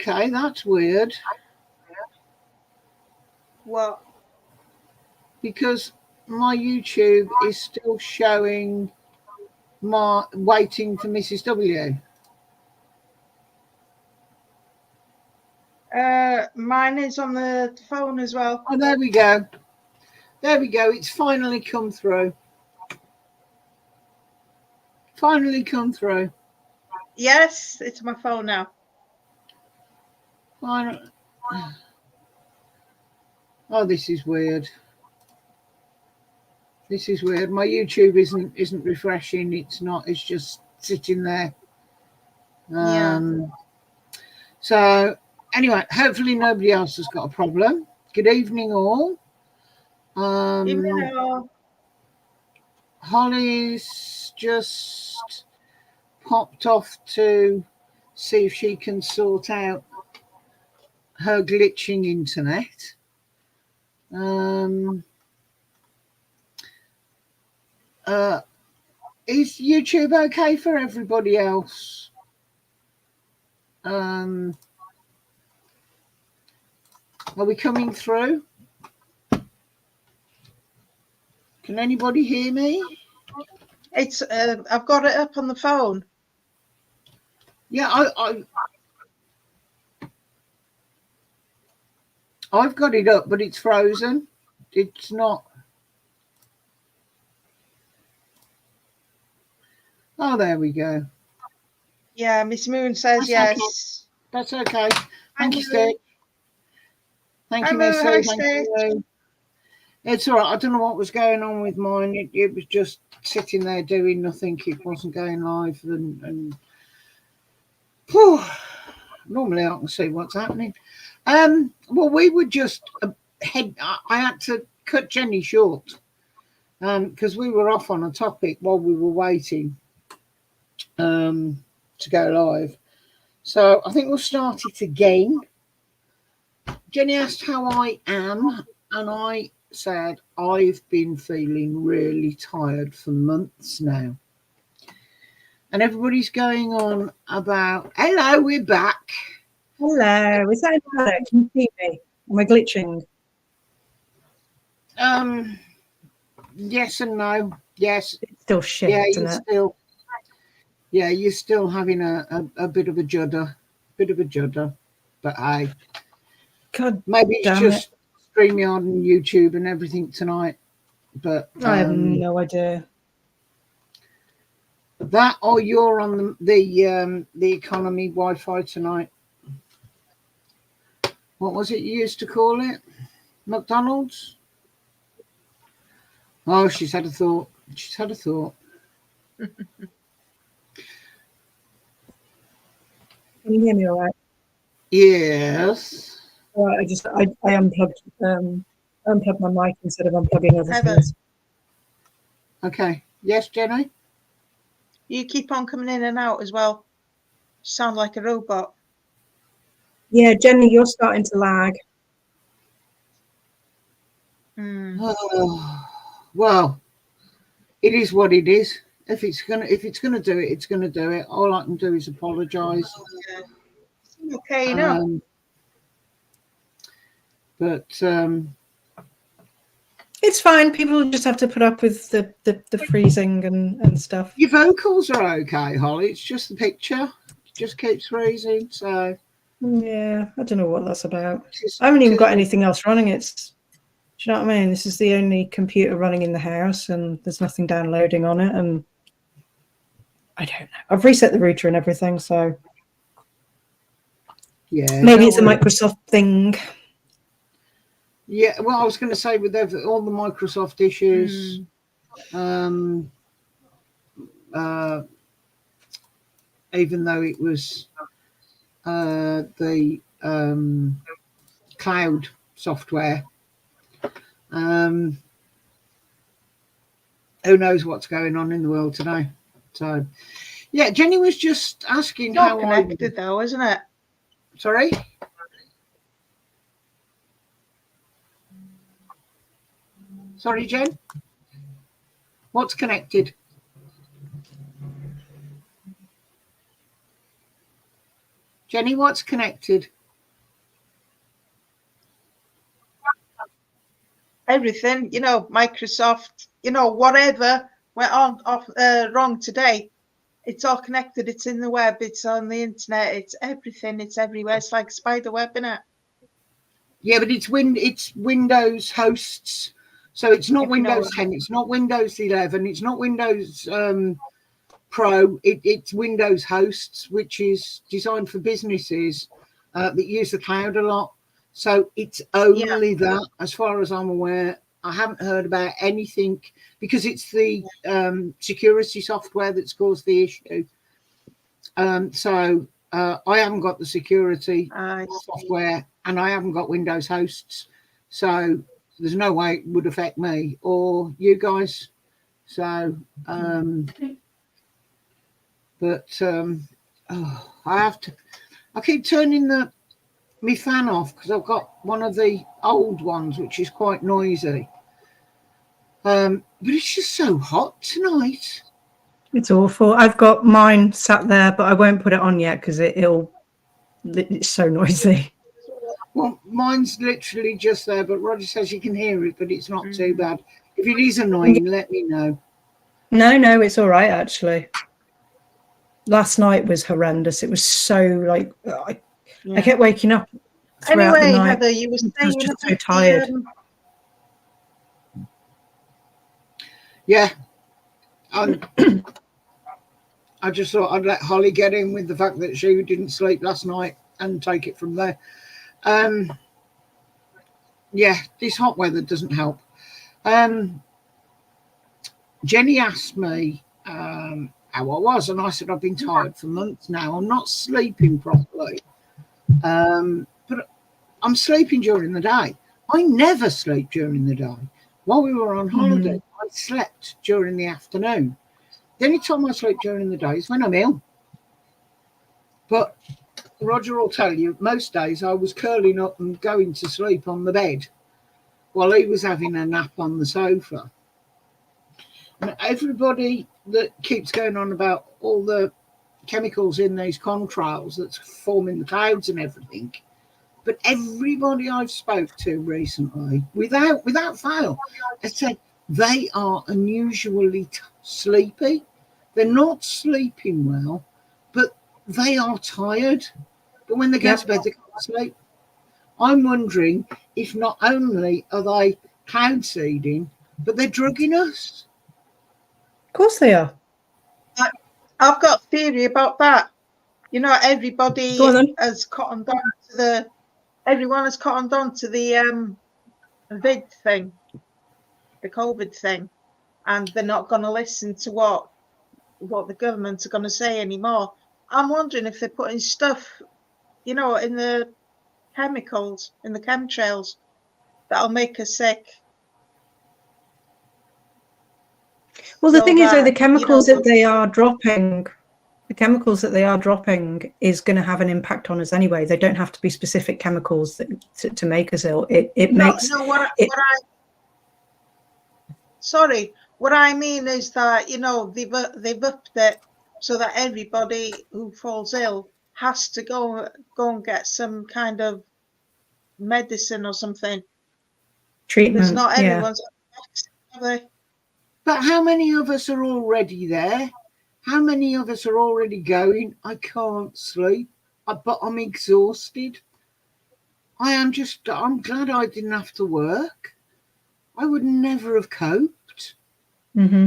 okay, that's weird. What? Because my YouTube is still showing my waiting for Mrs. W. Mine is on the phone as well. Oh, there we go. There we go. It's finally come through. Finally come through. Yes, it's my phone now. Finally. Oh, this is weird. This is weird. My YouTube isn't refreshing. It's not. It's just sitting there. So anyway, hopefully nobody else has got a problem. Good evening, all. Evening all. Holly's just popped off to see if she can sort out her glitching internet. Is YouTube okay for everybody else? Are we coming through? Can anybody hear me? It's I've got it up on the phone. Yeah, I've got it up, but it's frozen. It's not. Oh, there we go. Yeah, Miss Moon says yes. Okay. That's okay. Thank you, Steve. Thank you, Miss. Thank you. It's all right. I don't know what was going on with mine. It was just sitting there doing nothing. It wasn't going live, and whew, normally I can see what's happening. Well, we were just I had to cut Jenny short because we were off on a topic while we were waiting to go live. So I think we'll start it again. Jenny asked how I am, and I said I've been feeling really tired for months now. And everybody's going on about, hello, we're back. Hello, is that better? Can you see me? Am I glitching? Yes and no. Yes. It's still shit, isn't it? You're still having a bit of a judder. But God, maybe it's just StreamYard and YouTube and everything tonight. But I have no idea. That or you're on the economy Wi-Fi tonight. What was it you used to call it? McDonald's? Oh, she's had a thought. Can you hear me all right? Yes. Well, I unplugged my mic instead of unplugging other things. Okay. Yes, Jenny? You keep on coming in and out as well. You sound like a robot. Yeah, Jenny, you're starting to lag. Oh, well, it is what it is. If it's gonna do it, it's gonna do it. All I can do is apologise. Okay, no. But it's fine. People just have to put up with the freezing and stuff. Your vocals are okay, Holly. It's just the picture. It just keeps freezing. So yeah, I don't know what that's about. I haven't even got anything else running. Do you know what I mean? This is the only computer running in the house, and there's nothing downloading on it. And I don't know. I've reset the router and everything, so yeah, maybe it's a Microsoft thing. Yeah, well, I was going to say with all the Microsoft issues, even though it was the cloud software, who knows what's going on in the world today? So, yeah, Jenny was just asking it's how connected, though, isn't it? Sorry. Sorry, Jen. What's connected? Jenny, what's connected? everything, you know, Microsoft, you know, whatever went on wrong today, it's all connected. It's in the web. It's on the internet. It's everything. It's everywhere. It's like spider web, isn't it? Yeah, but it's Windows hosts. So it's not If you know Windows 10, it's not Windows 11, it's not Windows Pro, it's Windows hosts, which is designed for businesses that use the cloud a lot. So it's only that, as far as I'm aware. I haven't heard about anything because it's the security software that's caused the issue. So I haven't got the security software, and I haven't got Windows hosts. So there's no way it would affect me or you guys. So, I keep turning my fan off because I've got one of the old ones, which is quite noisy. But it's just so hot tonight. It's awful. I've got mine sat there, but I won't put it on yet because it's so noisy. Well, mine's literally just there, but Roger says you can hear it, but it's not too bad. If it is annoying, let me know. No, it's all right, actually. Last night was horrendous. It was so, like, I kept waking up throughout the night. Heather, you were saying I was just so tired. Yeah. I just thought I'd let Holly get in with the fact that she didn't sleep last night and take it from there. Yeah, this hot weather doesn't help. Jenny asked me how I was, and I said I've been tired for months now. I'm not sleeping properly, but I'm sleeping during the day. I never sleep during the day. While we were on holiday, I slept during the afternoon. The only time I sleep during the day is when I'm ill. But Roger will tell you, most days I was curling up and going to sleep on the bed while he was having a nap on the sofa. And everybody that keeps going on about all the chemicals in these contrails that's forming the clouds and everything, but everybody I've spoke to recently, without fail, has said they are unusually sleepy. They're not sleeping well, but they are tired. But when they go to bed, they can't sleep. I'm wondering if not only are they cloud seeding, but they're drugging us. Of course they are. I've got a theory about that. You know, everybody has cottoned on to everyone has cottoned on to the vid thing, the COVID thing, and they're not going to listen to what the government are going to say anymore. I'm wondering if they're putting stuff, you know, in the chemicals, in the chemtrails, that'll make us sick. Well, the thing is, though, the chemicals that they are dropping, is going to have an impact on us anyway. They don't have to be specific chemicals to make us ill. What I mean is that, you know, they've upped it so that everybody who falls ill has to go and get some kind of medicine or something. Treatment. There's not everyone's are they? But how many of us are already there? How many of us are already going, I can't sleep, but I'm exhausted. I'm glad I didn't have to work. I would never have coped. Mm-hmm.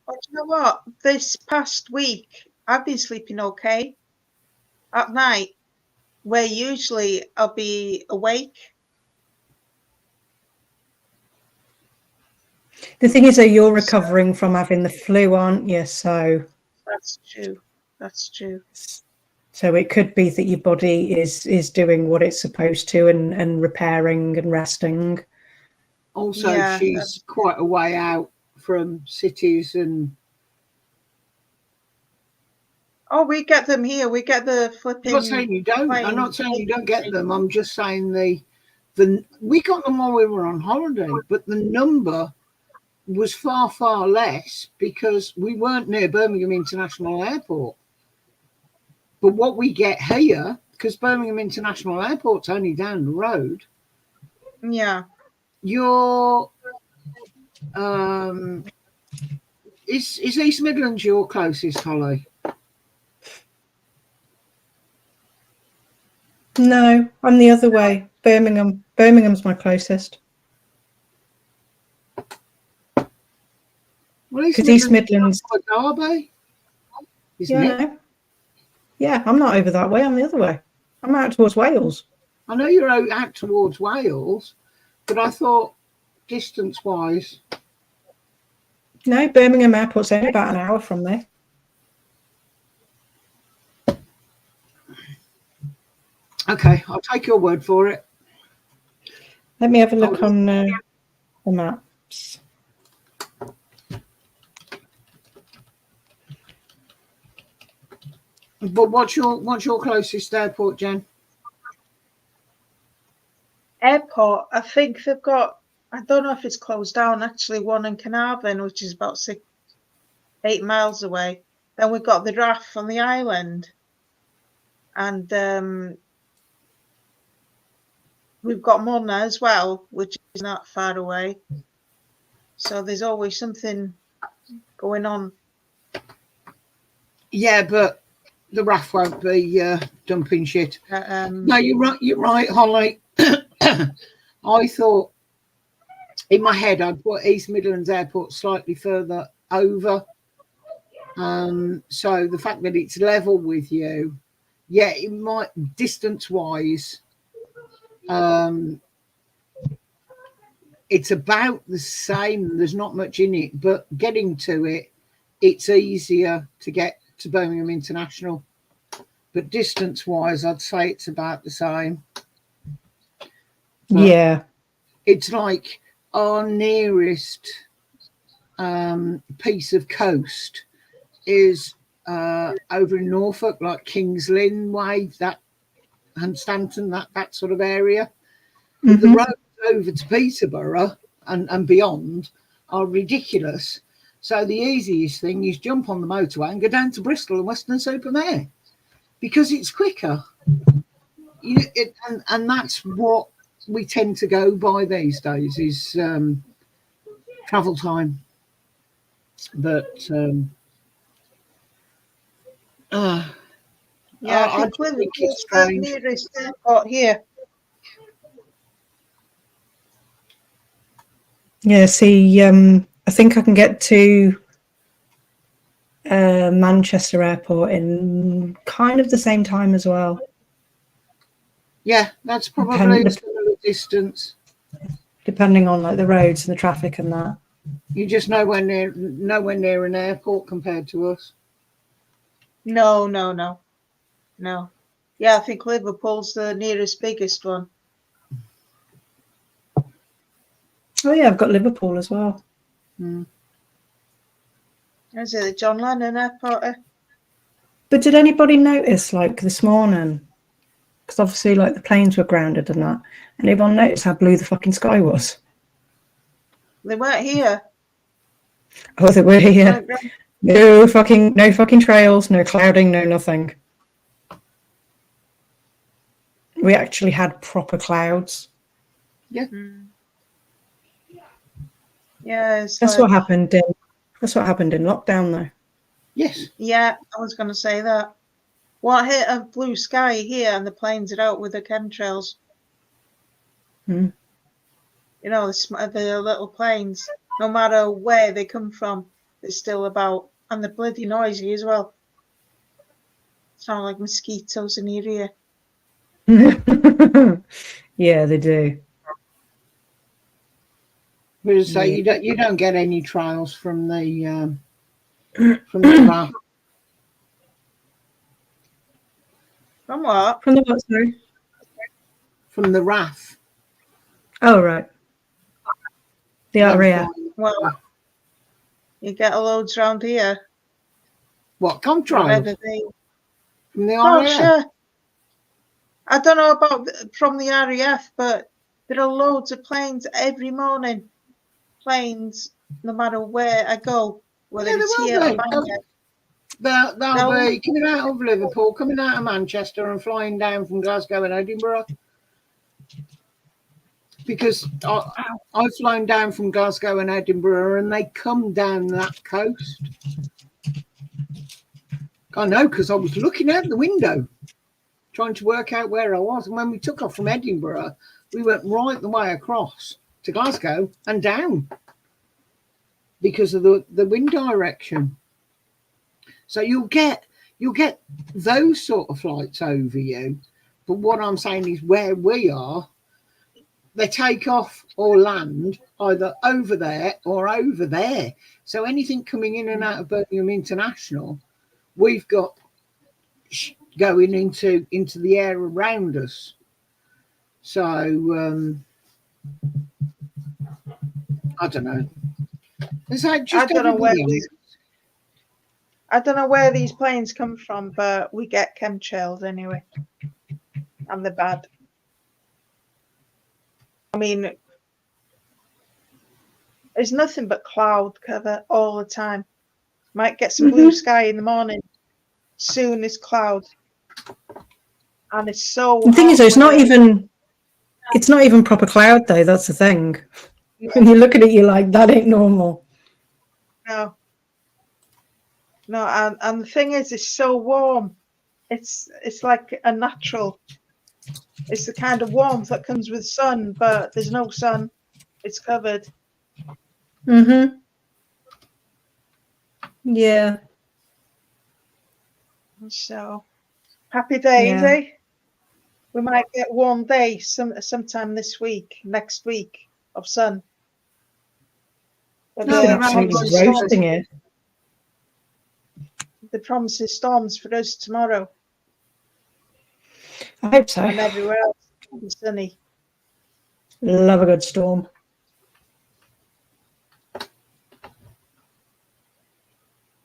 But you know what? This past week, I've been sleeping okay at night, where usually I'll be awake. The thing is, though, you're recovering from having the flu, aren't you? So that's true. That's true. So it could be that your body is doing what it's supposed to and repairing and resting. Also, she's quite a way out from cities and. Oh, we get them here. We get the flipping. I'm not saying you don't. I'm not saying you don't get them. I'm just saying we got them while we were on holiday, but the number was far, far less because we weren't near Birmingham International Airport. But what we get here, because Birmingham International Airport's only down the road, yeah, you're Is East Midlands your closest, Holly? No, I'm the other way. Birmingham. Birmingham's my closest. Well, East Midlands. Derby, isn't Yeah, it? no. Yeah, I'm not over that way. I'm the other way. I'm out towards Wales. I know you're out towards Wales, but I thought distance-wise. No, Birmingham Airport's only about an hour from me. Okay, I'll take your word for it. Let me have a look on the maps. But what's your closest airport, Jen? Airport, I think they've got, I don't know if it's closed down, actually, one in Carnarvon, which is about 8 miles away. Then we've got the RAF on the island. And we've got Mona as well, which is not far away. So there's always something going on. Yeah, but the RAF won't be dumping shit. No, you're right, Holly. I thought in my head I'd put East Midlands Airport slightly further over. So the fact that it's level with you, yeah, it might distance-wise, it's about the same. There's not much in it, but getting to it, it's easier to get to Birmingham International. But distance-wise, I'd say it's about the same. But yeah. It's like our nearest piece of coast is over in Norfolk, like Kings Lynn way, that, and Stanton, that sort of area. Mm-hmm. The roads over to Peterborough and beyond are ridiculous. So the easiest thing is jump on the motorway and go down to Bristol and Weston-super-Mare because it's quicker. And that's what we tend to go by these days is travel time. But I think Liverpool's the nearest airport here. Yeah, see, I think I can get to Manchester Airport in kind of the same time as well. Yeah, that's probably a similar distance. Depending on like the roads and the traffic and that. You just nowhere near an airport compared to us. No. Yeah, I think Liverpool's the nearest biggest one. Oh yeah, I've got Liverpool as well. Is it the John Lennon Airport? But did anybody notice, like this morning, because obviously like the planes were grounded and that, and anyone notice how blue the fucking sky was? They weren't here. Oh, they were here. No fucking trails, no clouding, no nothing. We actually had proper clouds. Yeah. Yeah. That's what happened in lockdown though. Yes. Yeah, I was going to say that. What hit a blue sky here and the planes are out with the chemtrails. You know, the little planes, no matter where they come from, they're still about. And they're bloody noisy as well. Sound like mosquitoes in your ear. Yeah, they do. But so you don't get any trials from the RAF. From what? From the what, sorry? From the RAF. Oh right. The RAF. Well, you get loads round here. What contrails? From the RAF? Oh, sure. I don't know about from the RAF, but there are loads of planes every morning. Planes, no matter where I go, whether it's here or Bangor. They'll be coming out of Liverpool, coming out of Manchester and flying down from Glasgow and Edinburgh. because I've flown down from Glasgow and Edinburgh, and they come down that coast. I know, because I was looking out the window, trying to work out where I was. And when we took off from Edinburgh, we went right the way across to Glasgow and down because of the wind direction. So you'll get those sort of flights over you. But what I'm saying is where we are, they take off or land either over there or over there. So anything coming in and out of Birmingham International, we've got going into the air around us. So I don't know. Is that just I don't know where these planes come from, but we get chemtrails anyway, and they're bad. I mean, there's nothing but cloud cover all the time. Might get some blue sky in the morning. Soon is cloud, and it's so. The thing is, though, it's not even proper cloud though. That's the thing. Yeah. When you look at it, you're like, that ain't normal. No, and the thing is, it's so warm. It's like a natural. It's the kind of warmth that comes with sun, but there's no sun. It's covered. Mm-hmm. Yeah. So, happy days, eh? We might get one day sometime this week, next week, of sun. But absolutely roasting it. The promises storms for us tomorrow. I hope so. And everywhere else will be sunny. Love a good storm.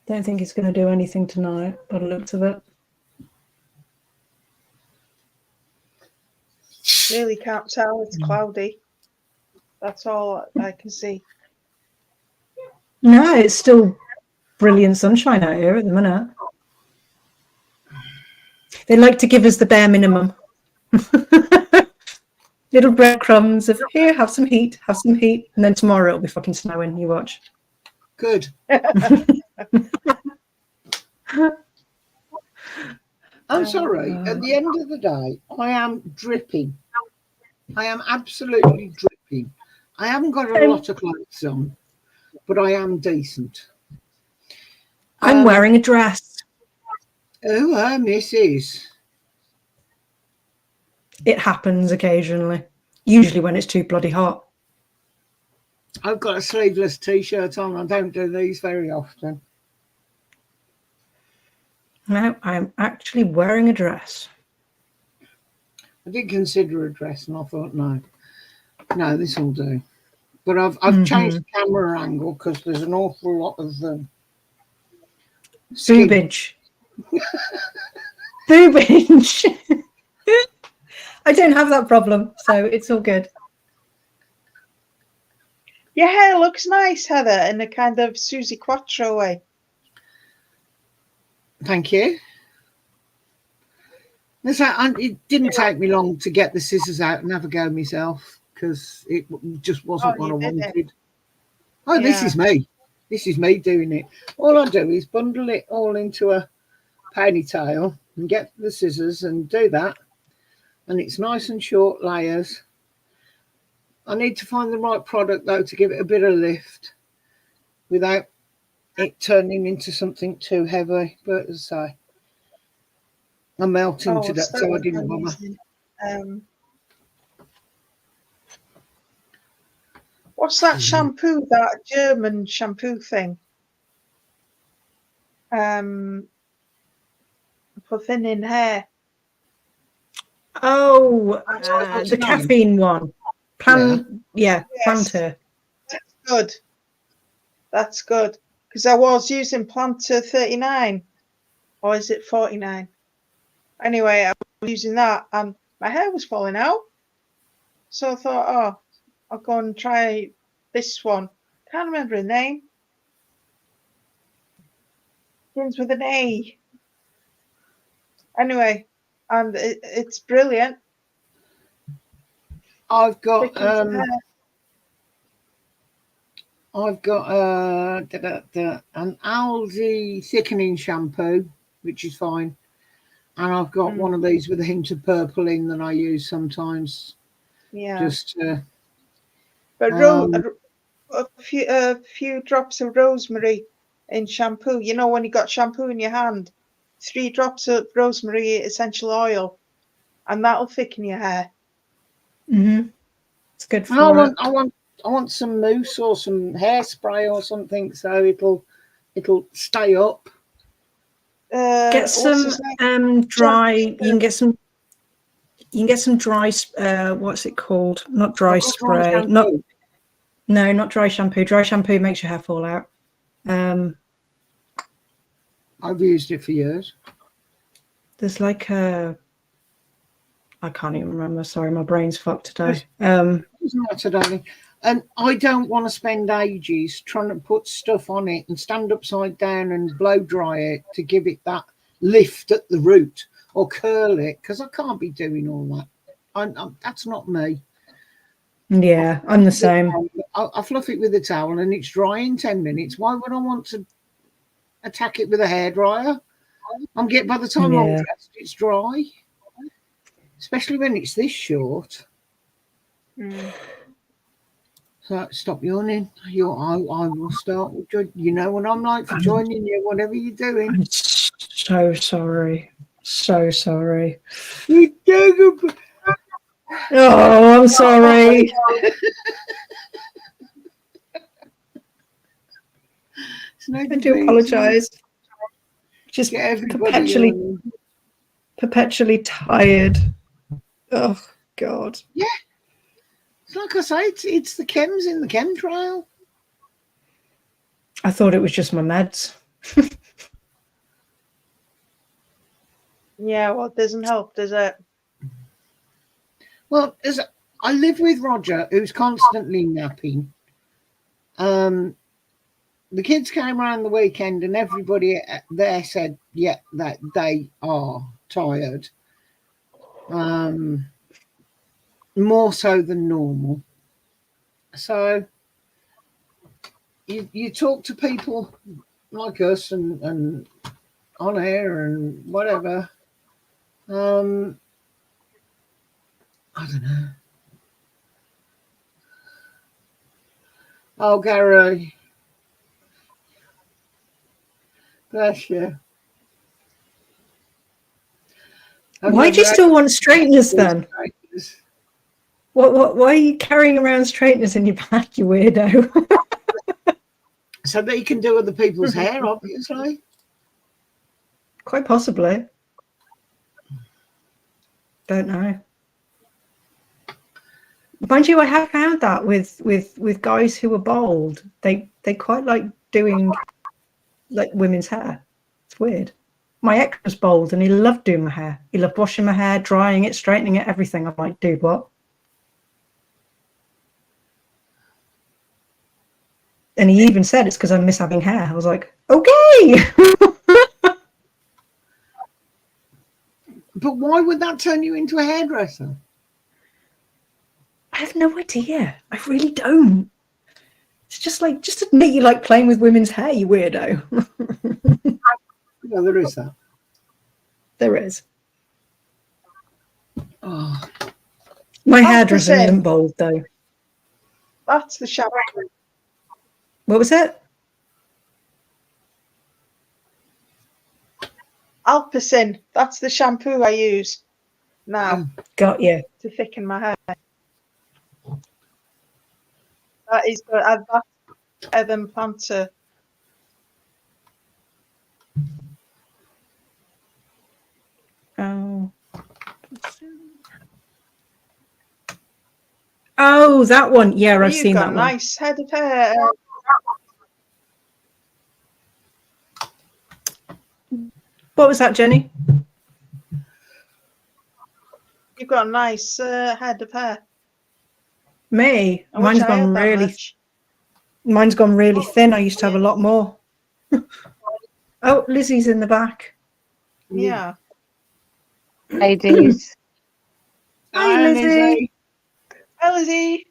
Don't think it's going to do anything tonight by the looks of it. Really can't tell. It's cloudy. That's all I can see. No, it's still brilliant sunshine out here at the minute. They like to give us the bare minimum. Little breadcrumbs of, here, have some heat, and then tomorrow it'll be fucking snowing. You watch. Good. I'm sorry. At the end of the day, I am dripping. I am absolutely dripping. I haven't got a lot of clothes on, but I am decent. I'm wearing a dress. Oh, Mrs. It happens occasionally. Usually when it's too bloody hot. I've got a sleeveless t-shirt on. I don't do these very often. No, I'm actually wearing a dress. I did consider a dress, and I thought, no, this will do. But I've changed the camera angle because there's an awful lot of boobage. Boobage. I don't have that problem, so it's all good. Your hair looks nice, Heather, in a kind of Susie Quattro way. Thank you. It didn't take me long to get the scissors out and have a go myself because it just wasn't what I wanted. Oh, yeah. This is me. This is me doing it. All I do is bundle it all into a ponytail and get the scissors and do that. And it's nice and short layers. I need to find the right product, though, to give it a bit of lift without it turning into something too heavy. But as I say, I'm melting to death, so I didn't bother. What's that shampoo, that German shampoo thing? For thinning hair. Oh, the caffeine one. Planter. That's good. That's good. Because I was using Planter 39. Or is it 49? Anyway, I was using that and my hair was falling out. So I thought, I'll go and try this one. Can't remember the name. Begins with an A. Anyway, and it's brilliant. I've got thickens the hair. I've got an Aldi thickening shampoo, which is fine, and I've got one of these with a hint of purple in that I use sometimes. Yeah. Just but a few drops of rosemary in shampoo. You know, when you got shampoo in your hand, 3 drops of rosemary essential oil, and that'll thicken your hair. It's good for I want some mousse or some hairspray or something, so it'll stay up. Get some dry. You can get some. You can get some dry. What's it called? Not dry spray. Not dry shampoo. Dry shampoo makes your hair fall out. I've used it for years. There's like a. I can't even remember. Sorry, my brain's fucked today. Doesn't matter, darling. And I don't want to spend ages trying to put stuff on it and stand upside down and blow dry it to give it that lift at the root or curl it, because I can't be doing all that. That's not me. Yeah, I'm the same. I fluff it with a towel and it's dry in 10 minutes. Why would I want to attack it with a hairdryer? By the time I'm dressed, it's dry. Especially when it's this short. So stop yawning. I will start. You know what I'm like for joining you, whatever you're doing. I'm so sorry. So sorry. Oh, I'm sorry. I do apologise. Just perpetually tired. Oh God. Yeah. It's like I say, it's the chems in the chemtrail. I thought it was just my meds. Yeah, well, it doesn't help, does it? Well, I live with Roger, who's constantly napping. The kids came around the weekend and everybody there said, yeah, that they are tired. More so than normal. So you talk to people like us and on air and whatever. I don't know. Oh, Gary. Bless you. Why do you still want straighteners then? What? Why are you carrying around straighteners in your bag, you weirdo? So that you can do other people's hair, obviously. Quite possibly. Don't know. Mind you, I have found that with guys who are bald, they quite like doing like women's hair. It's weird. My ex was bald and he loved doing my hair. He loved washing my hair, drying it, straightening it, everything. I'm like, dude, what? And he even said it's because I miss having hair. I was like, okay. But why would that turn you into a hairdresser? I have no idea. I really don't. It's just admit you like playing with women's hair, you weirdo. Yeah, there is that. There is. Oh. My hairdresser isn't bald though. That's the shampoo. What was it? Alpecin. That's the shampoo I use now. Got you. To thicken my hair. That is good. That's Evan Planter. Oh, that one. Yeah, I've seen that one. Nice head of hair. What was that, Jenny? You've got a nice head of hair. Me? Mine's gone really thin. I used to have a lot more. Oh, Lizzie's in the back. Yeah. Ladies. Hi, Lizzie. Lizzie.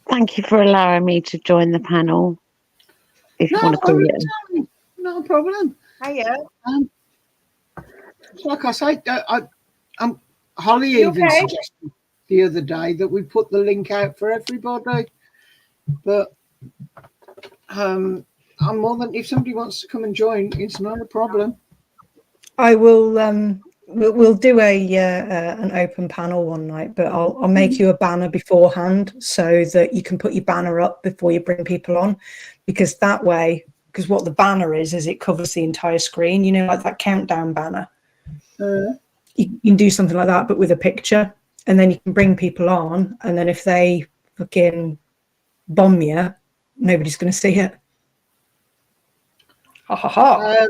Thank you for allowing me to join the panel. If you want to call it. No problem. Hiya. Like I say, Holly even suggested the other day that we put the link out for everybody. But I'm more than, if somebody wants to come and join, it's not a problem. I will. We'll do an open panel one night, but I'll make you a banner beforehand so that you can put your banner up before you bring people on, because that way, because what the banner is it covers the entire screen. You know, like that countdown banner. You can do something like that, but with a picture, and then you can bring people on, and then if they fucking bomb you, nobody's going to see it. Ha ha ha.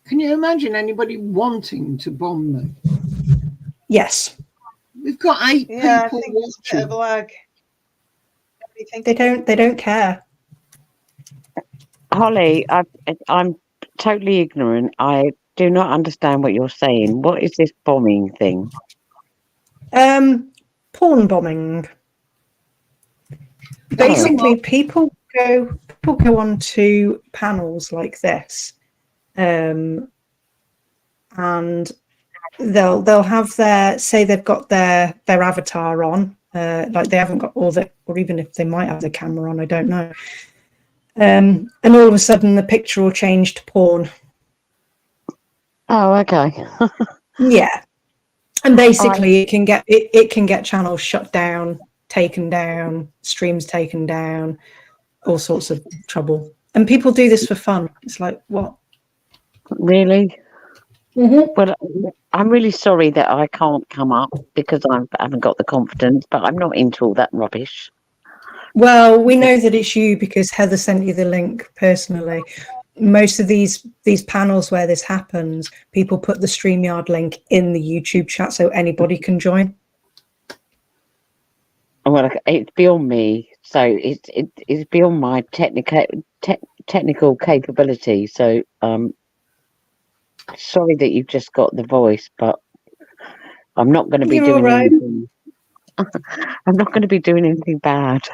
Can you imagine anybody wanting to bomb me? Yes. We've got 8 people I think watching. it's a bit of a lag. They don't care. Holly, I'm totally ignorant. I do not understand what you're saying. What is this bombing thing? Porn bombing. Basically, people go on to panels like this, and they'll have they've got their avatar on, like they haven't got or even if they might have the camera on, I don't know. And all of a sudden the picture will change to porn. Oh, okay. Yeah. And basically it can get channels shut down, taken down, streams taken down, all sorts of trouble. And people do this for fun. It's like, what? Really? Mm-hmm. Well, I'm really sorry that I can't come up because I haven't got the confidence, but I'm not into all that rubbish. Well, we know that it's you because Heather sent you the link personally. Most of these panels where this happens, people put the StreamYard link in the YouTube chat so anybody can join. Well, it's beyond me, so it's beyond my technical capability. So, sorry that you've just got the voice, but I'm not going to be doing anything. I'm not going to be doing anything bad.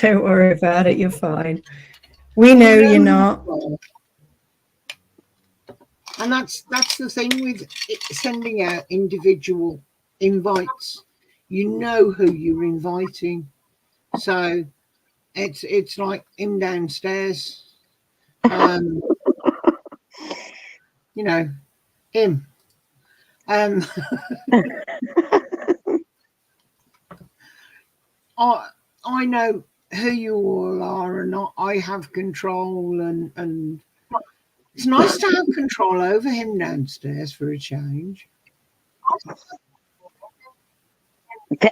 Don't worry about it. You're fine. We know you're not. And that's the thing with sending out individual invites. You know who you're inviting, so it's like him downstairs. You know, him. I know who you all are, and I have control, and it's nice to have control over him downstairs for a change.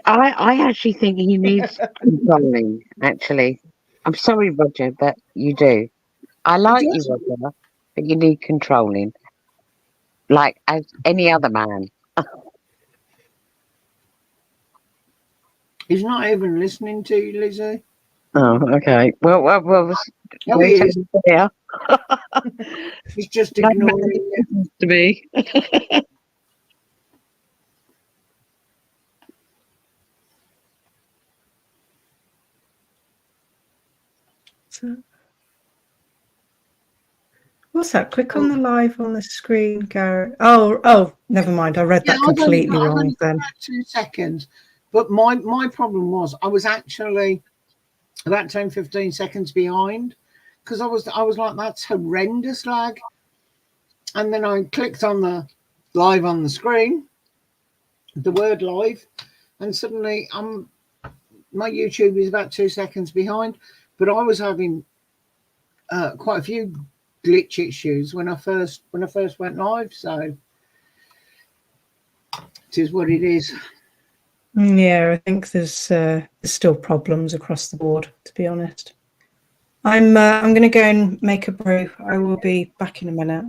I actually think he needs controlling, actually. I'm sorry, Roger, but you do. I like you, Roger, but you need controlling. Like as any other man. He's not even listening to you, Lizzie. Oh, okay. Well No, he is. Yeah. He's just ignoring you. To me. What's that? Click on the live on the screen, Garrett. Oh, never mind. I read that completely wrong then. 2 seconds. But my problem was I was actually about 10-15 seconds behind because I was like, that's horrendous lag. And then I clicked on the live on the screen, the word live, and suddenly my YouTube is about 2 seconds behind. But I was having quite a few glitch issues when I first went live, so it is what it is. Yeah, I think there's still problems across the board, to be honest. I'm going to go and make a brew. I will be back in a minute.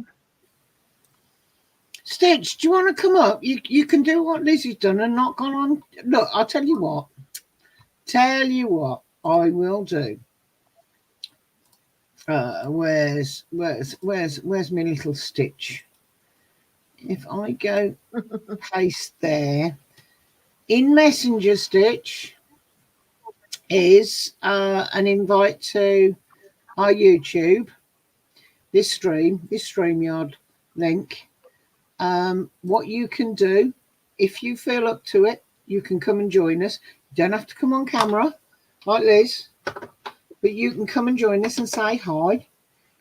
Stitch, do you want to come up? You can do what Lizzie's done and not gone on. Look, I'll tell you what I will do. Where's my little Stitch? if I go paste there, in Messenger, Stitch, is an invite to our YouTube, this StreamYard link. What you can do, if you feel up to it, you can come and join us. You don't have to come on camera like this, but you can come and join us and say hi.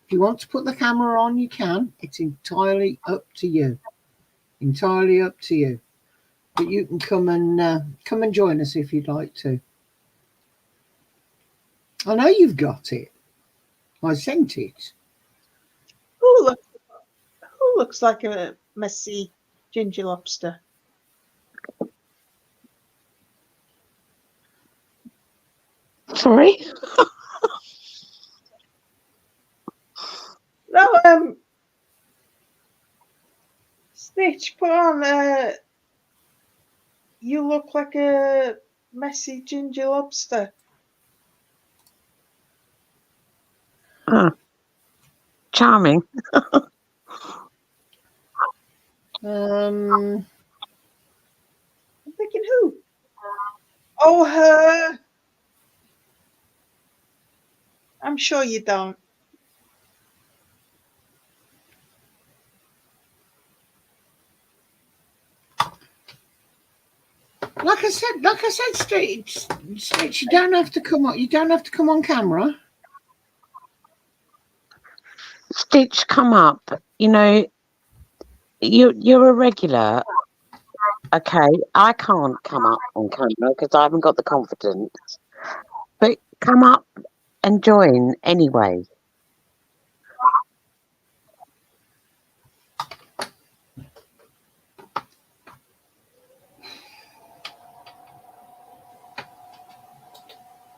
If you want to put the camera on, you can. It's entirely up to you. Entirely up to you. But you can come and join us if you'd like to. I know you've got it. I sent it. Who looks like a messy ginger lobster? Sorry? No, Stitch, put on, you look like a messy ginger lobster. Charming. I'm thinking who? Oh, her. I'm sure you don't. Like I said, Stitch, you don't have to come on. You don't have to come on camera. Stitch, come up. You know, you're a regular. Okay, I can't come up on camera because I haven't got the confidence. But come up and join anyway.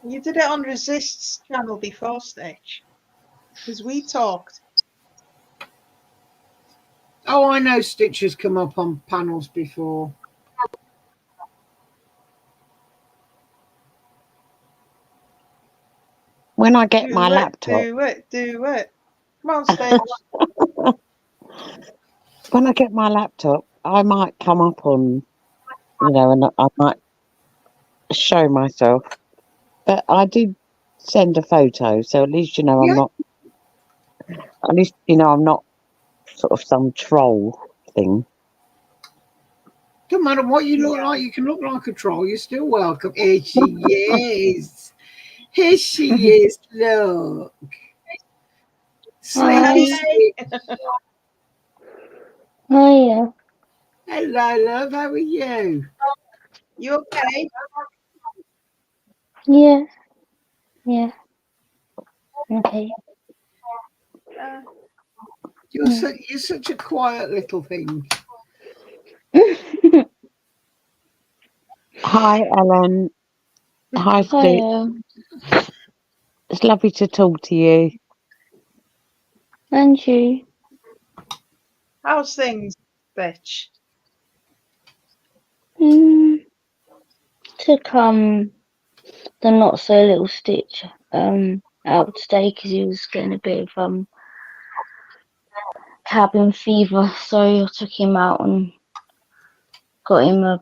You did it on Resist's channel before, Stitch, because we talked. Oh, I know Stitch has come up on panels before. When I get my laptop. Do it. Come on, Stitch. When I get my laptop, I might come up on, you know, and I might show myself. But I did send a photo, so at least you know I'm not. At least you know I'm not sort of some troll thing. Doesn't matter what you look like. You can look like a troll. You're still welcome. Here she is. Here she is. Look. Sleepy. Oh yeah. Hello, love. How are you? You okay? Yeah. Yeah. Okay. You're such a quiet little thing. Hi, Ellen. Hi, Steve. Hiya. It's lovely to talk to you. And you? How's things, Stitch? Took the not so little Stitch out today because he was getting a bit of cabin fever, so I took him out and got him a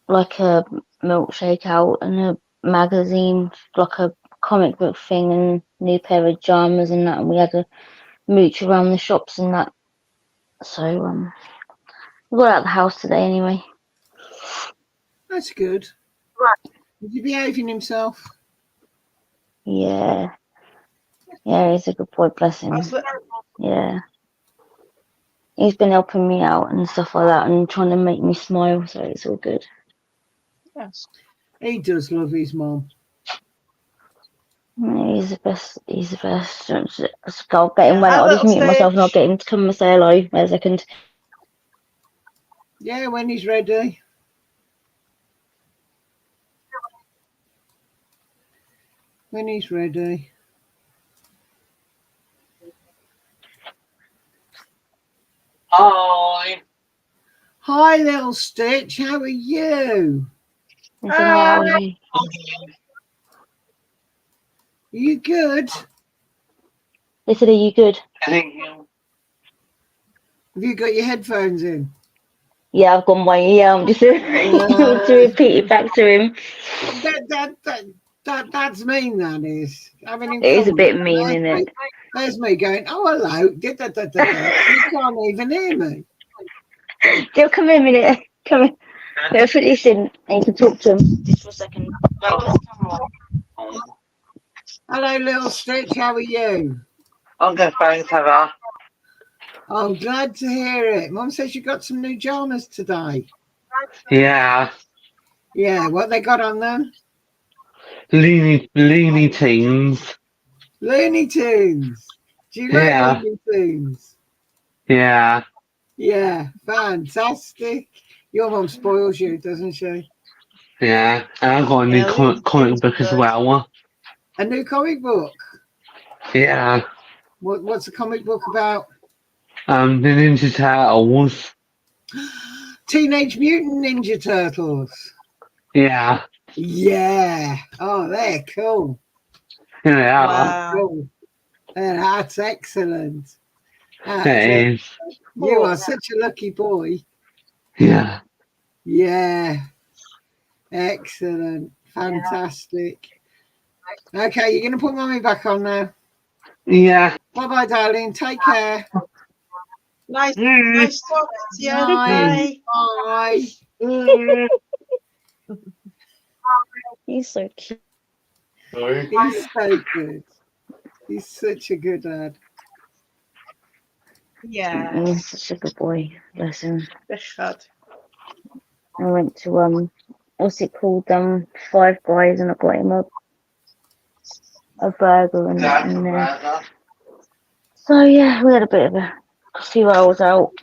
milkshake out and a magazine, like a comic book thing, and a new pair of pajamas and that, and we had a mooch around the shops and that. So we got out of the house today anyway. That's good. Is he behaving himself? Yeah. Yeah, he's a good boy, bless him. Yeah. He's been helping me out and stuff like that and trying to make me smile, so it's all good. Yes. He does love his mum. He's the best. He's the best. I'll get him when I'll just mute myself and I'll get him to come and say hello. Wait a second. Yeah, when he's ready. When he's ready. Hi. Hi, little Stitch. How are you? Hi. You good? They said, are you good? Thank you. Have you got your headphones in? Yeah, I've got my ear. I'm just to repeat it back to him. That's mean, that is. Having him It is a come bit down, mean, isn't it? there's me going, oh, hello. You can't even hear me. Jill, come here a minute. Come here. Go for this in and you can talk to him just for a second. Hello, little Stitch. How are you? I'm good, thanks, Heather. I'm glad to hear it. Mum says you got some new pajamas today. Yeah. Yeah, what they got on them? Looney Tunes. Looney Tunes. Do you like Yeah. Looney Tunes? Yeah. Yeah, fantastic. Your mum spoils you, doesn't she? Yeah. And I've got a new comic book as well. A new comic book. Yeah. What's the comic book about? The Ninja Turtles. Teenage Mutant Ninja Turtles. Yeah. Yeah. Oh, they're cool. Yeah. Wow. Cool. That's excellent. It is. You are such a lucky boy. Yeah. Yeah. Excellent. Fantastic. Okay, you're going to put Mummy back on now. Yeah. Bye-bye, darling. Take care. Nice talking to you. Bye. Bye. He's so cute. He's so good. He's such a good lad. Yeah. He's such a good boy. Bless him. Bishad. I went to what's it called? Five Guys, and I got him a burger and that in there. So yeah, we had a bit of a few hours out.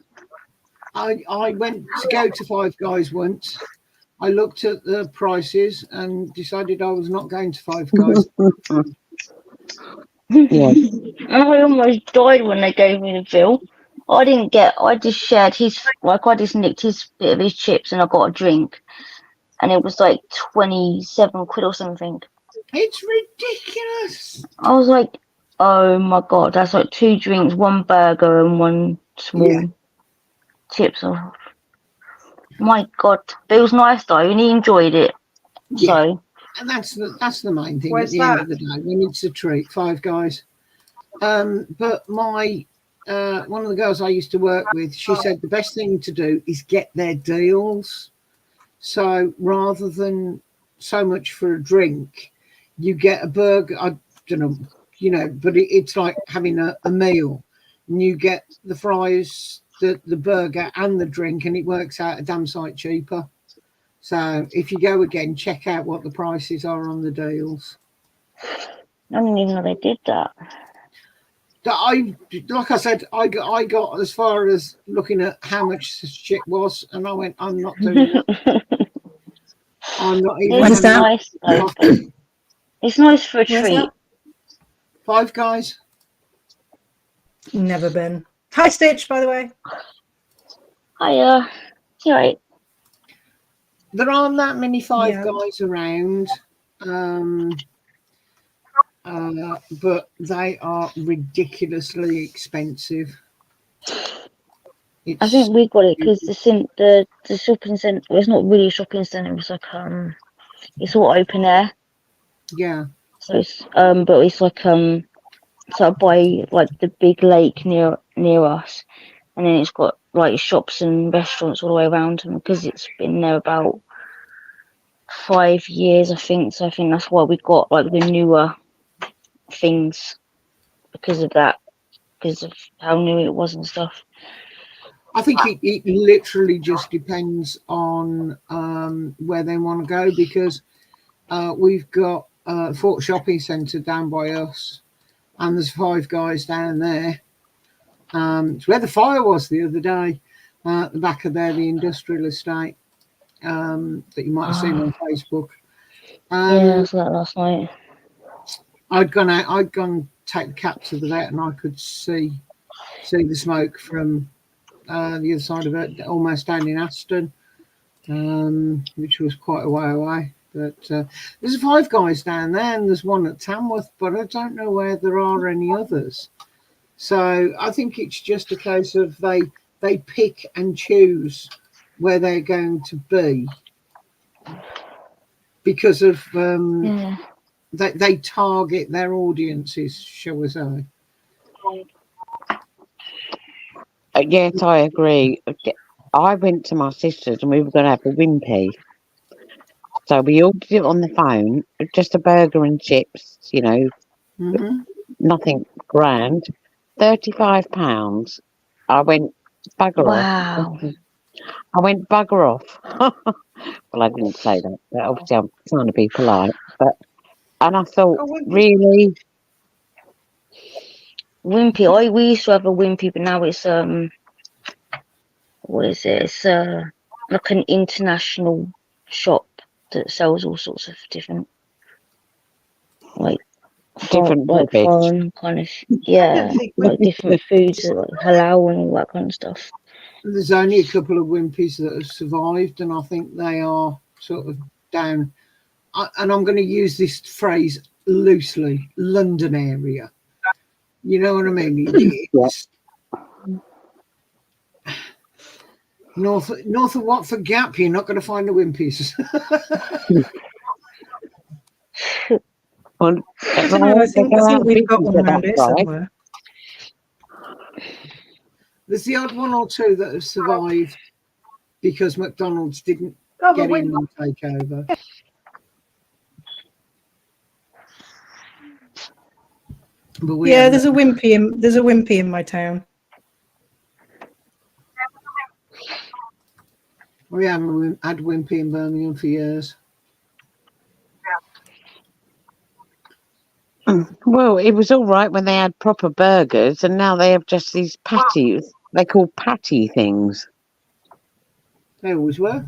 I went to go to Five Guys once. I looked at the prices and decided I was not going to Five Guys. Yeah. And I almost died when they gave me the bill. I just shared I just nicked his bit of his chips and I got a drink. And it was like 27 quid or something. It's ridiculous. I was like, oh my God, that's like 2 drinks, 1 burger and 1 small chips. Oh, my God. But it was nice though, and he enjoyed it. Yeah. So. And that's the main thing. Where's at the end that? of the day, when it's a treat, Five Guys. But my one of the girls I used to work with, she said the best thing to do is get their deals. So rather than so much for a drink, you get a burger. I don't know, but it's like having a meal, and you get the fries, the burger, and the drink, and it works out a damn sight cheaper. So if you go again, check out what the prices are on the deals. I didn't even know they did that. Like I said, I got as far as looking at how much the shit was, and I went, I'm not doing it. I'm not even. It's nice though. It's nice for a treat. Five Guys. Never been. Hi, Stitch, by the way. Hiya. You right? There aren't that many Five Yeah. Guys around, but they are ridiculously expensive. I think we got it because the shopping centre. Well, it's not really a shopping centre. It's like it's all open air. Yeah. So it's but it's like so by like the big lake near us, and then it's got like shops and restaurants all the way around. And because it's been there about 5 years, I think. So I think that's why we got like the newer things because of that, because of how new it was and stuff. I think it literally just depends on where they want to go, because we've got Fort Shopping Centre down by us, and there's Five Guys down there. It's where the fire was the other day, at the back of there, the industrial estate that you might have seen on Facebook. Yeah, I saw that last night. I'd gone take the cat to the vet, and I could see the smoke from the other side of it, almost down in Aston, which was quite a way away. But there's Five Guys down there, and there's one at Tamworth, but I don't know where there are any others. So I think it's just a case of they they pick and choose where they're going to be because of they target their audiences, shall we say. Yes, I agree. I went to my sister's and we were going to have a wimpy. So we ordered it on the phone, just a burger and chips, you know, nothing grand. £35. I went bugger off. I went bugger off. Well, I didn't say that, but obviously I'm trying to be polite. And I thought, really? Wimpy. We used to have a Wimpy, but now it's what is it? It's like an international shop that sells all sorts of different, like foreign kind of, like different foods, like halal and all that kind of stuff. There's only a couple of Wimpies that have survived, and I think they are sort of down. And I'm going to use this phrase loosely, London area. You know what I mean? It's north of Watford Gap, you're not going to find the Wimpies. I don't know, I think we've got one around here somewhere. There's the odd one or two that have survived because McDonald's didn't get in and take over. But there's a Wimpy in my town. We haven't had Wimpy in Birmingham for years. Well, it was all right when they had proper burgers, and now they have just these patties. They call patty things. They always were.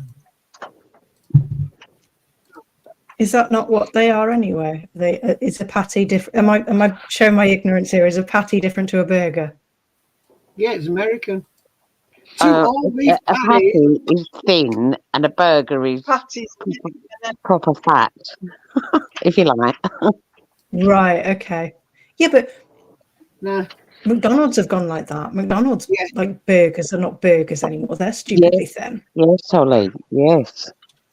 Is that not what they are anyway? Is a patty different? Am I showing my ignorance here? Is a patty different to a burger? Yeah, it's American. A patty is thin, and a burger is proper fat, if you like. Right. Okay. Yeah, but no. McDonald's have gone like that. McDonald's like burgers are not burgers anymore. They're stupidly thin. Yes, Holly. Yes.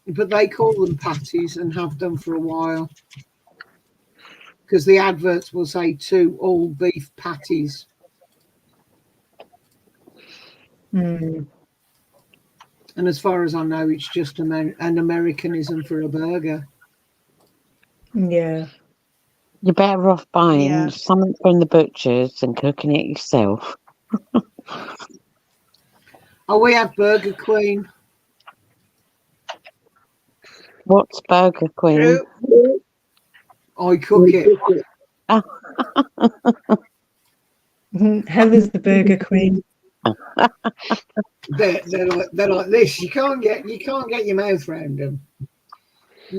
But they call them patties and have done for a while. Because the adverts will say 2 all beef patties. And as far as I know, it's just an Americanism for a burger. Yeah. You're better off buying something from the butchers and cooking it yourself. Oh, we have Burger Queen. What's Burger Queen? I cook it. Heather's the Burger Queen. They're like this. You can't get your mouth around them.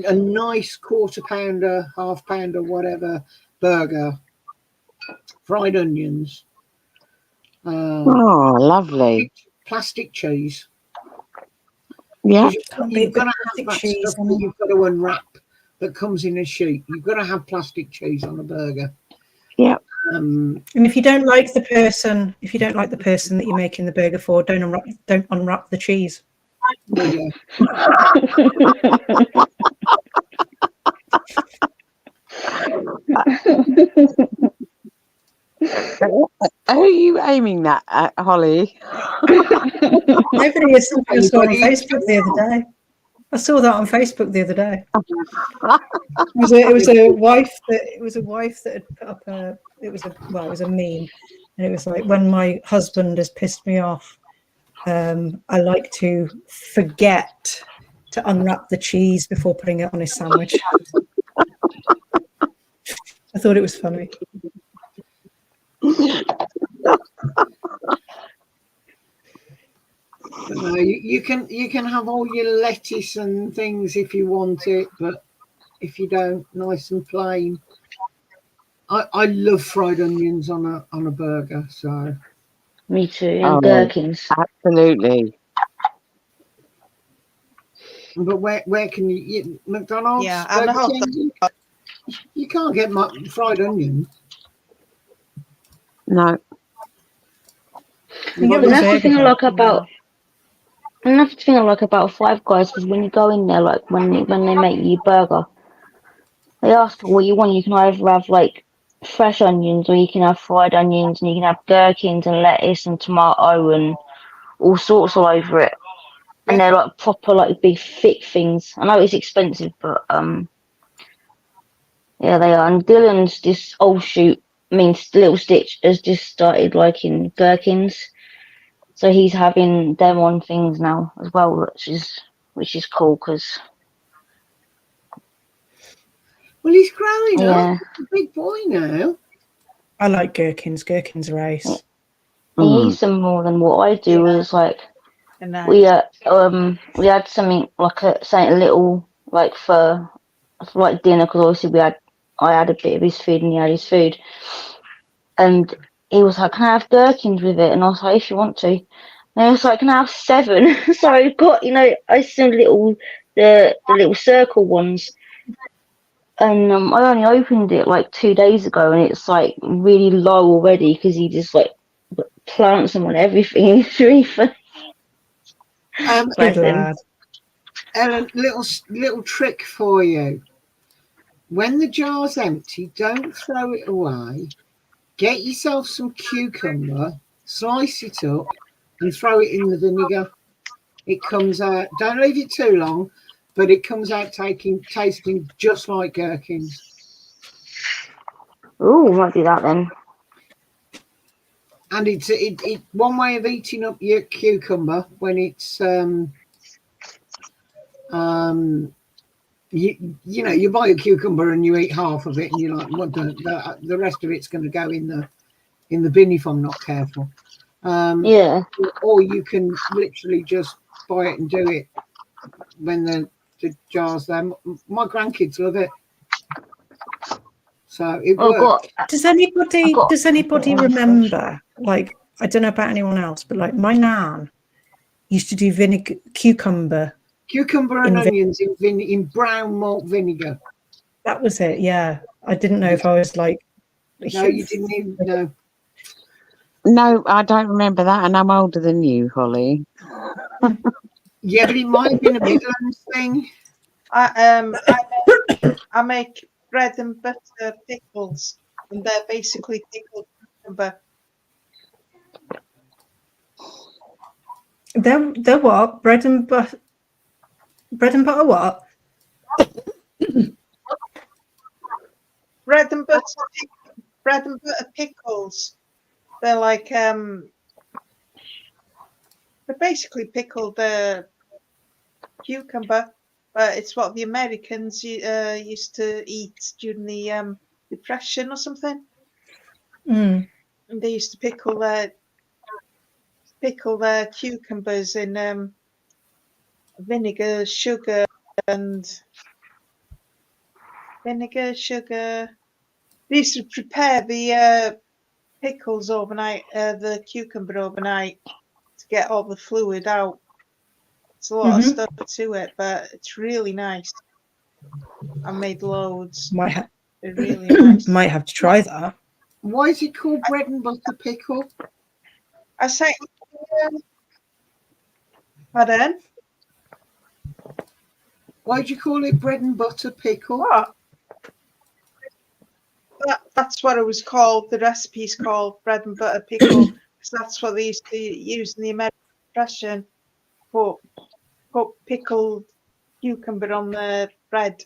A nice quarter pounder, half pounder, whatever burger, fried onions. Lovely. Plastic cheese. Yeah. You've got to have that cheese stuff that you've got to unwrap that comes in a sheet. You've got to have plastic cheese on a burger. Yeah. And if you don't like the person that you're making the burger for, don't unwrap the cheese. Yeah. Who are you aiming that at, Holly? Nobody is. I saw on Facebook the other day. I saw that on Facebook the other day. It was a wife that had put up it was a meme, and it was like, when my husband has pissed me off, I like to forget to unwrap the cheese before putting it on his sandwich. I thought it was funny. No, you can have all your lettuce and things if you want it, but if you don't, nice and plain. I love fried onions on a burger. So me too, and gherkins. Absolutely. But where can you McDonald's? Yeah, and you can't get fried onions. No. You And that's the thing I like about. And that's the thing I like about Five Guys, because when you go in there, like when they make you burger, they ask for what you want. You can either have like fresh onions, or you can have fried onions, and you can have gherkins and lettuce and tomato and all sorts all over it. And they're like proper, like big thick things. I know it's expensive, but yeah, they are. And Dylan's this old shoot, Little Stitch, has just started liking gherkins, so he's having them on things now as well, which is cool because. Well, he's growing up. He's a big boy now. I like gherkins. Gherkins are ace. He eats them more than what I do. Is like we had something like something little like for like dinner, because obviously I had a bit of his food and he had his food, and he was like, "Can I have gherkins with it?" And I was like, "If you want to." And I was like, "Can I have 7?" So I got, I some the little circle ones. And I only opened it like 2 days ago, and it's like really low already because he just like plants them on everything. It's really funny. Good lad. Ellen, little trick for you. When the jar's empty, don't throw it away. Get yourself some cucumber, slice it up, and throw it in the vinegar. It comes out. Don't leave it too long, but it comes out tasting just like gherkins. Oh, might do that then. And it's one way of eating up your cucumber when it's you buy a cucumber and you eat half of it and you're like, what the rest of it's going to go in the bin if I'm not careful. Or you can literally just buy it and do it when the jar's there. My grandkids love it. So it works. Does anybody remember, like, I don't know about anyone else, but like my nan used to do cucumber and onions in brown malt vinegar. That was it. Yeah, I didn't know if I was like. No, you didn't even know. No, I don't remember that, and I'm older than you, Holly. Yeah, but it might have been a Midlands thing. I make bread and butter pickles, and they're basically pickled cucumber. They're what? Bread and butter what? Bread and butter pickles. They're like they're basically pickled cucumber, but it's what the Americans used to eat during the Depression or something. And they used to pickle their cucumbers in vinegar, sugar. They used to prepare the pickles overnight, the cucumber overnight, to get all the fluid out. It's a lot of stuff to it, but it's really nice. I made loads. They're really nice. Might have to try that. Why is it called bread and butter pickle? I say, pardon? Why do you call it bread and butter pickle? What? That's what it was called. The recipe's called bread and butter pickle, because that's what they used to use in the American Depression. Put pickled cucumber on the bread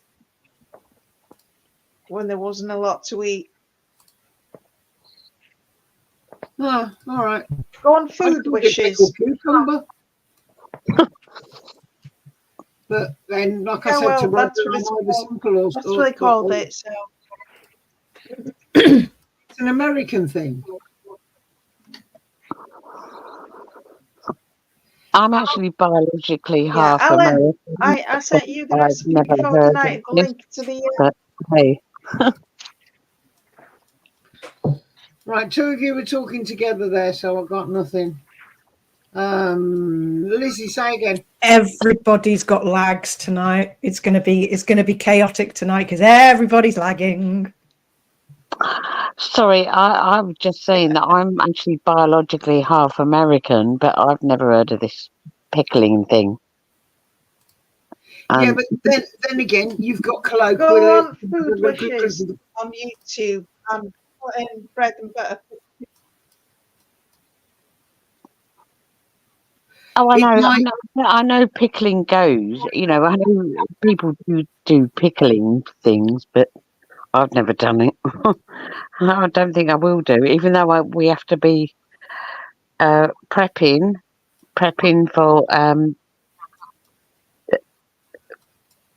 when there wasn't a lot to eat. Oh, all right. Go on food wishes. Cucumber. But then, like I said to Roger, that's what they called it. So it's an American thing. I'm actually biologically half American. I sent you the recipe before tonight. The link to the. But hey. Right, two of you were talking together there, so I got nothing. Lizzie, say again. Everybody's got lags tonight. It's gonna be chaotic tonight because everybody's lagging. Sorry, I was just saying that I'm actually biologically half American, but I've never heard of this pickling thing. Yeah, but then again, you've got colloquial. Go on Food Wishes on YouTube and put in bread and butter. Oh, I know pickling goes. You know, I know people do pickling things, but I've never done it. I don't think I will do, even though we have to be prepping for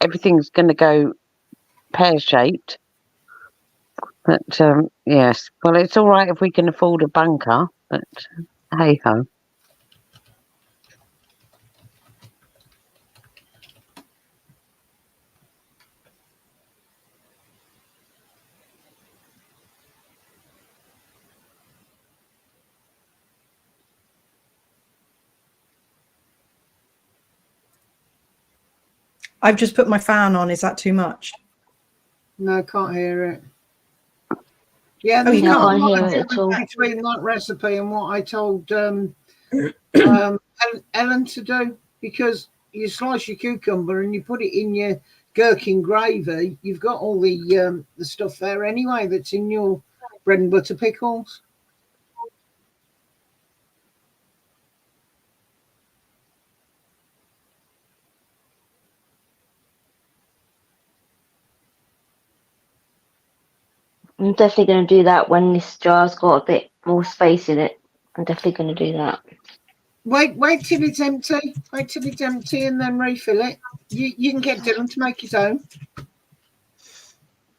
everything's going to go pear-shaped. But yes, well, it's all right if we can afford a bunker, but hey ho. I've just put my fan on. Is that too much? No, I can't hear it. Yeah, Oh, you can't hear it at all. Between that recipe and what I told Ellen to do, because you slice your cucumber and you put it in your gherkin gravy, you've got all the stuff there anyway that's in your bread and butter pickles. I'm definitely going to do that when this jar's got a bit more space in it. I'm definitely going to do that. Wait till it's empty. Wait till it's empty and then refill it. You can get Dylan to make his own.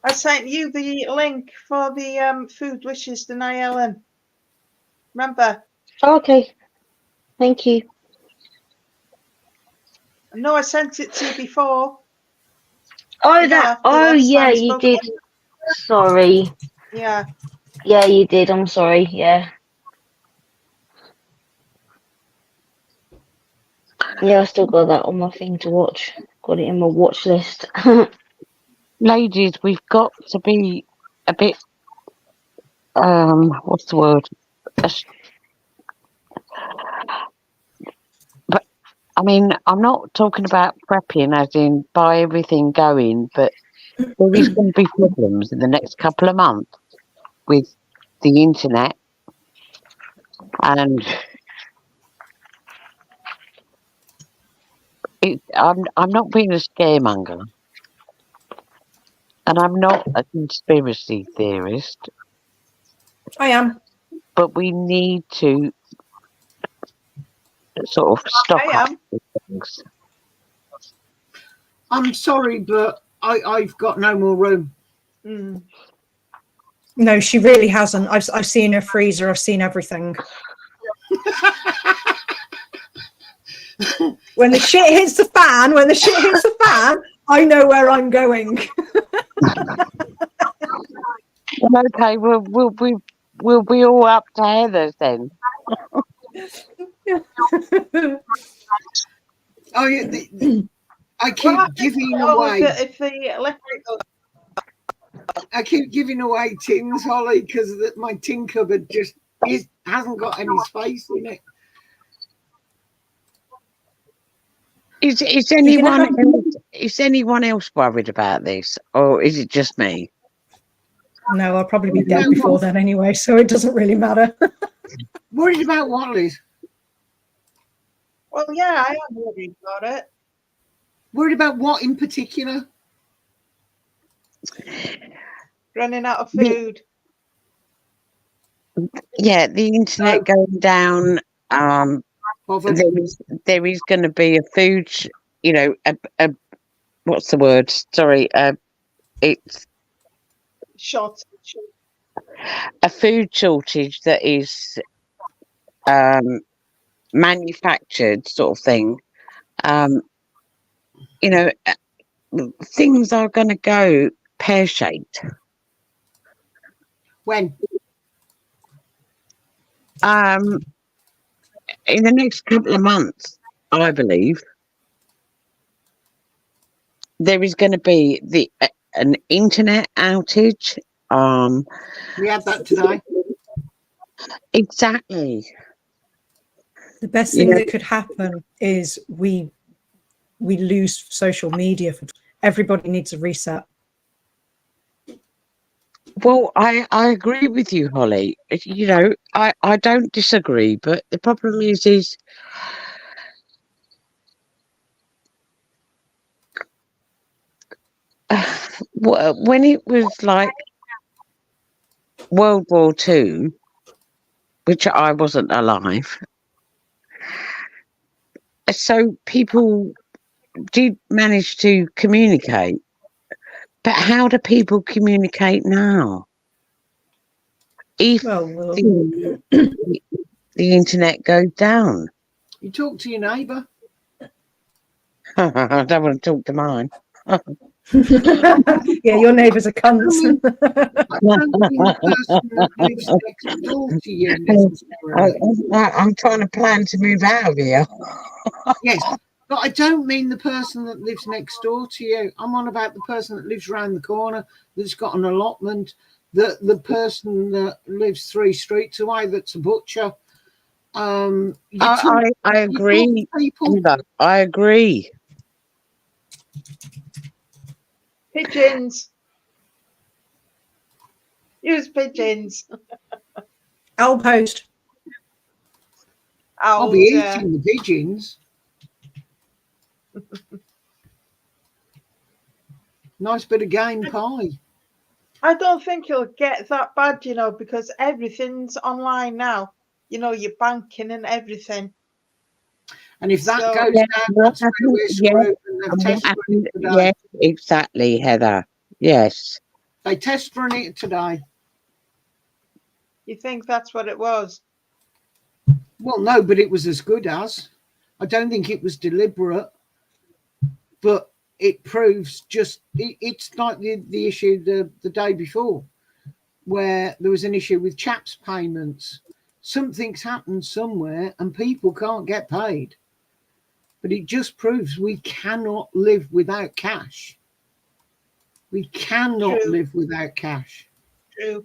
I sent you the link for the Food Wishes tonight, Ellen. Remember? Oh, okay. Thank you. No, I sent it to you before. Oh, You know, that. after the Oh, last yeah, time we you spoke. did. Sorry. Yeah. Yeah, you did. I'm sorry. Yeah. Yeah, I still got that on my thing to watch. Got it in my watch list. Ladies, we've got to be a bit what's the word? But I mean, I'm not talking about prepping as in buy everything going, but there is going to be problems in the next couple of months with the internet, and I'm not being a scaremonger, and I'm not a conspiracy theorist. I am. But we need to sort of stock up with things. I'm sorry, but I've got no more room. Mm. No, she really hasn't. I've seen her freezer. I've seen everything. When the shit hits the fan, I know where I'm going. Well, okay, we'll be all up to Heather's then. Oh, yeah, I keep giving away. If the electric goes, I keep giving away tins, Holly, because my tin cupboard just hasn't got any space in it. Is anyone else worried about this, or is it just me? No, I'll probably be dead before then anyway, so it doesn't really matter. Worried about what, Liz? Well, yeah, I am worried about it. Worried about what in particular? Running out of food. Yeah, the internet going down. There is going to be a food, a what's the word? Sorry, it's shortage. A food shortage that is manufactured, sort of thing. Things are going to go pear-shaped. When? In the next couple of months, I believe. There is going to be an internet outage We had that today. Exactly. The best thing that could happen is we lose social media. Everybody needs a reset. Well, I agree with you, Holly. You know, I don't disagree, but the problem is when it was like World War II, which I wasn't alive, so people did manage to communicate. But how do people communicate now? If the internet goes down. You talk to your neighbour. I don't want to talk to mine. Yeah, your neighbours are cunts. I don't mean the person that lives next door to you necessarily. I'm trying to plan to move out of here. Yes, but I don't mean the person that lives next door to you. I'm on about the person that lives round the corner, that's got an allotment, the person that lives 3 streets away, that's a butcher. I agree. I agree. Pigeons. Use pigeons. Owl post. I'll be eating the pigeons. Nice bit of game pie. I don't think it'll get that bad, you know, because everything's online now. You know, your banking and everything. And if that goes down, that's where we're screwed. And they've test run it today. Yes, exactly, Heather. Yes. They test run it today. You think that's what it was? Well, no, but it was as good as. I don't think it was deliberate, but it proves just it's like the issue the day before, where there was an issue with chaps payments. Something's happened somewhere and people can't get paid. But it just proves we cannot live without cash. We cannot live without cash. True.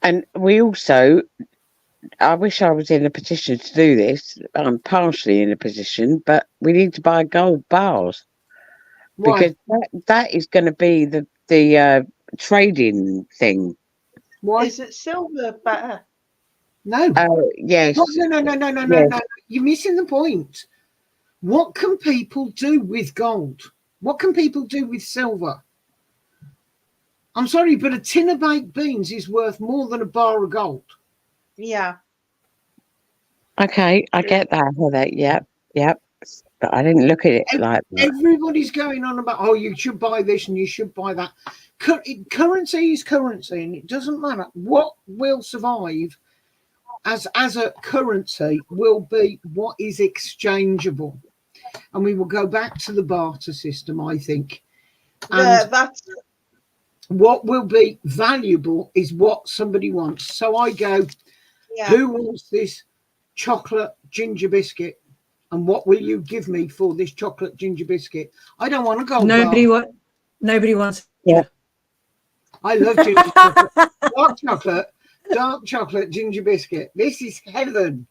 And we also, I wish I was in a position to do this. I'm partially in a position, but we need to buy gold bars. Why? Because that is going to be the trading thing. Why? Is it silver better? No. Yes. No. You're missing the point. What can people do with gold? What can people do with silver? I'm sorry, but a tin of baked beans is worth more than a bar of gold. Yeah. Okay, I get that, Heather. Yep. But I didn't look at it like that. Everybody's going on about, oh, you should buy this and you should buy that. Currency is currency, and it doesn't matter. What will survive as a currency will be what is exchangeable. And we will go back to the barter system, I think. And that's what will be valuable is what somebody wants. So I go, who wants this chocolate ginger biscuit? And what will you give me for this chocolate ginger biscuit? I don't want to go. Nobody wants. Yeah. I love ginger chocolate. Dark chocolate ginger biscuit. This is heaven.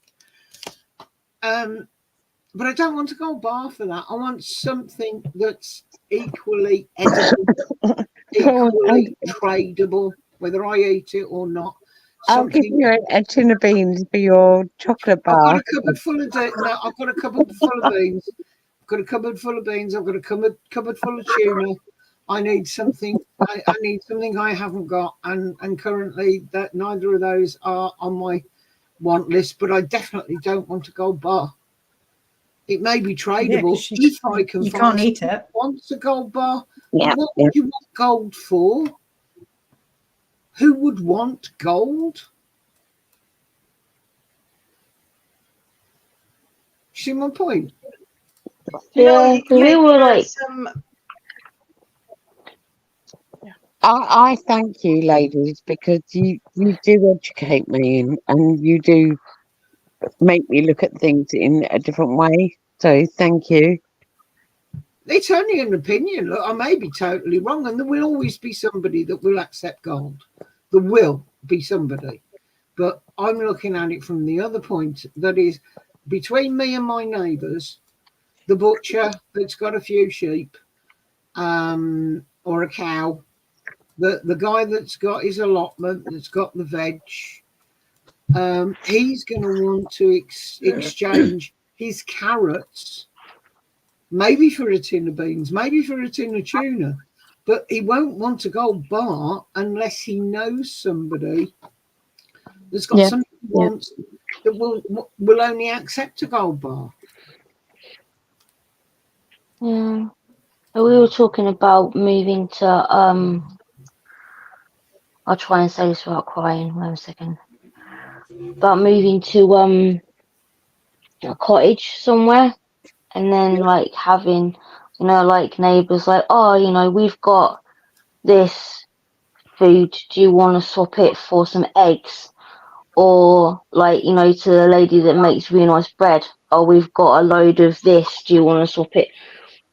But I don't want a gold bar for that. I want something that's equally edible, equally tradable, whether I eat it or not. I'll give you a tin of beans for your chocolate bar. I've got a cupboard full of I've got a cupboard full of beans. I've got a cupboard full of beans. I've got a cupboard full of tuna. I need something. I need something I haven't got, and currently that neither of those are on my want list. But I definitely don't want a gold bar. It may be tradable if I can. You can't eat it. Wants a gold bar? Yeah. What would you want gold for? Who would want gold? See my point? Yeah, we were like. I thank you, ladies, because you do educate me and you do make me look at things in a different way. So thank you. it's only an opinion. Look, I may be totally wrong, and there will always be somebody that will accept gold. There will be somebody. But I'm looking at it from the other point, that is between me and my neighbours, the butcher that's got a few sheep or a cow, the guy that's got his allotment, that's got the veg, he's going to want to exchange his carrots, maybe for a tin of beans, maybe for a tin of tuna, but he won't want a gold bar unless he knows somebody that's got something he wants that will only accept a gold bar. Yeah. We were talking about moving to I'll try and say this without crying. Wait a second. About moving to a cottage somewhere, and then like having, you know, like neighbours like, oh, you know, we've got this food. Do you want to swap it for some eggs? Or like, you know, to the lady that makes really nice bread. Oh, we've got a load of this. Do you want to swap it?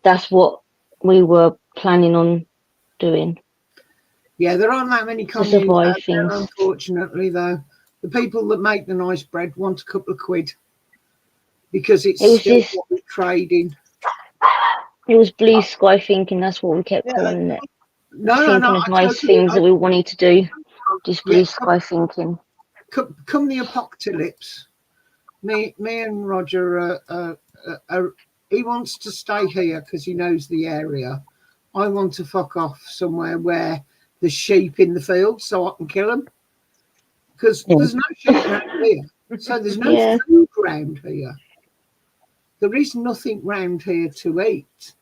That's what we were planning on doing. Yeah, there aren't that many communes out there, unfortunately, though. The people that make the nice bread want a couple of quid because it's still what we're trading. It was blue sky thinking, that's what we kept calling it. No, of nice things that we wanted to do. Just blue sky thinking. Come the apocalypse, me and Roger, he wants to stay here because he knows the area. I want to fuck off somewhere where there's sheep in the field so I can kill them, because there's no sheep around here, so there's no food around here. There is nothing round here to eat.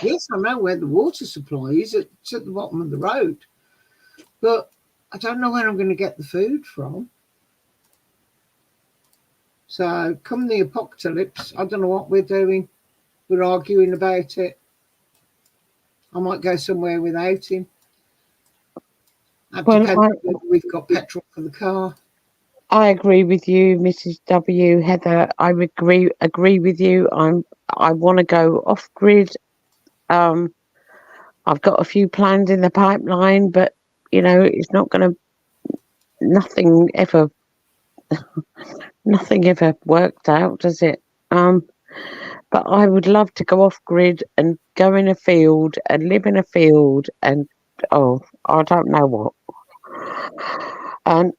Yes, I know where the water supply is. It's at the bottom of the road, but I don't know where I'm going to get the food from. So come the apocalypse, I don't know what we're doing. We're arguing about it. I might go somewhere without him. That depends whether we've got petrol for the car. I agree with you, Mrs. W. Heather. I agree with you. I want to go off grid. I've got a few plans in the pipeline, but you know, it's not going to. Nothing ever worked out, does it? But I would love to go off grid and go in a field and live in a field and I don't know what. And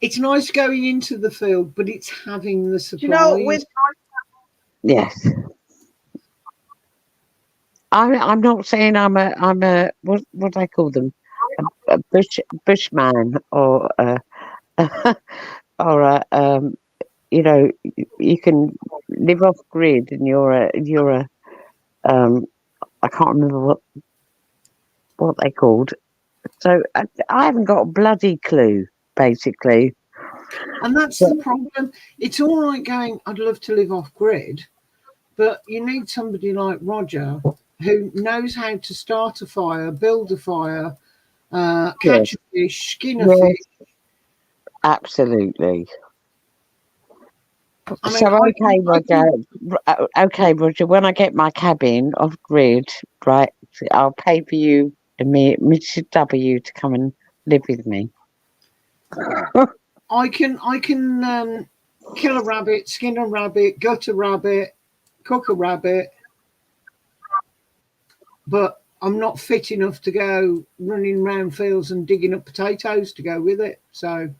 it's nice going into the field, but it's having the supplies. You know, yes. I'm not saying I'm a what do I call them, a bushman or or a you know, you can live off grid and you're a I can't remember what they called. So I haven't got a bloody clue, basically. And that's the problem. It's all right going, I'd love to live off grid, but you need somebody like Roger who knows how to start a fire, build a fire, catch a fish, skin a fish. Absolutely. I mean, okay, Roger, when I get my cabin off grid, right, I'll pay for you and me, Mr. W, to come and live with me. I can kill a rabbit, skin a rabbit, gut a rabbit, cook a rabbit, but I'm not fit enough to go running around fields and digging up potatoes to go with it. So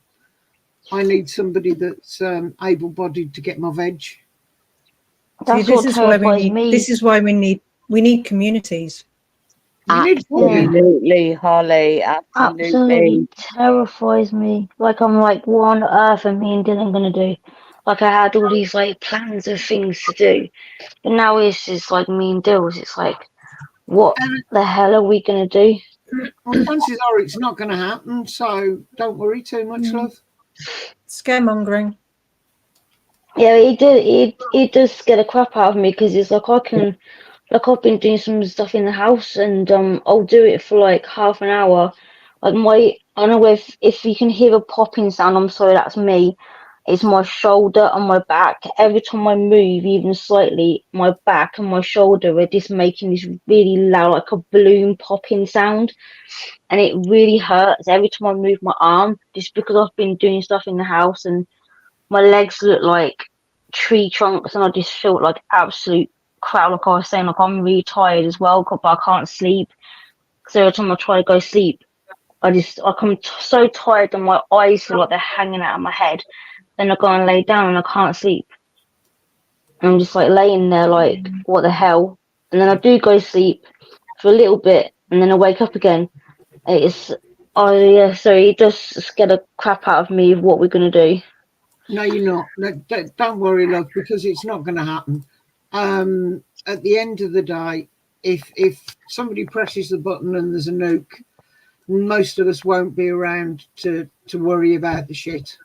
I need somebody that's able-bodied to get my veg. See, this is why we need communities. Absolutely, Holly. Absolutely terrifies me. Like I'm like, what on earth are me and Dylan gonna do? Like I had all these like plans of things to do, but now it's just like me and Dills. It's like, what the hell are we gonna do? Well, chances are it's not going to happen, so don't worry too much, love. Scaremongering. Yeah, it does scare the crap out of me because it's like I've been doing some stuff in the house and I'll do it for like half an hour. Like I don't know if you can hear a popping sound. I'm sorry, that's me. It's my shoulder and my back. Every time I move, even slightly, my back and my shoulder are just making this really loud, like a balloon popping sound. And it really hurts every time I move my arm, just because I've been doing stuff in the house and my legs look like tree trunks, and I just feel like absolute crap. Like I was saying, like I'm really tired as well, but I can't sleep. So every time I try to go sleep, I'm so tired and my eyes feel like they're hanging out of my head. Then I go and lay down and I can't sleep. And I'm just like laying there like, what the hell? And then I do go sleep for a little bit and then I wake up again. Oh yeah, so it does scare the crap out of me of what we're going to do. No, you're not. Don't worry, love, because it's not going to happen. At the end of the day, if somebody presses the button and there's a nuke, most of us won't be around to worry about the shit.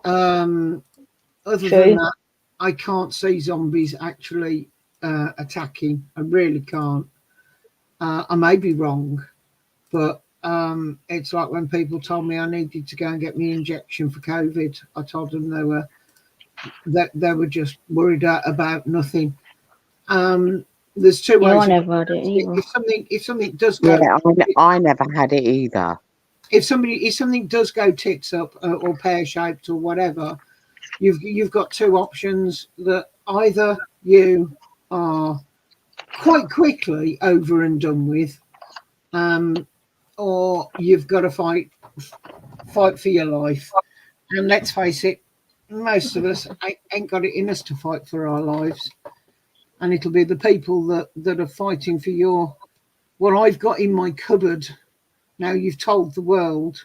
Other than that, I can't see zombies actually attacking. I really can't. I may be wrong, but it's like when people told me I needed to go and get my injection for COVID. I told them they were just worried about nothing. There's two ways. I never had it either. If something does go, I never had it either. If something does go tits up or pear shaped or whatever, you've got two options: that either you are quite quickly over and done with, or you've got to fight for your life. And let's face it, most of us ain't got it in us to fight for our lives. And it'll be the people that are fighting for what I've got in my cupboard. Now you've told the world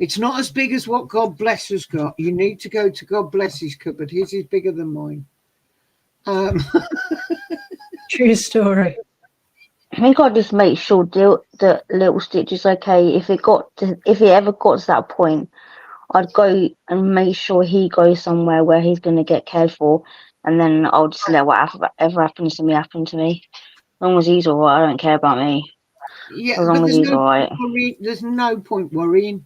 it's not as big as what God Bless has got. You need to go to God Bless's cupboard. His is bigger than mine. True story. I think I just make sure the little Stitch is okay. If it ever got to that point, I'd go and make sure he goes somewhere where he's going to get cared for, and then I'll just let whatever happens to me happen to me. As long as he's all right, I don't care about me. Yeah, as long as he's all right. There's no point worrying,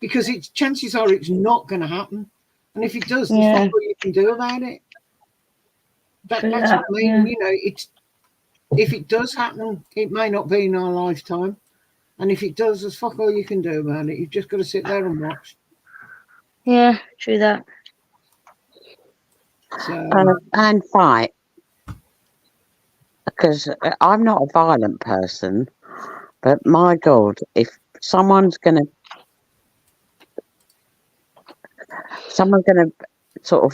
because chances are it's not going to happen, and if it does, there's nothing you can do about it. That's what I mean. You know, if it does happen, it may not be in our lifetime, and if it does, there's fuck all you can do about it. You've just got to sit there and watch. Yeah, true that. So, and fight, because I'm not a violent person, but my God, if someone's gonna sort of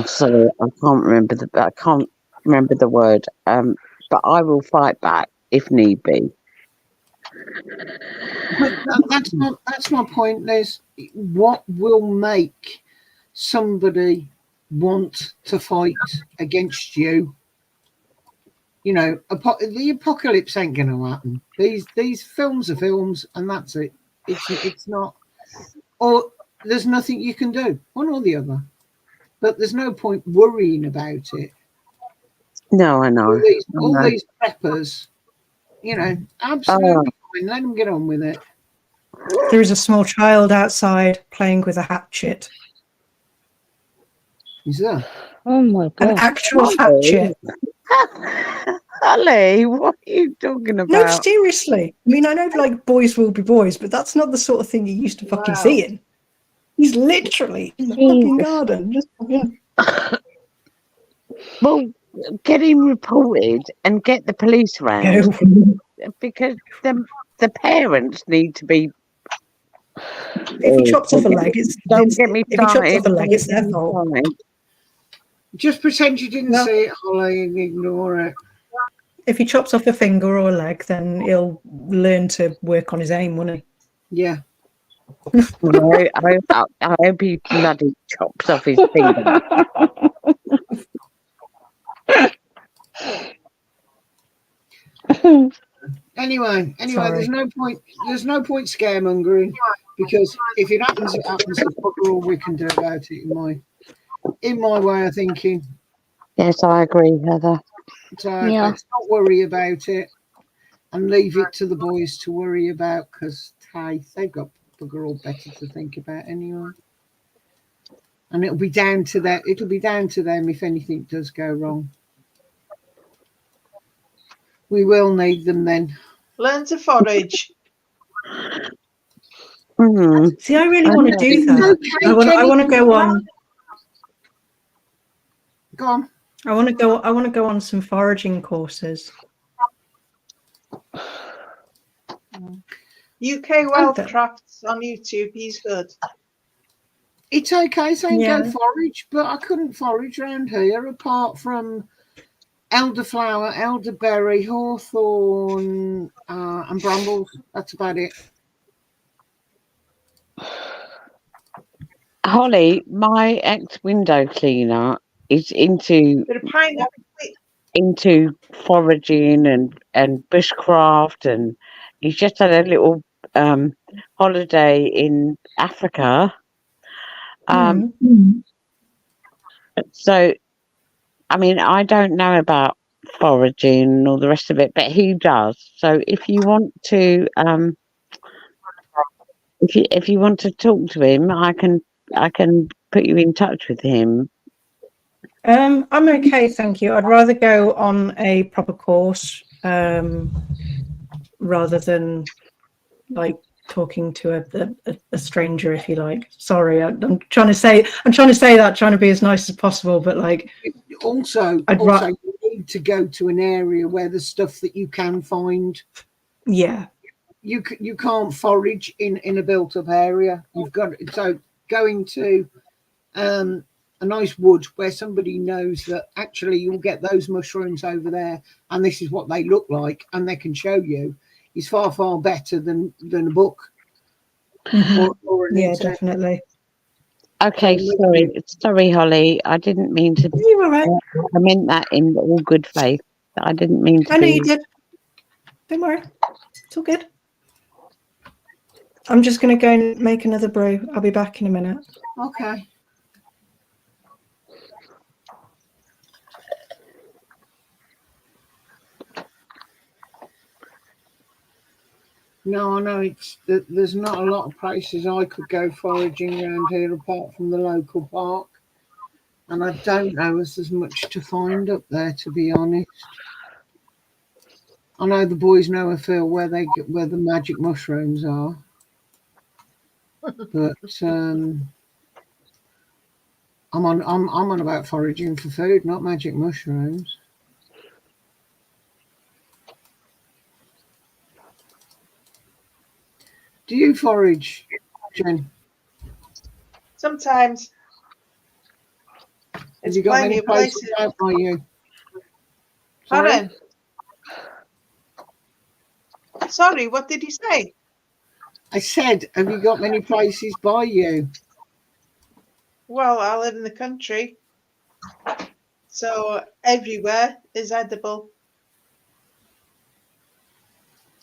sorry, I can't remember the word, but I will fight back if need be. But that's my point, Liz. What will make somebody want to fight against you? You know, the apocalypse ain't going to happen. These films are films, and that's it. It's not, or there's nothing you can do, one or the other. But there's no point worrying about it. No, I know. All these preppers, you know, absolutely fine. Let them get on with it. There is a small child outside playing with a hatchet. Is there? Oh my God. An actual hatchet. Ali, what are you talking about? No, seriously. I mean, I know like boys will be boys, but that's not the sort of thing you used to fucking see in. He's literally in the fucking garden. Just fucking... Well, get him reported and get the police round, because the parents need to be. If he chops off a leg, it's their fault. Just pretend you didn't see it, Holly, and ignore it. If he chops off a finger or a leg, then he'll learn to work on his aim, won't he? Yeah. I hope he bloody chops off his finger. Anyway, there's no point scaremongering, because if it happens, it happens. There's all we can do about it in my way of thinking. Yes, I agree, Heather. So let's not worry about it and leave it to the boys to worry about, because okay. They've got bugger all better to think about anyway. And it'll be down to them. It'll be down to them if anything does go wrong. We will need them then. Learn to forage. See, I really want to do It's that. okay, I want to go on. Go on. I want to go on some foraging courses. UK Wildcrafts on YouTube. He's good. It's okay saying Yeah. go forage, but I couldn't forage around here apart from elderflower, elderberry, hawthorn, and brambles. That's about it. Holly, my ex-window cleaner is into Bit of pineapple. foraging and bushcraft, and he's just had a little holiday in Africa. So, I mean, I don't know about foraging and all the rest of it, but he does. So, if you want to, if you want to talk to him, I can put you in touch with him. I'm okay, thank you. I'd rather go on a proper course rather than like talking to a stranger, if you like. Sorry, I'm trying to say that, trying to be as nice as possible, but like also you need to go to an area where there's stuff that you can find. Yeah. You can't forage in a built up area. You've got so going to a nice wood where somebody knows that actually you'll get those mushrooms over there and this is what they look like and they can show you is far better than a book. Or an internet. Definitely. Okay, sorry, Holly. I didn't mean to. You were right. I meant that in all good faith. I didn't mean to. I know you did. Don't worry. It's all good. I'm just going to go and make another brew. I'll be back in a minute. Okay. No, I know there's not a lot of places I could go foraging around here apart from the local park. And I don't know if there's much to find up there, to be honest. I know the boys know a feel where the magic mushrooms are. But I'm on about foraging for food, not magic mushrooms. Do you forage, Jen? Sometimes. Have you got any places out by you? Pardon? Sorry, what did you say? I said, have you got many places by you? Well, I live in the country, so everywhere is edible.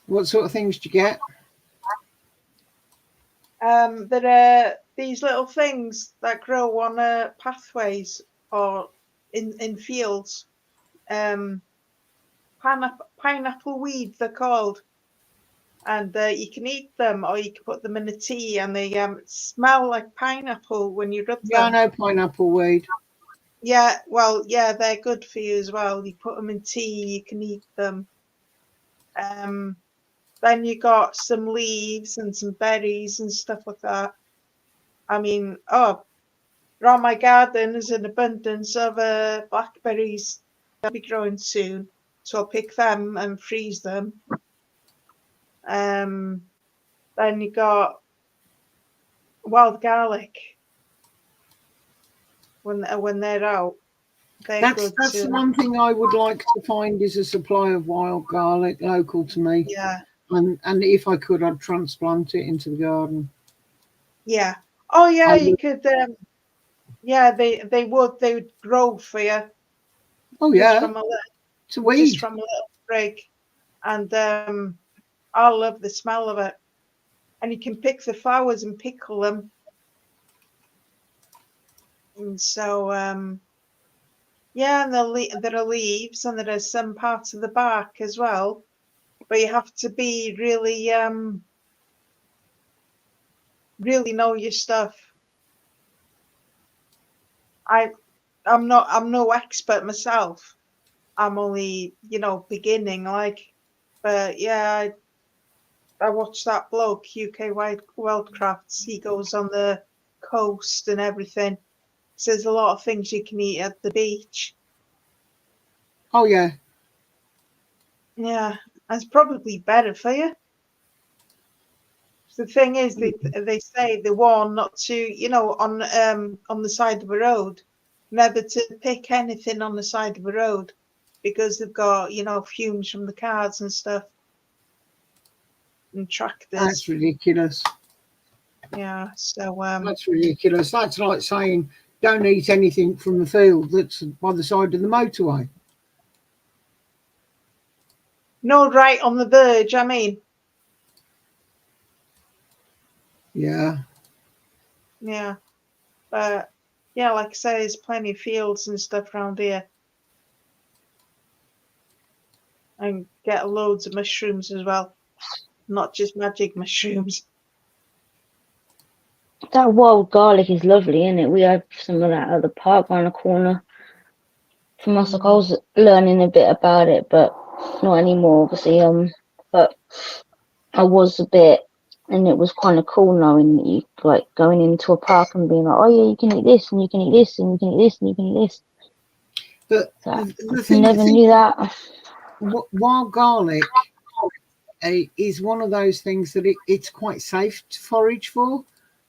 What sort of things do you get? There are these little things that grow on pathways or in fields. Pineapple weed, they're called. And you can eat them or you can put them in a tea and they smell like pineapple when you rub them. Yeah, I know pineapple weed. Yeah, well, yeah, they're good for you as well. You put them in tea, you can eat them. Then you got some leaves and some berries and stuff like that. I mean, around my garden is an abundance of blackberries. They'll be growing soon, so I'll pick them and freeze them. Then you got wild garlic when they're out. That's the one thing I would like to find is a supply of wild garlic local to me. Yeah. And if I could, I'd transplant it into the garden. Yeah. Oh yeah, you could. Yeah, they would grow for you. Oh yeah. Just from a little sprig, and I love the smell of it. And you can pick the flowers and pickle them. And so, yeah, and there are leaves and there are some parts of the bark as well. But you have to be really really know your stuff. I'm no expert myself. I'm only, beginning, like, but yeah, I watched that bloke, UK Wildcrafts. He goes on the coast and everything. So there's a lot of things you can eat at the beach. Oh yeah. Yeah, and it's probably better for you. The thing is, they say they warn not to, on the side of a road, never to pick anything on the side of a road, because they've got, fumes from the cars and stuff, and tractors. That's ridiculous. Yeah, so that's ridiculous. That's like saying don't eat anything from the field that's by the side of the motorway. No, right on the verge, I mean. Yeah. Yeah. But yeah, like I say, there's plenty of fields and stuff around here. And get loads of mushrooms as well. Not just magic mushrooms. That wild garlic is lovely, isn't it? We had some of that at the park around the corner from us. Like I was learning a bit about it, but not anymore, obviously. But I was a bit, and it was kind of cool knowing that you like going into a park and being like, oh yeah, you can eat this, and you can eat this, and you can eat this, and you can eat this. But So the thing, never knew that. Wild garlic is one of those things that it's quite safe to forage for,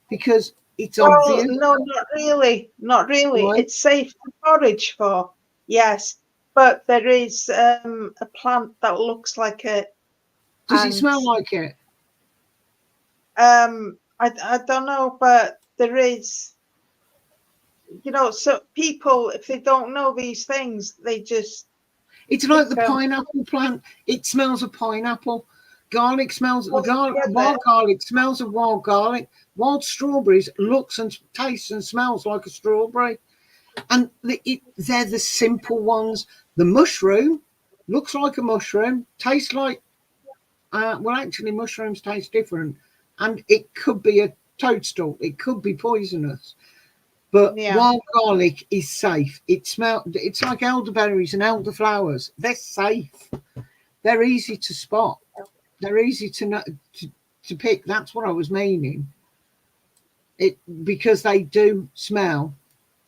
because it's obvious. No, not really. Not really. Why? It's safe to forage for, yes. But there is a plant that looks like it. Does it smell like it? I don't know, but there is, so people, if they don't know these things, they just... It's like the pineapple plant. It smells of pineapple. Garlic smells of wild garlic smells of wild garlic. Wild strawberries looks and tastes and smells like a strawberry. And they're the simple ones. The mushroom looks like a mushroom, tastes like, well, actually, mushrooms taste different. And it could be a toadstool. It could be poisonous. But wild garlic is safe. It's like elderberries and elderflowers. They're safe. They're easy to spot. They're easy to pick. That's what I was meaning. Because they do smell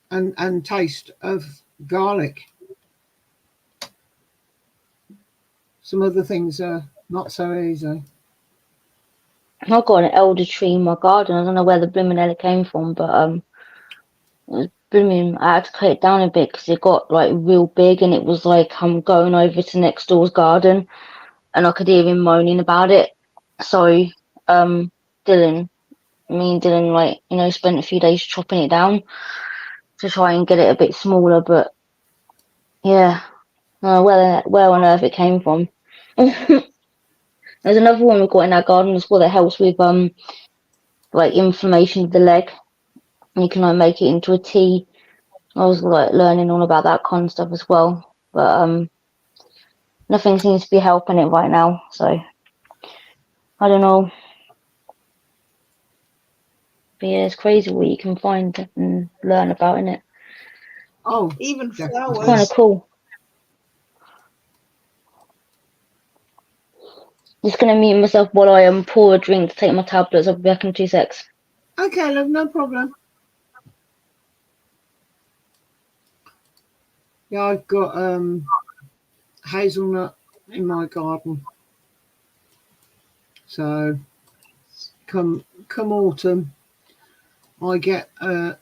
and taste of garlic. Some other things are not so easy. I've got an elder tree in my garden. I don't know where the blooming hell it came from, but it was blooming. I had to cut it down a bit because it got like real big, and it was like I'm going over to next door's garden, and I could hear him moaning about it. So me and Dylan, like, spent a few days chopping it down to try and get it a bit smaller. But yeah, where on earth it came from. There's another one we've got in our garden as well that helps with like inflammation of the leg. You can like make it into a tea. I was like learning all about that kind of stuff as well, but nothing seems to be helping it right now. So I don't know. But yeah, it's crazy what you can find and learn about in it. Oh, even flowers. It's kind of cool. Just gonna mute myself while I pour a drink to take my tablets. I'll be back in 2 secs. Okay, love, no problem. Yeah, I've got hazelnut in my garden. So come autumn, I get a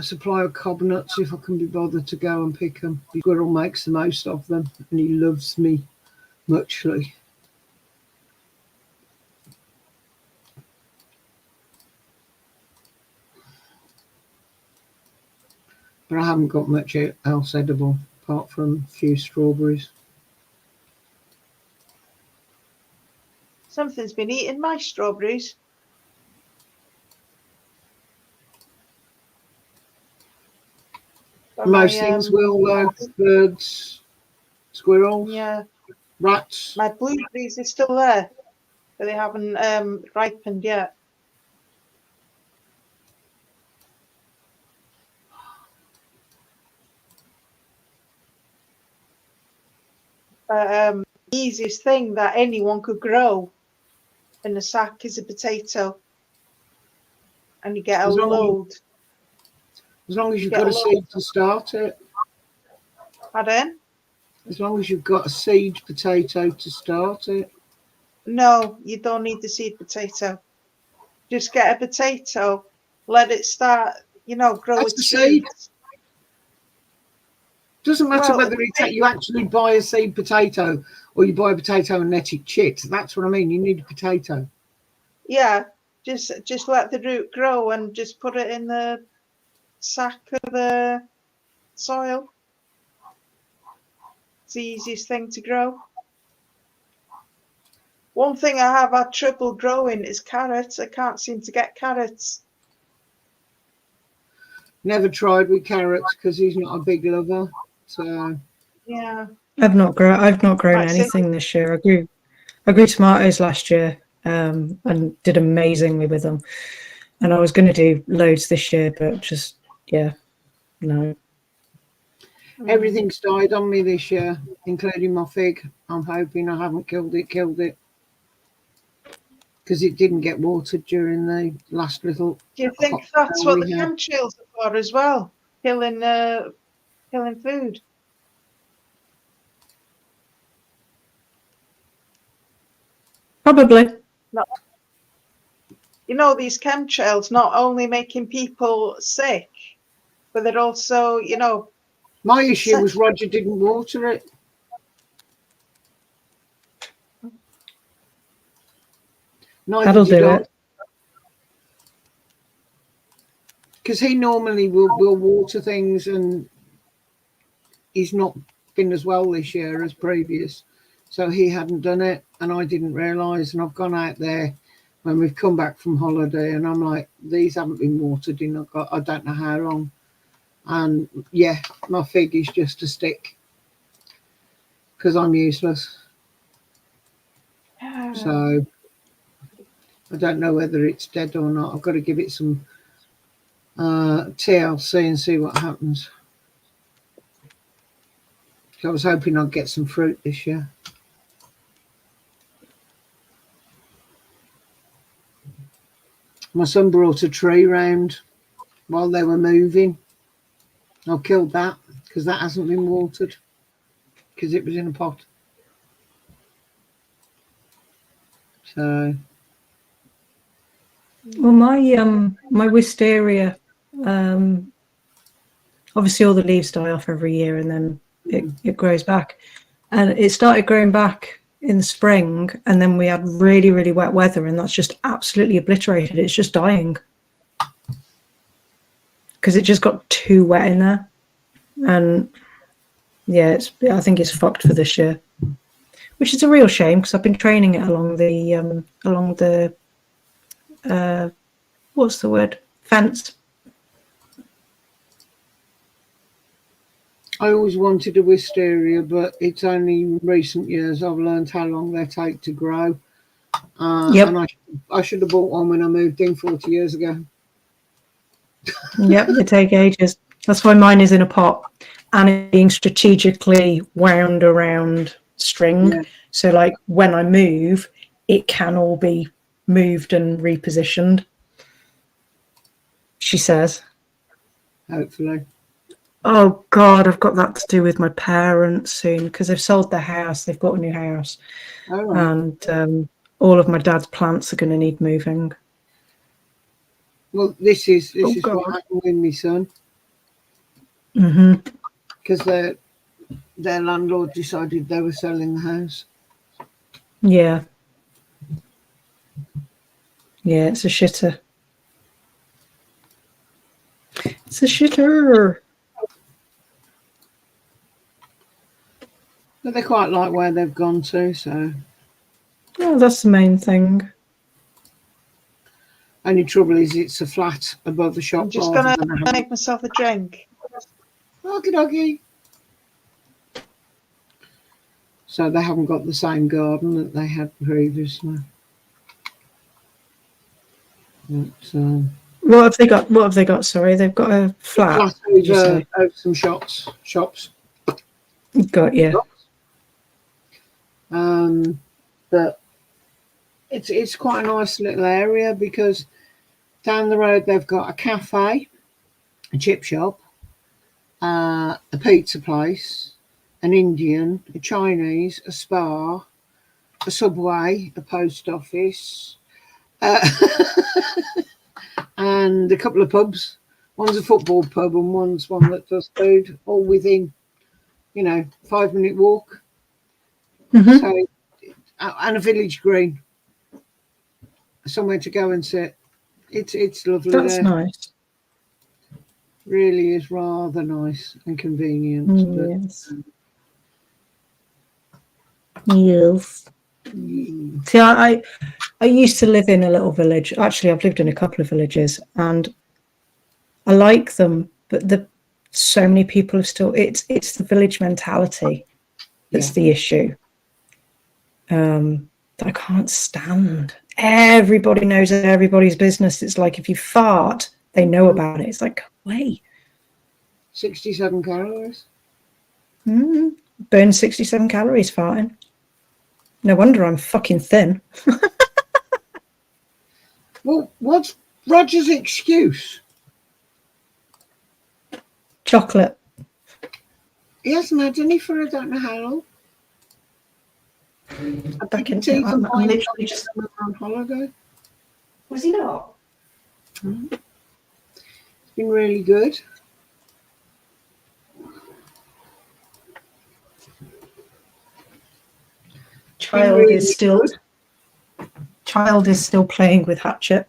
supply of cob nuts if I can be bothered to go and pick them. The squirrel makes the most of them, and he loves me muchly. But I haven't got much else edible apart from a few strawberries. Something's been eating my strawberries. But most things will, though. Birds, squirrels, rats. My blueberries are still there, but they haven't ripened yet. the easiest thing that anyone could grow in a sack is a potato, and you get a load. As long as you've got a seed to start it. Pardon? As long as you've got a seed potato to start it. No, you don't need the seed potato. Just get a potato, let it start, grow That's its the seed. shoots. Doesn't matter whether you actually buy a seed potato or you buy a potato and let it chit. That's what I mean. You need a potato. Yeah, just let the root grow and just put it in the sack of the soil. It's the easiest thing to grow. One thing I have had trouble growing is carrots. I can't seem to get carrots. Never tried with carrots because he's not a big lover. So yeah, I've not grown anything this year. I grew tomatoes last year and did amazingly with them. And I was going to do loads this year, but just no. Everything's died on me this year, including my fig. I'm hoping I haven't killed it. Because it didn't get watered during the last little. Do you think that's what the chemtrails are for as well? Killing food. Probably. No. These chemtrails not only making people sick, but they're also, My issue was Roger didn't water it. That'll do it. Because he normally will water things, and he's not been as well this year as previous. So he hadn't done it, and I didn't realise. And I've gone out there when we've come back from holiday, and I'm like, these haven't been watered in I don't know how long. And yeah, my fig is just a stick because I'm useless. So I don't know whether it's dead or not. I've got to give it some TLC and see what happens. I was hoping I'd get some fruit this year. My son brought a tree round while they were moving. I killed that because that hasn't been watered because it was in a pot. So, well, my wisteria, obviously all the leaves die off every year and then it grows back, and it started growing back in the spring, and then we had really, really wet weather, and that's just absolutely obliterated. It's just dying because it just got too wet in there, and yeah, I think it's fucked for this year, which is a real shame because I've been training it along the what's the word, fence. I always wanted a wisteria, but it's only in recent years I've learned how long they take to grow. And I should have bought one when I moved in 40 years ago. Yep, they take ages. That's why mine is in a pot and it's being strategically wound around string. Yeah. So like when I move, it can all be moved and repositioned, she says. Hopefully. Oh God, I've got that to do with my parents soon because they've sold their house. They've got a new house. Oh, right. And all of my dad's plants are going to need moving. Well, this is what happened with my son. Mm-hmm. Because their landlord decided they were selling the house. Yeah. Yeah, it's a shitter. It's a shitter. But they quite like where they've gone to, so. Oh, that's the main thing. Only trouble is it's a flat above the shop. I'm just going to make myself a drink. Okie dokie. So they haven't got the same garden that they had previously. But, what have they got? What have they got? Sorry, they've got a flat. Over some shops. Got you. But it's quite a nice little area because down the road they've got a cafe, a chip shop, a pizza place, an Indian, a Chinese, a spa, a Subway, a post office, and a couple of pubs. One's a football pub and one's one that does food, all within, 5-minute walk. Mm-hmm. So, and a village green, somewhere to go and sit. It's lovely. That's there. nice. Really is rather nice and convenient. Yes. Yes. See, I used to live in a little village. Actually, I've lived in a couple of villages, and I like them, but so many people are still. It's the village mentality that's the issue. That I can't stand. Everybody knows everybody's business. It's like if you fart, they know about it. It's like, go away. 67 calories. Burn 67 calories farting. No wonder I'm fucking thin. Well, what's Roger's excuse? Chocolate. He hasn't had any for I don't know how long. Back in, I'm literally just on holiday. Was he not? It's been really good. Child is still playing with Hatchet.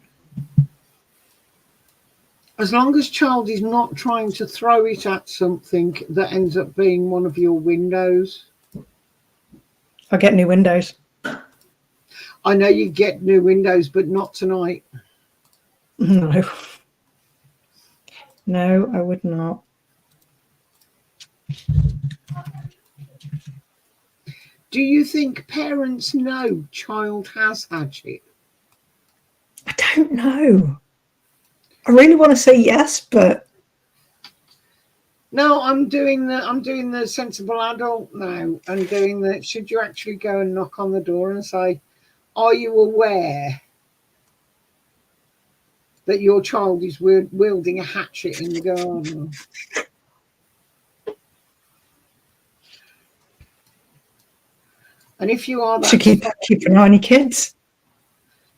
As long as child is not trying to throw it at something that ends up being one of your windows. I'll get new windows. I know you get new windows, but not tonight. No. No, I would not. Do you think parents know child has Hatchet? I don't know. I really want to say yes, but no, I'm doing the sensible adult now, and doing the. Should you actually go and knock on the door and say, "Are you aware that your child is wielding a hatchet in the garden?" And if you are, should keep an eye on your kids.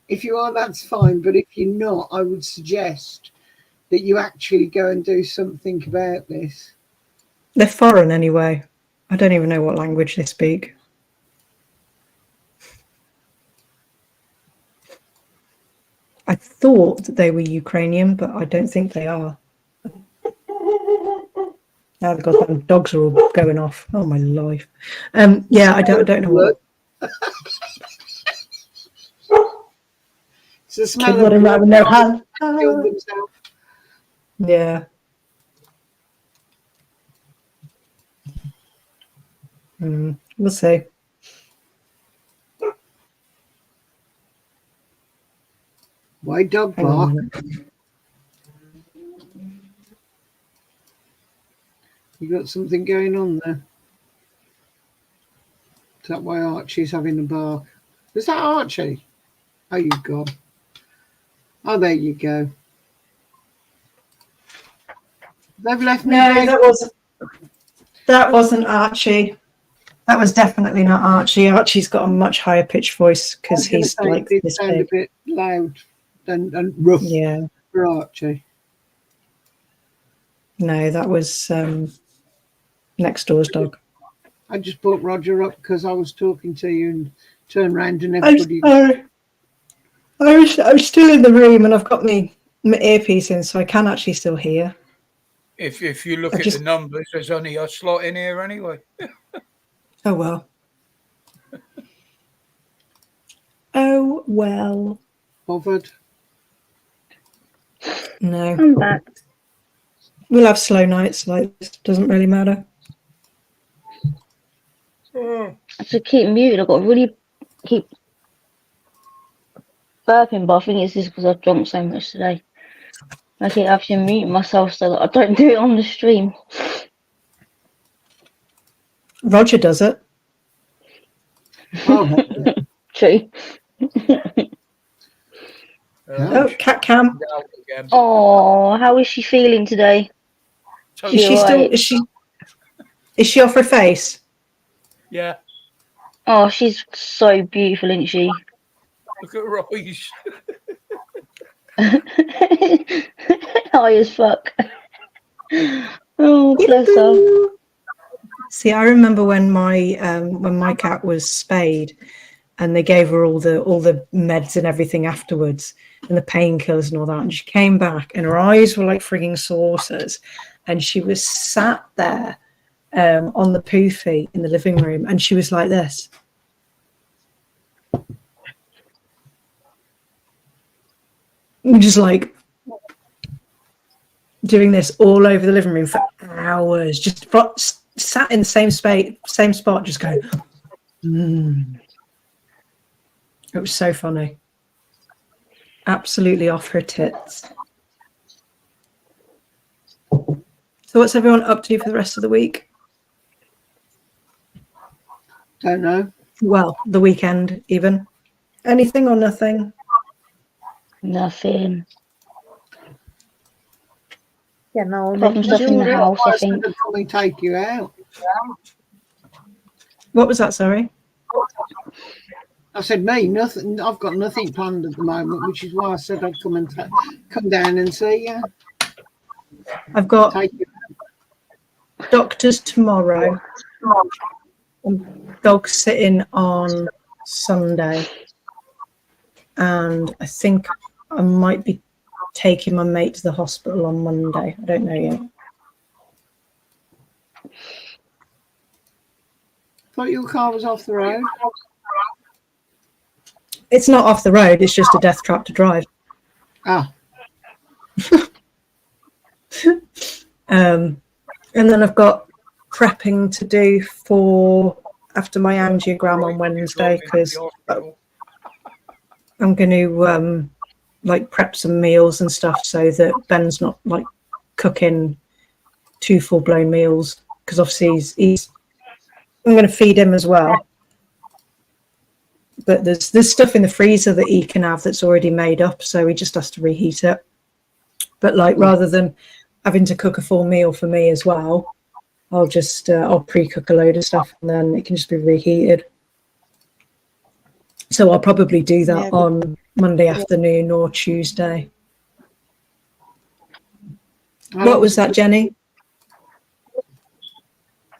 If you are, that's fine. But if you're not, I would suggest that you actually go and do something about this. They're foreign anyway. I don't even know what language they speak. I thought that they were Ukrainian, but I don't think they are. Now the goddamn dogs are all going off. Oh my life. Yeah, I don't know what. It's the smell of blood in their hand. Yeah. We'll see. Why dog bark? You got something going on there. Is that why Archie's having a bark? Is that Archie? Oh, you've gone. Oh, there you go. They've left me. No, that wasn't Archie. That was definitely not Archie. Archie's got a much higher pitched voice because he's like this sound big. A bit loud and rough. Yeah. For Archie. No, that was next door's dog. I just brought Roger up because I was talking to you and turned around and everybody. I'm sorry. I was still in the room and I've got my earpiece in, so I can actually still hear. If you look at the numbers, there's only a slot in here anyway. Oh well. Oh well. Bothered? No. I'm back. We'll have slow nights like this. Doesn't really matter. I should keep muted. I've got to really keep burping, but I think it's just because I've drunk so much today. I keep having to mute myself so that I don't do it on the stream. Roger does it. Oh, True. Oh, cat cam. Oh, how is she feeling today? Is she still? Is she off her face? Yeah. Oh, she's so beautiful, isn't she? Look at her eyes. High as fuck. Oh, bless her. See, I remember when my cat was spayed, and they gave her all the meds and everything afterwards, and the painkillers and all that. And she came back, and her eyes were like frigging saucers, and she was sat there on the poofy in the living room, and she was like this. Just like doing this all over the living room for hours, just sat in the same spot, just going. It was so funny. Absolutely off her tits. So what's everyone up to for the rest of the week? don't know. Well, the weekend even. Anything or nothing? Nothing. Yeah, no. Problem stuff in the house, I think. I'd probably take you out. What was that, sorry? I said, me, nothing. I've got nothing planned at the moment, which is why I said I'd come down and see you. I've got Take you doctors tomorrow. Dog sitting on Sunday. And I think I might be taking my mate to the hospital on Monday. I don't know yet. Thought your car was off the road. It's not off the road. It's just a death trap to drive. Ah. And then I've got prepping to do for after my angiogram on Wednesday, because I'm going to like prep some meals and stuff so that Ben's not like cooking 2 full-blown meals, because obviously he's I'm going to feed him as well. But there's stuff in the freezer that he can have that's already made up, so he just has to reheat it. But like rather than having to cook a full meal for me as well, I'll just I'll pre-cook a load of stuff and then it can just be reheated. So I'll probably do that on Monday afternoon or Tuesday. What was that, Jenny?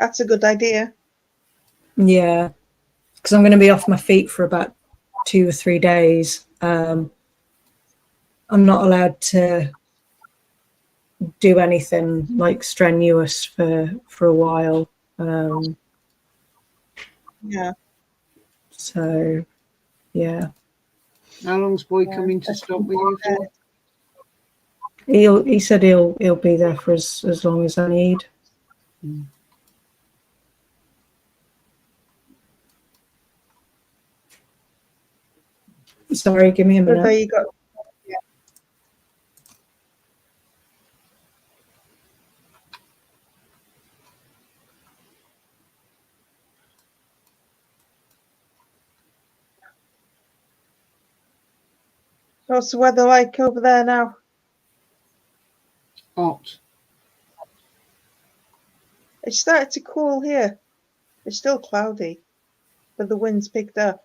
That's a good idea. Yeah, because I'm going to be off my feet for about 2 or 3 days. I'm not allowed to do anything like strenuous for a while. Yeah. So, yeah. How long's Boy coming to stop with you for? He said he'll be there for as long as I need. Sorry, give me a minute. There you go. Yeah. What's the weather like over there now? Hot. It started to cool here. It's still cloudy, but the wind's picked up.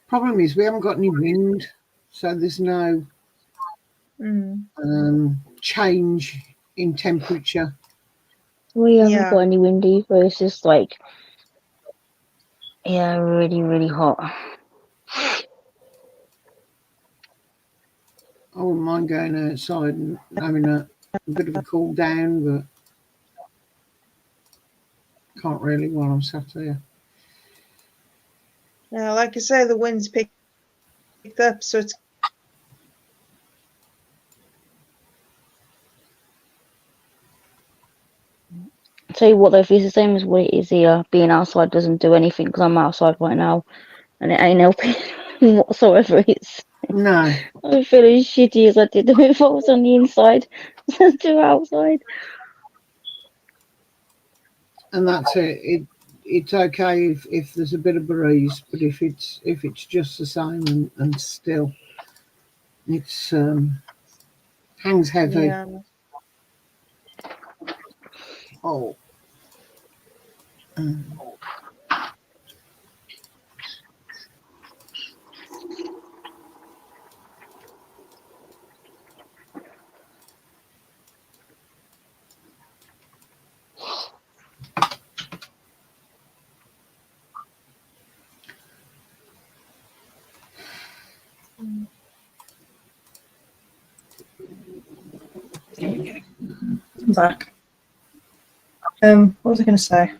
Problem is we haven't got any wind, so there's no change in temperature. We haven't got any wind either. It's just like, yeah, really, really hot. I wouldn't mind going outside and having a bit of a cool down, but can't really while I'm sat here. Yeah, like I say, the wind's picked up, so it's. Tell you what though, if it's the same as what it is here, being outside doesn't do anything because I'm outside right now and it ain't helping whatsoever. No. I'm feeling shitty as I did if I was on the inside to outside. And that's it. it's okay if there's a bit of breeze, but if it's just the same and still, it's hangs heavy. Yeah. Oh. I'm back. What was I going to say?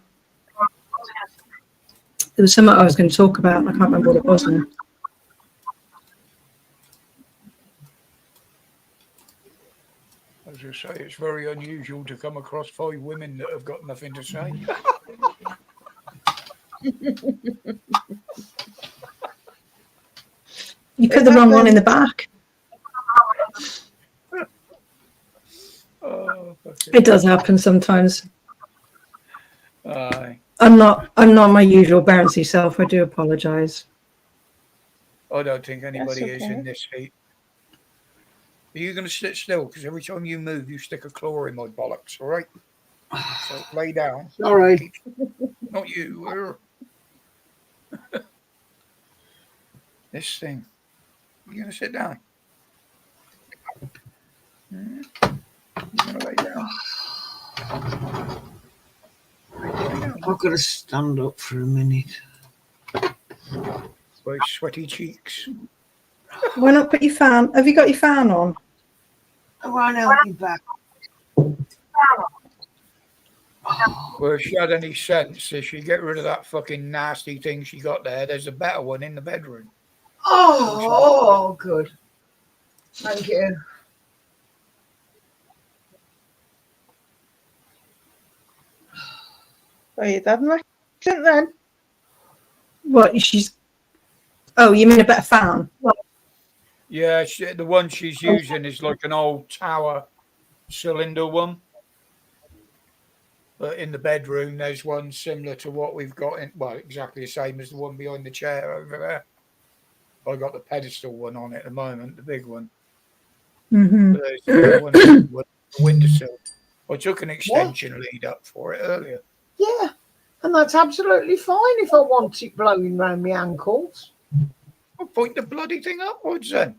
There was something I was going to talk about, and I can't remember what it was now. As I say, it's very unusual to come across 5 women that have got nothing to say. You put the wrong one in the back. Oh, it does happen sometimes. Aye. I'm not my usual bouncy self. I do apologise. I don't think anybody That's is okay. in this heat. Are you going to sit still? Because every time you move, you stick a claw in my bollocks, all right? So lay down. Sorry. Not you. This thing. You're going to sit down? You're going to lay down? I've got to stand up for a minute. Very sweaty cheeks. Why not put your fan? Have you got your fan on? I won't help you back. Well, if she had any sense, if she get rid of that fucking nasty thing she got there, there's a better one in the bedroom. Oh, good. Thank you. Oh, you'd have an accent then. What? She's. Oh, you mean a better fan? Yeah, the one she's using is like an old tower cylinder one. But in the bedroom, there's one similar to what we've got in, well, exactly the same as the one behind the chair over there. I got the pedestal one on it at the moment, the big one. Mm-hmm. But there's the one with the windowsill. I took an extension lead up for it earlier. Yeah, and that's absolutely fine if I want it blowing round my ankles. I'll point the bloody thing upwards then.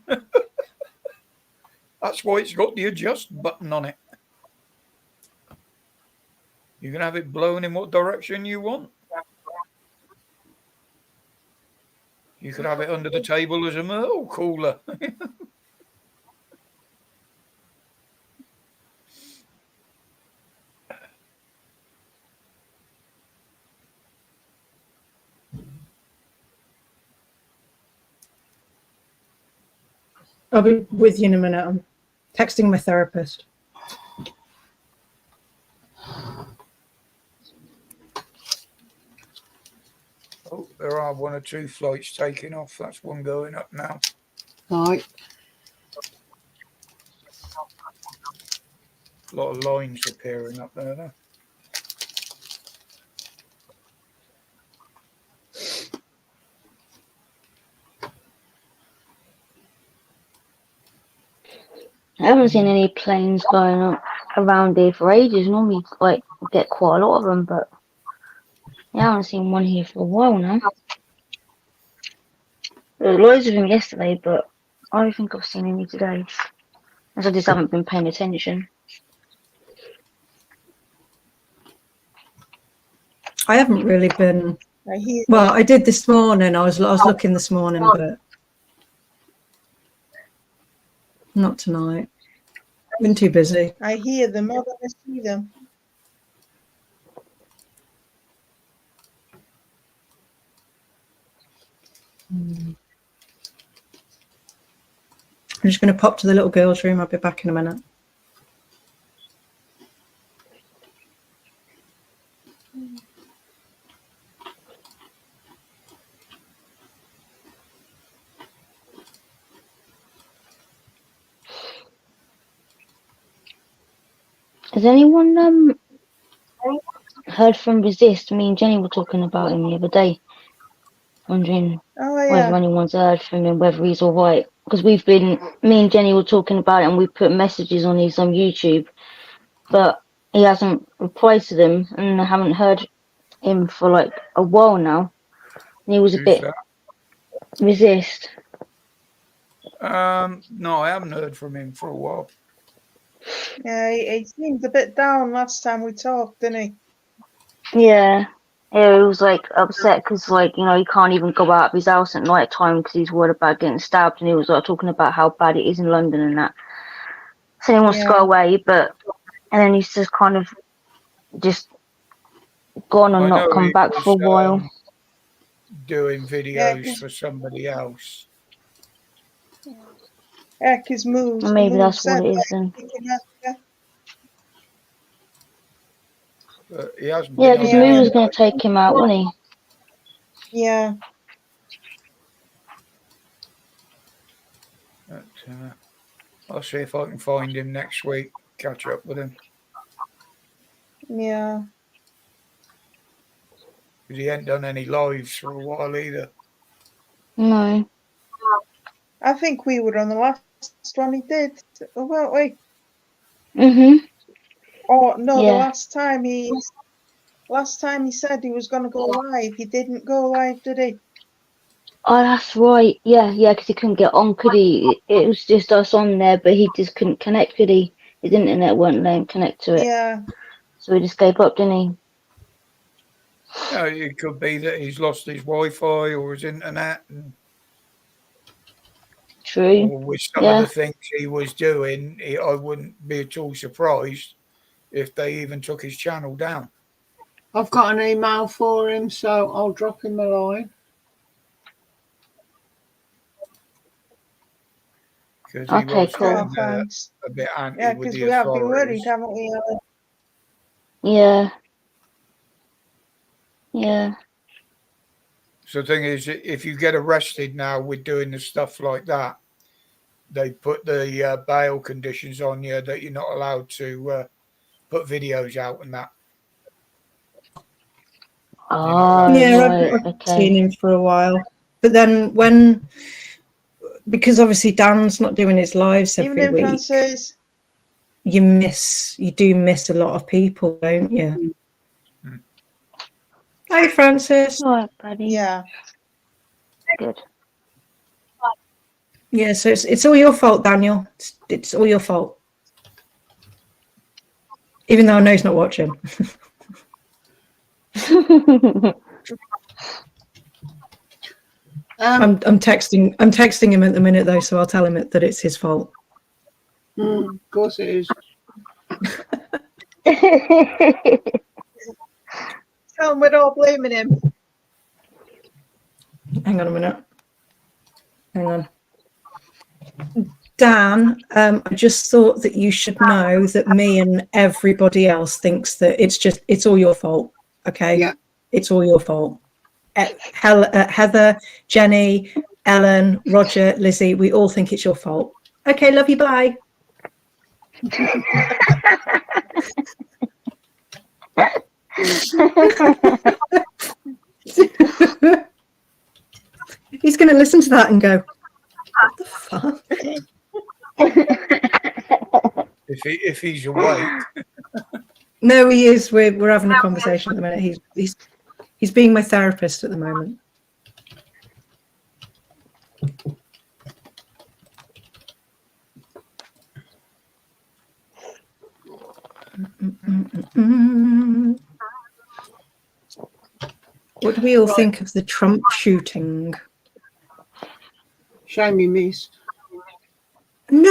That's why it's got the adjust button on it. You can have it blowing in what direction you want. You could have it under the table as a Myrtle cooler. I'll be with you in a minute. I'm texting my therapist. Oh, there are 1 or 2 flights taking off. That's one going up now. Right. A lot of lines appearing up there now. I haven't seen any planes going up around here for ages. Normally, like, get quite a lot of them, but I haven't seen one here for a while now. There were loads of them yesterday, but I don't think I've seen any today. As I just haven't been paying attention. I haven't really been. I hear. Well, I did this morning. I was looking this morning, but not tonight. Been too busy. I hear them more than I see them. I'm just going to pop to the little girl's room. I'll be back in a minute. Has anyone heard from Resist. Me and Jenny were talking about him the other day, wondering whether anyone's heard from him, whether he's all right. Because me and Jenny were talking about it, and we put messages on his YouTube, but he hasn't replied to them, and I haven't heard him for like a while now. And he was a bit Resist. No, I haven't heard from him for a while. Yeah, he seemed a bit down last time we talked, didn't he? Yeah. Yeah, he was like upset because, like, you know, he can't even go out of his house at night time because he's worried about getting stabbed, and he was like talking about how bad it is in London and that. So he wants to go away, and then he's just kind of just gone and not come back for a while. Doing videos for somebody else. Heck, his moves. Maybe that's what it is then. But he hasn't. Yeah, because Moo was going to take him out, wasn't he? Yeah. But, I'll see if I can find him next week. Catch up with him. Yeah. Because he ain't done any lives for a while either. No. I think we were on the last one he did, weren't we? Mhm. Oh no, Yeah. the last time he said he was going to go live, he didn't go live, did he? Oh, that's right. Yeah, because he couldn't get on, could he? It was just us on there, but he just couldn't connect, could he? His internet wouldn't let him connect to it. Yeah. So he just gave up, didn't he? No, it could be that he's lost his Wi-Fi or his internet. True. Or with some of the things he was doing, I wouldn't be at all surprised if they even took his channel down. I've got an email for him, so I'll drop him a line. Because he was getting a bit anti with the authorities. Yeah, because we have been worried, haven't we, Ellen? Yeah. Yeah. So the thing is, if you get arrested now with doing the stuff like that, they put the bail conditions on you that you're not allowed to put videos out and that. Oh, yeah, I've seen him for a while. But then because obviously Dan's not doing his lives every week, Francis. you do miss a lot of people, don't you? Mm. Hi, Francis. All right, buddy. Yeah. Good. Yeah, so it's all your fault, Daniel. It's all your fault. Even though I know he's not watching. I'm texting him at the minute though, so I'll tell him that it's his fault. Of course it is. Tell him we're all blaming him. Hang on a minute. Hang on. Dan, I just thought that you should know that me and everybody else thinks that it's all your fault. Okay? Yeah. It's all your fault. Heather, Jenny, Ellen, Roger, Lizzie, we all think it's your fault. Okay, love you, bye. He's going to listen to that and go, what the fuck? If he's awake. No, he is. We're having a conversation at the minute. He's being my therapist at the moment. What do we all think of the Trump shooting? Shame you missed. No,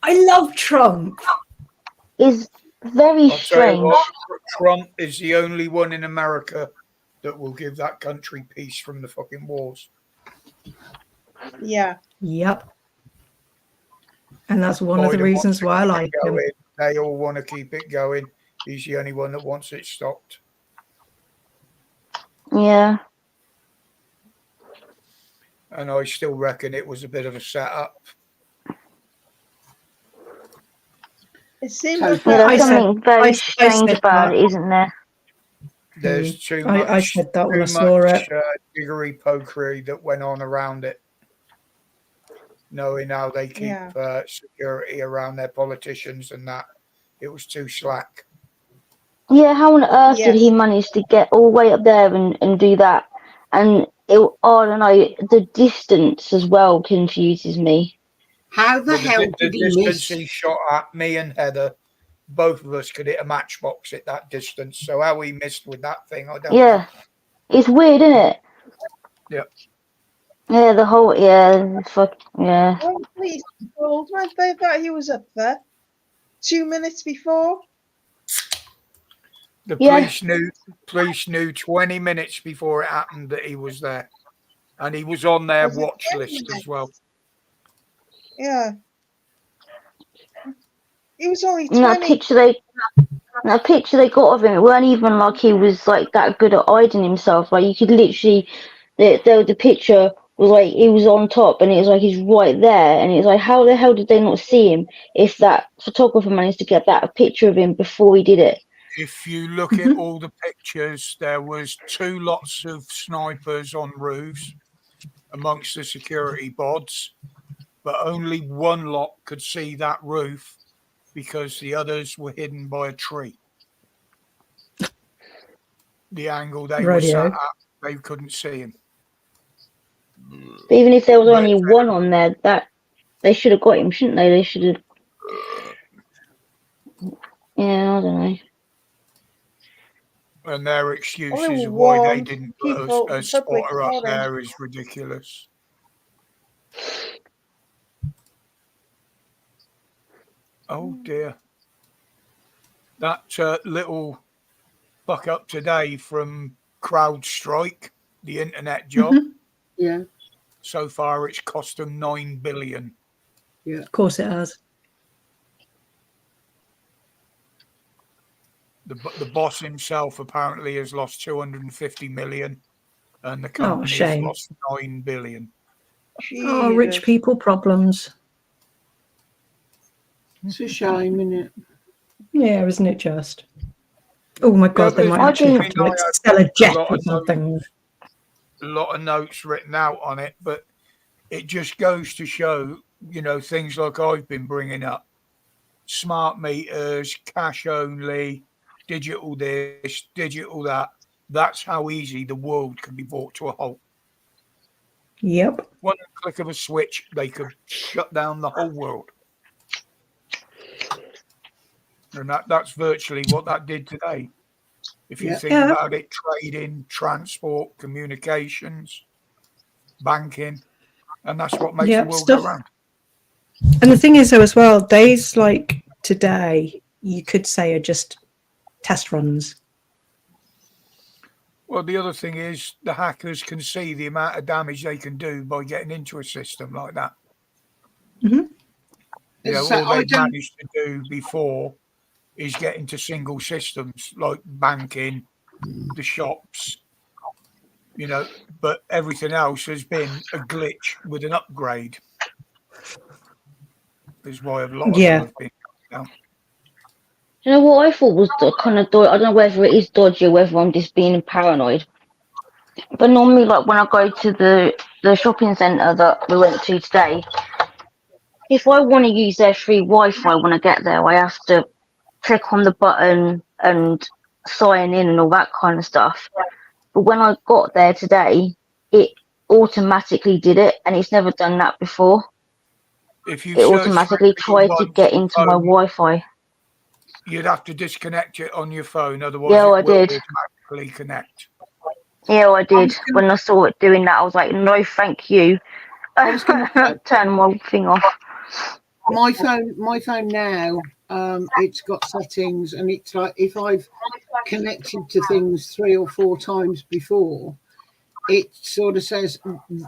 I love Trump. It's very strange. Trump is the only one in America that will give that country peace from the fucking wars. Yeah. Yep. And that's one of the reasons why I like him. They all want to keep it going. He's the only one that wants it stopped. Yeah. And I still reckon it was a bit of a setup. It seems So- like Yeah, there's I something very I strange said about that. it, isn't there? There's too much. I said that when I too saw much, it. jiggery pokery that went on around it. Knowing how they keep security around their politicians and that, it was too slack. Yeah, how on earth did he manage to get all the way up there and do that? And I don't know, the distance as well confuses me. How the hell the did he distance miss? he shot at, me and Heather, both of us could hit a matchbox at that distance. So how he missed with that thing, I don't know. It's weird, isn't it? Yeah. Yeah, fuck, yeah. Oh, please, told weren't they that he was up there 2 minutes before? The police knew 20 minutes before it happened that he was there. And he was on their watch list as well. Yeah. He was only 20. And that picture they got of him, it weren't even like he was like that good at hiding himself. Like you could literally, the picture was like he was on top, and it was like he's right there, and it's like how the hell did they not see him if that photographer managed to get that picture of him before he did it? If you look at all the pictures, there was 2 lots of snipers on roofs amongst the security bods, but only 1 lot could see that roof because the others were hidden by a tree. The angle they were sat at, they couldn't see him. But even if there was only 1 on there, that they should have got him, shouldn't they? They should have. Yeah, I don't know. And their excuses of why they didn't put a spotter up sorry. there is ridiculous. Oh dear. That little fuck up today from CrowdStrike, the internet job. Yeah. So far it's cost them 9 billion. Yeah. Of course it has. The boss himself apparently has lost 250 million and the company has shame. lost 9 billion. Oh, rich people problems. It's a shame, isn't it? Yeah, isn't it just? Oh my God, they might actually have to like sell a jet or something. A lot of notes written out on it, but it just goes to show, things like I've been bringing up. Smart meters, cash only, digital this, digital that. That's how easy the world can be brought to a halt. Yep. One click of a switch, they could shut down the whole world. And that's virtually what that did today. If you think about it, trading, transport, communications, banking, and that's what makes the world go round. And the thing is, though, as well, days like today, you could say are just test runs. Well, the other thing is the hackers can see the amount of damage they can do by getting into a system like that. Mm-hmm. All they managed to do before is get into single systems like banking, the shops, but everything else has been a glitch with an upgrade. Is why a lot of them have been down. You know what I thought was kind of I don't know whether it is dodgy or whether I'm just being paranoid. But normally, like when I go to the shopping centre that we went to today, if I want to use their free Wi-Fi when I get there, I have to click on the button and sign in and all that kind of stuff. But when I got there today, it automatically did it, and it's never done that before. If you it automatically tried to get into my Wi-Fi. You'd have to disconnect it on your phone, otherwise it will automatically connect. Yeah, I did. When I saw it doing that, I was like, no, thank you. Turn my thing off. My phone now, it's got settings, and it's like if I've connected to things 3 or 4 times before, it sort of says, do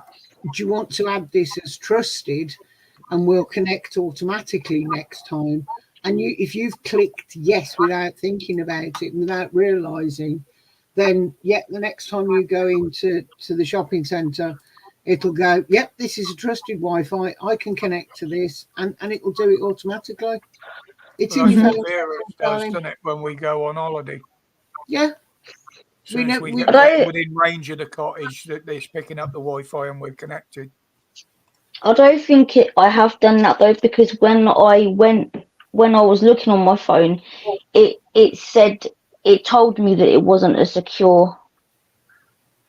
you want to add this as trusted, and we'll connect automatically next time. And if you've clicked yes without thinking about it, without realizing, then the next time you go into the shopping centre, it'll go, yep, this is a trusted Wi-Fi. I can connect to this, and it will do it automatically. It's Well, in your that's phone. what Vera's does, doesn't it, when we go on holiday? Yeah. So We as know- we we- get within range of the cottage, that they're picking up the Wi-Fi and we're connected. I don't think I have done that though, because when I was looking on my phone, it told me that it wasn't a secure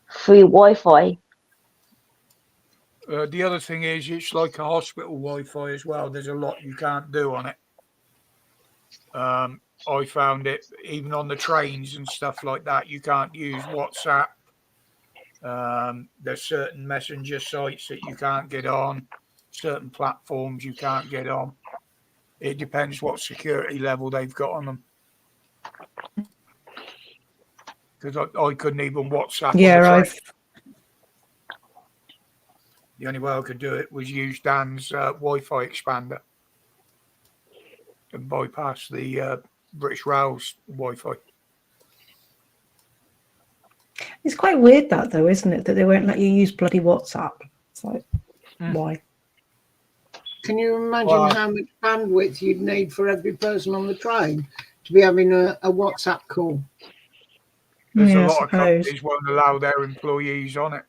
free Wi-Fi. The other thing is, it's like a hospital Wi-Fi as well. There's a lot you can't do on it. I found it even on the trains and stuff like that. You can't use WhatsApp. There's certain messenger sites that you can't get on. Certain platforms you can't get on. It depends what security level they've got on them. Because I couldn't even WhatsApp on the train. The only way I could do it was use Dan's Wi-Fi expander and bypass the British Rail's Wi-Fi. It's quite weird that though, isn't it? That they won't let you use bloody WhatsApp. It's like, why? Can you imagine how much bandwidth you'd need for every person on the train to be having a WhatsApp call? There's a lot of companies won't allow their employees on it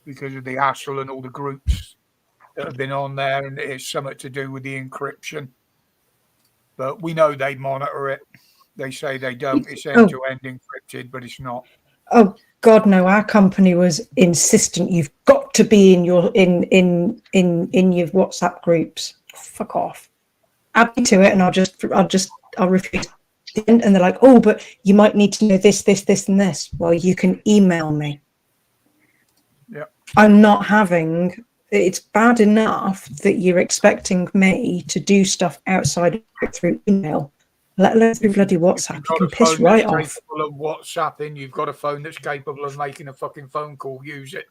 because of the hassle and all the groups that have been on there, and it's something to do with the encryption. But we know they monitor it. They say they don't. It's end-to-end encrypted, but it's not. Oh God, no! Our company was insistent. You've got to be in your in your WhatsApp groups. Fuck off. Add me to it, and I'll refuse. And they're like, oh, but you might need to know this, and this. Well, you can email me. Yeah. I'm not having. It's bad enough that you're expecting me to do stuff outside of it through email, let alone through bloody WhatsApp. You can piss right off. Capable of WhatsApping, you've got a phone that's capable of making a fucking phone call. Use it.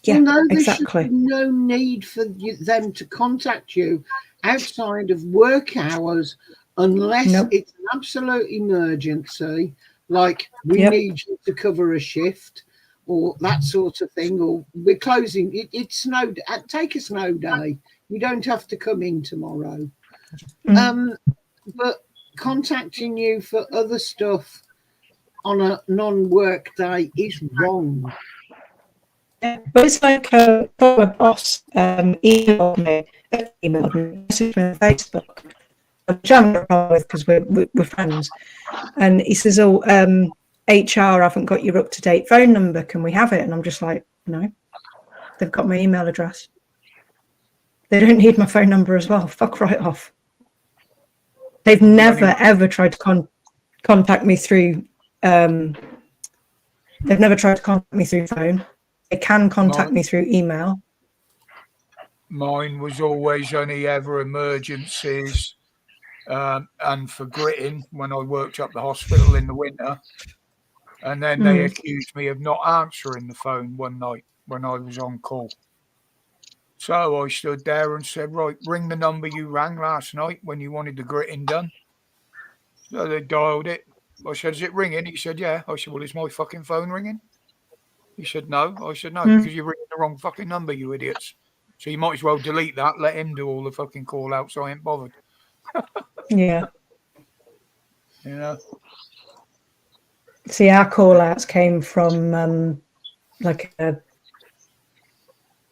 Yeah, well, no, exactly. There should be no need for them to contact you outside of work hours unless it's an absolute emergency, like we need you to cover a shift or that sort of thing, or we're closing. It's snowed. Take a snow day. You don't have to come in tomorrow. But contacting you for other stuff on a non-work day is wrong. Yeah, but it's like my boss emailed me, messaged me on Facebook, which I'm not wrong with because we're friends, and he says, "Oh, HR haven't got your up-to-date phone number. Can we have it?" And I'm just like, "No, they've got my email address. They don't need my phone number as well. Fuck right off." They've never ever tried to contact me through. They've never tried to contact me through phone. They can contact me through email. Mine was always only ever emergencies and for gritting when I worked up the hospital in the winter. And then they accused me of not answering the phone one night when I was on call. So I stood there and said, right, ring the number you rang last night when you wanted the gritting done. So they dialed it. I said, is it ringing? He said, yeah. I said, well, is my fucking phone ringing? He said, no. I said, no, because you're ringing the wrong fucking number, you idiots. So you might as well delete that, let him do all the fucking call outs. I ain't bothered. Yeah. You know? See, our call outs came from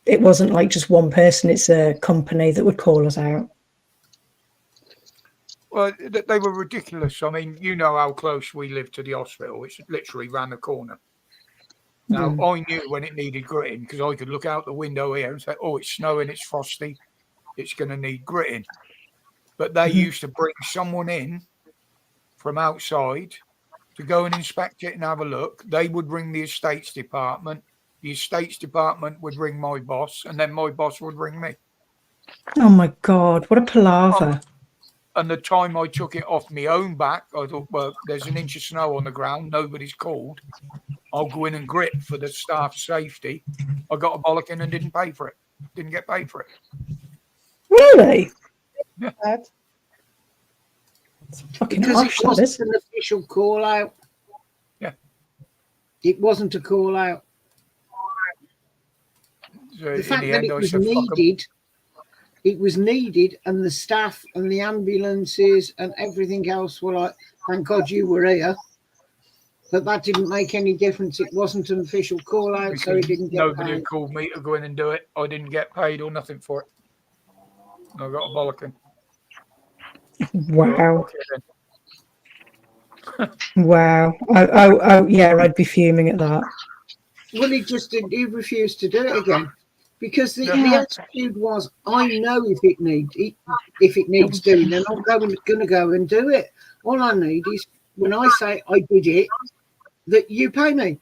it wasn't like just one person, it's a company that would call us out. Well, they were ridiculous. I mean, you know how close we live to the hospital. It's literally round the corner. Now, I knew when it needed gritting because I could look out the window here and say, oh, it's snowing, it's frosty, it's going to need gritting. But they used to bring someone in from outside to go and inspect it and have a look. They would ring the estates department. The estates department would ring my boss, and then my boss would ring me. Oh, my God, what a palaver. And the time I took it off my own back, I thought, well, there's an inch of snow on the ground. Nobody's called. I'll go in and grit for the staff's safety. I got a bollocking and didn't pay for it. Didn't get paid for it. Really? Yeah. It's fucking because harsh, it wasn't an official call out. Yeah. It wasn't a call out. So The fact that it was needed it was needed, and the staff and the ambulances and everything else were like, thank God you were here. But that didn't make any difference. It wasn't an official call out, so he didn't get Nobody paid. had called me to go in and do it. I didn't get paid or nothing for it. I got a bollocking. Wow. Wow. Oh, yeah, I'd be fuming at that. Well, he refused to do it again because the attitude was, I know if it needs doing, then I'm going to go and do it. All I need is when I say I did it, that you pay me.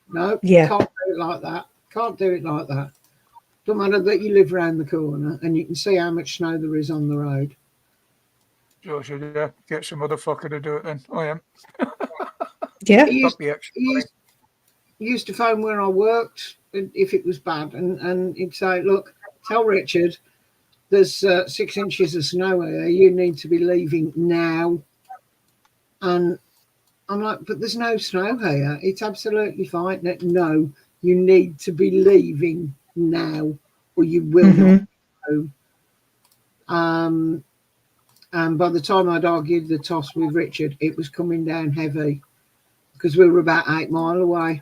No, can't do it like that. Can't do it like that. Don't matter that you live around the corner and you can see how much snow there is on the road. So I should get some other fucker to do it then. I am. Yeah. He used to phone where I worked if it was bad, and he'd say, look, tell Richard there's 6 inches of snow here. You need to be leaving now. And I'm like, but there's no snow here. It's absolutely fine. No, you need to be leaving now or you will not go home. And by the time I'd argued the toss with Richard, it was coming down heavy because we were about 8 miles away.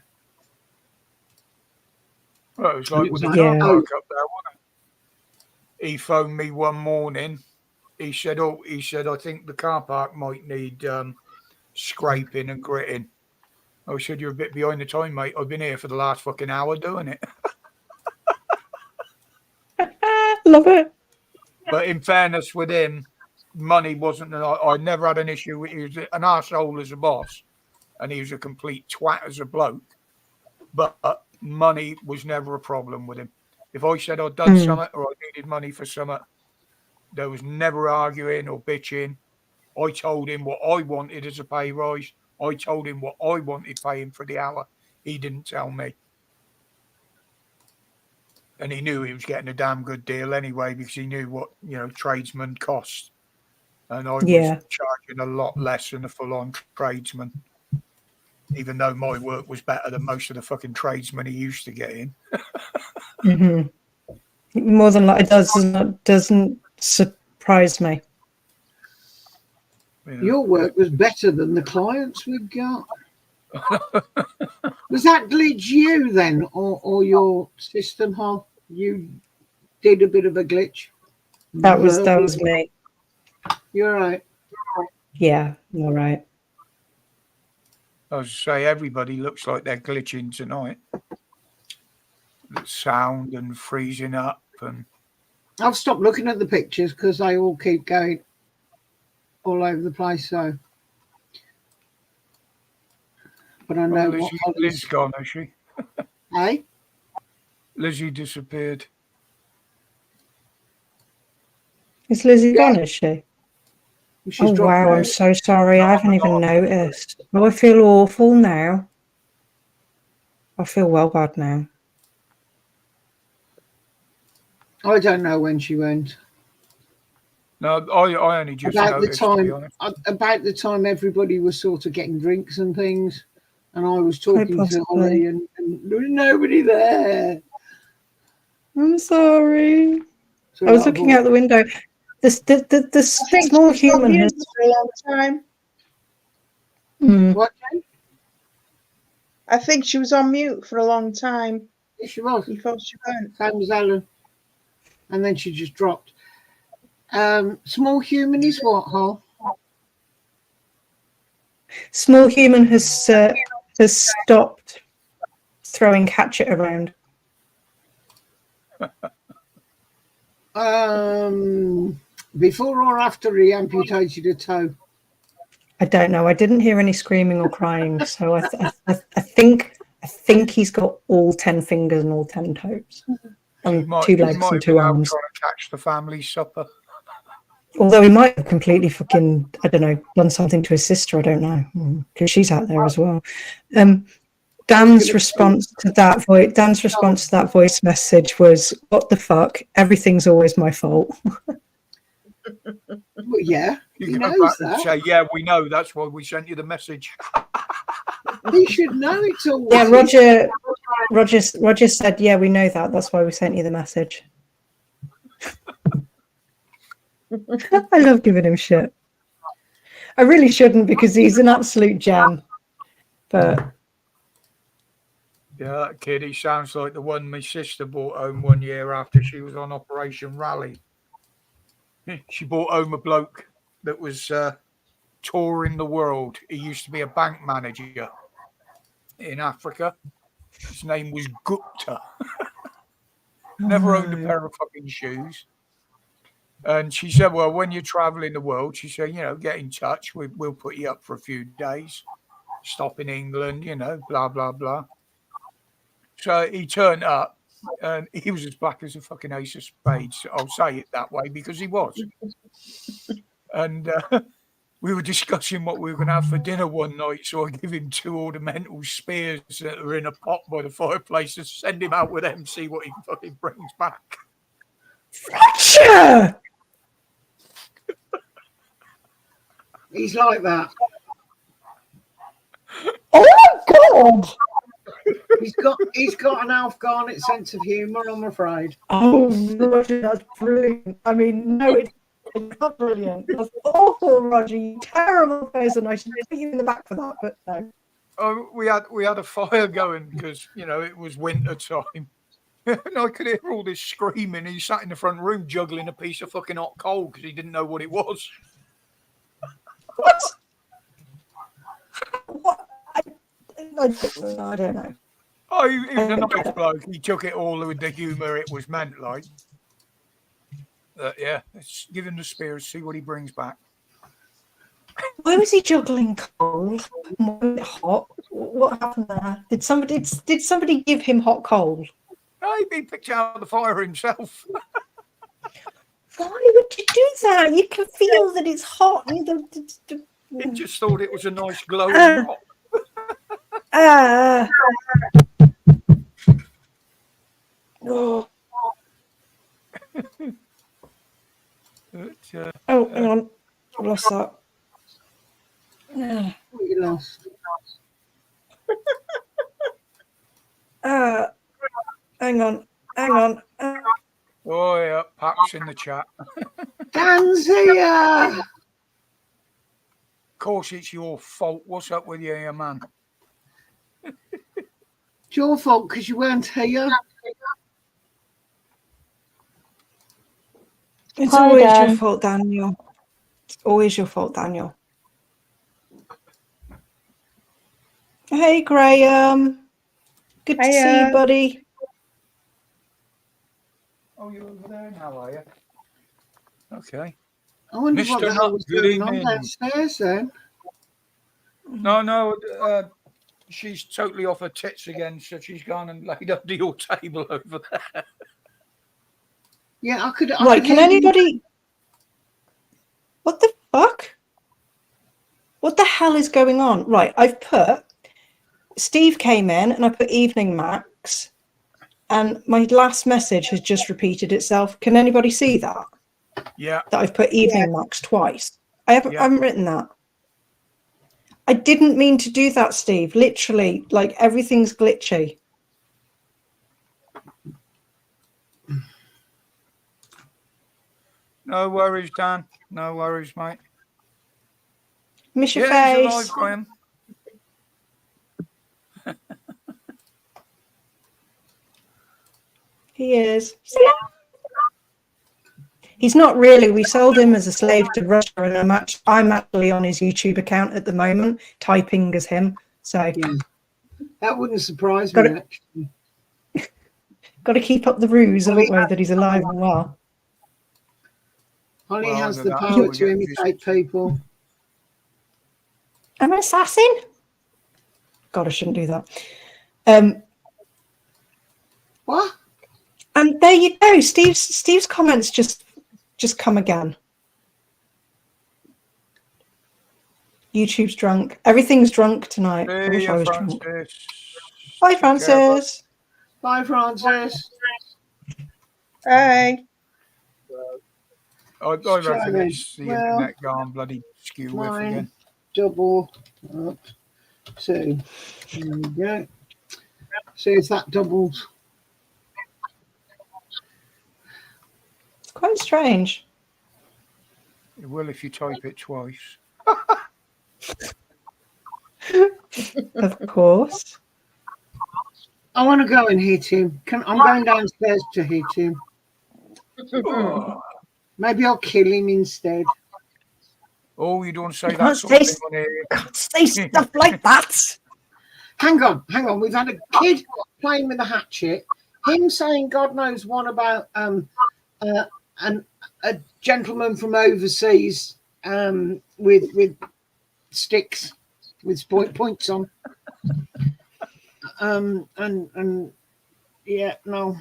Well, it was like with the car park up there, wasn't it? He phoned me one morning. He said, I think the car park might need scraping and gritting. I said, you're a bit behind the time, mate. I've been here for the last fucking hour doing it. Love it. But in fairness with him, money wasn't. I never had an issue with. He was an arsehole as a boss, and he was a complete twat as a bloke. But money was never a problem with him. If I said I'd done something or I needed money for something, there was never arguing or bitching. I told him what I wanted as a pay rise. I told him what I wanted paying for the hour. He didn't tell me. And he knew he was getting a damn good deal anyway because he knew what, tradesmen cost. And I was charging a lot less than a full-on tradesman, even though my work was better than most of the fucking tradesmen he used to get in. More than like it doesn't surprise me. Your work was better than the clients we got. Was that glitch you then, or your system, Hal? You did a bit of a glitch. That was me. You're right. Yeah, all right. I was say everybody looks like they're glitching tonight. The sound and freezing up, and I've stopped looking at the pictures because they all keep going all over the place. So, but I know Liz's gone, has she? Hey, Lizzie disappeared. Is Lizzie gone? Is she? She's wow! I'm so sorry. I haven't even noticed. Oh, I feel awful now. I feel well bad now. I don't know when she went. No, I only just noticed, to be honest. About the time everybody was sort of getting drinks and things, and I was talking to Holly, and there was nobody there. I'm sorry. I was looking out the window. The small human has for a long time. What? I think she was on mute for a long time. Yes, she was. You thought she went. Same as Ellen, and then she just dropped. Small human is what, Hal? Small human has stopped throwing hatchet around. Before or after he amputated a toe? I don't know. I didn't hear any screaming or crying, so I think he's got all 10 fingers and all 10 toes, and 2 legs and 2 arms. Trying to catch the family supper. Although he might have completely fucking, I don't know, done something to his sister. I don't know, because she's out there as well. Dan's response to that voice message was, "What the fuck? Everything's always my fault." Well, yeah, you he knows that. Say, yeah, we know. That's why we sent you the message. He should know it's all. Yeah, Roger said, "Yeah, we know that. That's why we sent you the message." I love giving him shit. I really shouldn't because he's an absolute gem. But yeah, that kid, he sounds like the one my sister brought home one year after she was on Operation Rally. She brought home a bloke that was touring the world. He used to be a bank manager in Africa. His name was Gupta. Never owned a pair of fucking shoes. And she said, well, when you're traveling the world, she said, get in touch. We'll put you up for a few days. Stop in England, blah, blah, blah. So he turned up and he was as black as a fucking ace of spades. I'll say it that way because he was. And we were discussing what we were going to have for dinner one night. So I give him 2 ornamental spears that are in a pot by the fireplace to send him out with them, see what he fucking brings back. Fracture! He's like that. Oh my god! He's got an Alf Garnett sense of humour, I'm afraid. Oh, Roger, that's brilliant. I mean, no, it's not brilliant. That's awful, Roger. You terrible person. I should put you in the back for that, but no. Oh, we had a fire going because it was winter time, and I could hear all this screaming. He sat in the front room juggling a piece of fucking hot coal because he didn't know what it was. What? What? I don't know. Oh, he was a nice bloke. He took it all with the humour it was meant, like. Yeah, let's give him the spears, see what he brings back. Why was he juggling coal? Was it hot? What happened there? Did somebody give him hot coal? No, he picked out the fire himself. Why would you do that? You can feel that it's hot. He just thought it was a nice glowing rock. Oh. But, Oh, hang on. I lost that. What you lost? Hang on. Oh, yeah, Pat's in the chat. Dan's here! Of course, it's your fault. What's up with you here, man? It's your fault because you weren't here. It's Hi, always Dan. your fault, Daniel. It's always your fault, Daniel. Hey, Graham. Good to see you, buddy. Oh, you're over there now, are you? Okay. I wonder what the Mr. hell was Good going on evening. downstairs then. No, she's totally off her tits again, so she's gone and laid under your table over there. Yeah, I could. Right, can anybody... What the fuck? What the hell is going on? Right, I've put... Steve came in and I put Evening Max and my last message has just repeated itself. Can anybody see that? Yeah. That I've put Evening Max twice. I haven't written that. I didn't mean to do that, Steve. Literally, like everything's glitchy. No worries, Dan. No worries, mate. Miss your He's face. alive, Graham. He is. He's not really. We sold him as a slave to Russia, and I'm actually on his YouTube account at the moment, typing as him. So yeah. That wouldn't surprise me, actually. Got to keep up the ruse, haven't we, that he's alive and well. Holly has the power to imitate people. I'm an assassin? God, I shouldn't do that. What? And there you go. Steve's comments just come again. YouTube's drunk. Everything's drunk tonight. I wish I was drunk. Bye, Francis. Bye, Francis. Hey. I reckon it's the internet gone bloody skew with again. Double up 2. There we go. See if that doubles. It's quite strange. It will if you type it twice. Of course. I want to go and hit him. I'm going downstairs to hit him. Maybe I'll kill him instead. Oh, you don't say You that sort of thing on here. can't say stuff like that. Hang on. We've had a kid playing with a hatchet. Him saying God knows what about a gentleman from overseas with sticks with points on. And yeah, no.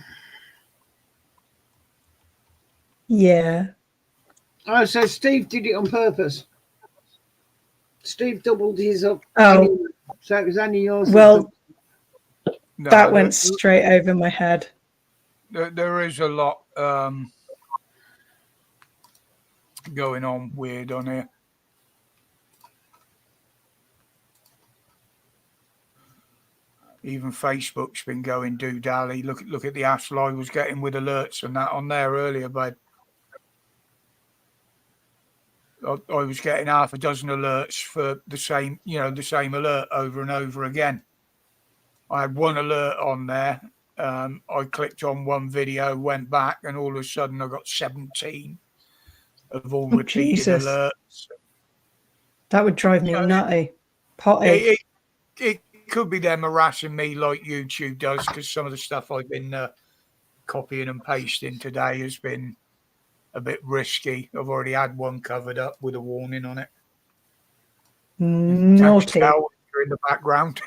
Yeah. Oh, so Steve did it on purpose. Steve doubled his up. Oh. Anyway, so it was only yours. Well, No, that went straight over my head. There is a lot going on weird on here. Even Facebook's been going do-dally. Look at the hassle I was getting with alerts and that on there earlier, babe. I was getting half a dozen alerts for the same alert over and over again. I had one alert on there. I clicked on one video, went back, and all of a sudden I got 17 of all repeated alerts. That would drive me nutty. Potty. It could be them harassing me like YouTube does, because some of the stuff I've been copying and pasting today has been a bit risky. I've already had one covered up with a warning on it. Naughty. You're in the background.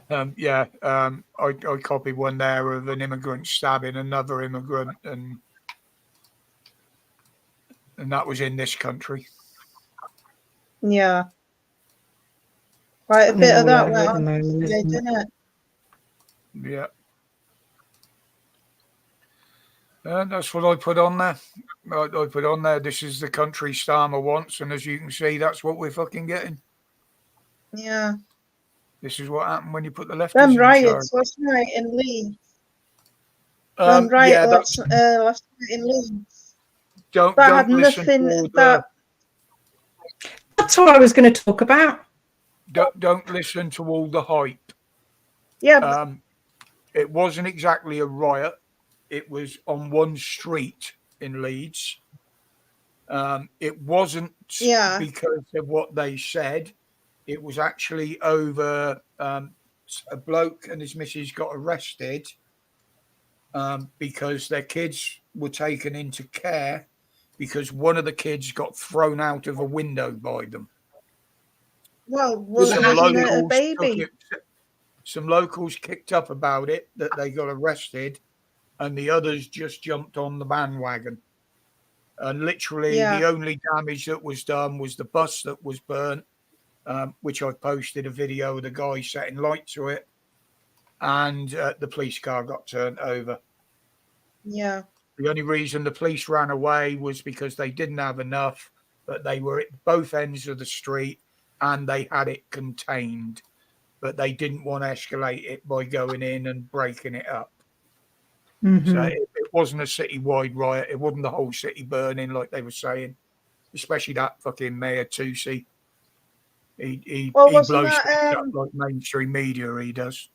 I copied one there of an immigrant stabbing another immigrant, and that was in this country. Yeah. Quite a bit of that went on today, didn't it? Yeah. That's what I put on there. I put on there, this is the country Starmer wants, and as you can see, that's what we're fucking getting. Yeah. This is what happened when you put the lefties Them in riots charge. last night in Leeds. Last night in Leeds. Don't listen to all the... That's what I was going to talk about. Don't listen to all the hype. Yeah. It wasn't exactly a riot. It was on one street in Leeds. It wasn't because of what they said. It was actually over a bloke and his missus got arrested because their kids were taken into care because one of the kids got thrown out of a window by them. Well, wasn't it a baby? Some locals kicked up about it, that they got arrested, and the others just jumped on the bandwagon. And literally the only damage that was done was the bus that was burnt, which I've posted a video of the guy setting light to it, and the police car got turned over. Yeah. The only reason the police ran away was because they didn't have enough, but they were at both ends of the street and they had it contained, but they didn't want to escalate it by going in and breaking it up. Mm-hmm. So it wasn't a citywide riot. It wasn't the whole city burning like they were saying, especially that fucking Mayor Tusi. He blows that, up like mainstream media, he does.